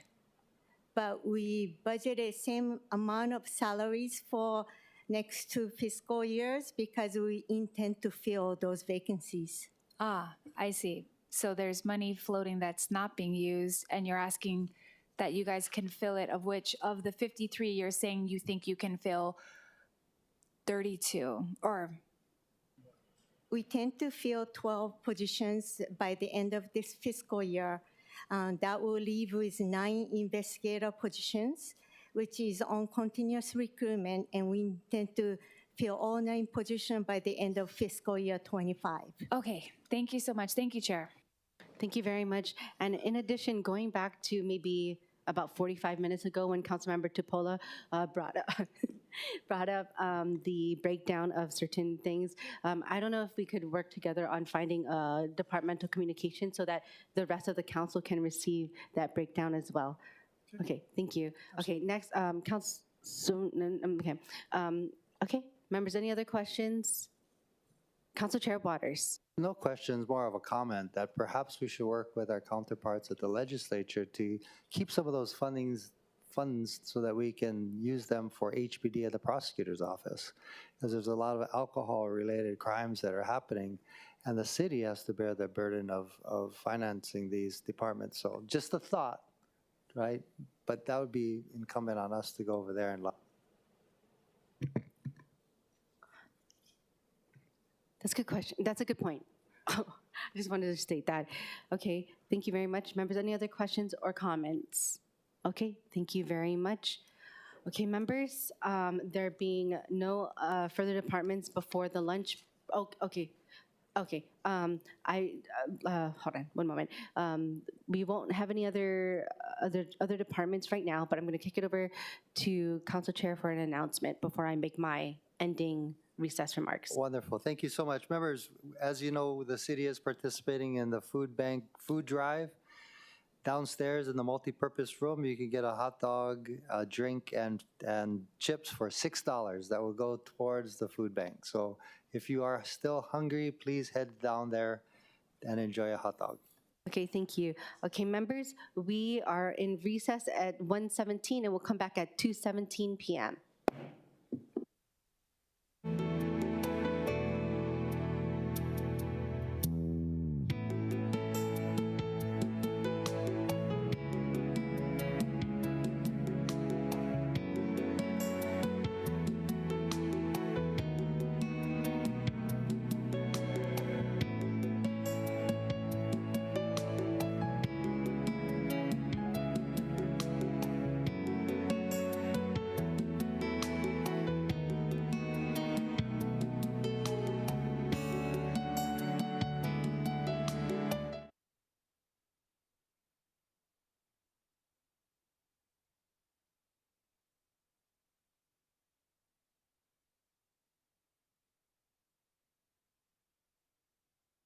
But we budgeted same amount of salaries for next 2 fiscal years because we intend to fill those vacancies. I see. So there's money floating that's not being used, and you're asking that you guys can fill it, of which of the 53, you're saying you think you can fill 32, or? We tend to fill 12 positions by the end of this fiscal year. That will leave with 9 investigator positions, which is on continuous recruitment, and we intend to fill all 9 positions by the end of fiscal year 25. Okay, thank you so much. Thank you, Chair. Thank you very much. And in addition, going back to maybe about 45 minutes ago when Councilmember Tupola brought up the breakdown of certain things, I don't know if we could work together on finding a departmental communication so that the rest of the council can receive that breakdown as well. Okay, thank you. Okay, next, okay, members, any other questions? Council Chair Waters. No questions, more of a comment that perhaps we should work with our counterparts at the legislature to keep some of those funds so that we can use them for HPD at the prosecutor's office. Because there's a lot of alcohol-related crimes that are happening, and the city has to bear the burden of financing these departments. So just a thought, right? But that would be incumbent on us to go over there and That's a good question. That's a good point. I just wanted to state that. Okay, thank you very much. Members, any other questions or comments? Okay, thank you very much. Okay, members, there being no further departments before the lunch. Oh, okay. Okay, hold on one moment. We won't have any other departments right now, but I'm going to kick it over to Council Chair for an announcement before I make my ending recess remarks. Wonderful. Thank you so much. Members, as you know, the city is participating in the food bank food drive. Downstairs in the multi-purpose room, you can get a hot dog, a drink, and chips for $6 that will go towards the food bank. So if you are still hungry, please head down there and enjoy a hot dog. Okay, thank you. Okay, members, we are in recess at 1:17 and we'll come back at 2:17 p.m.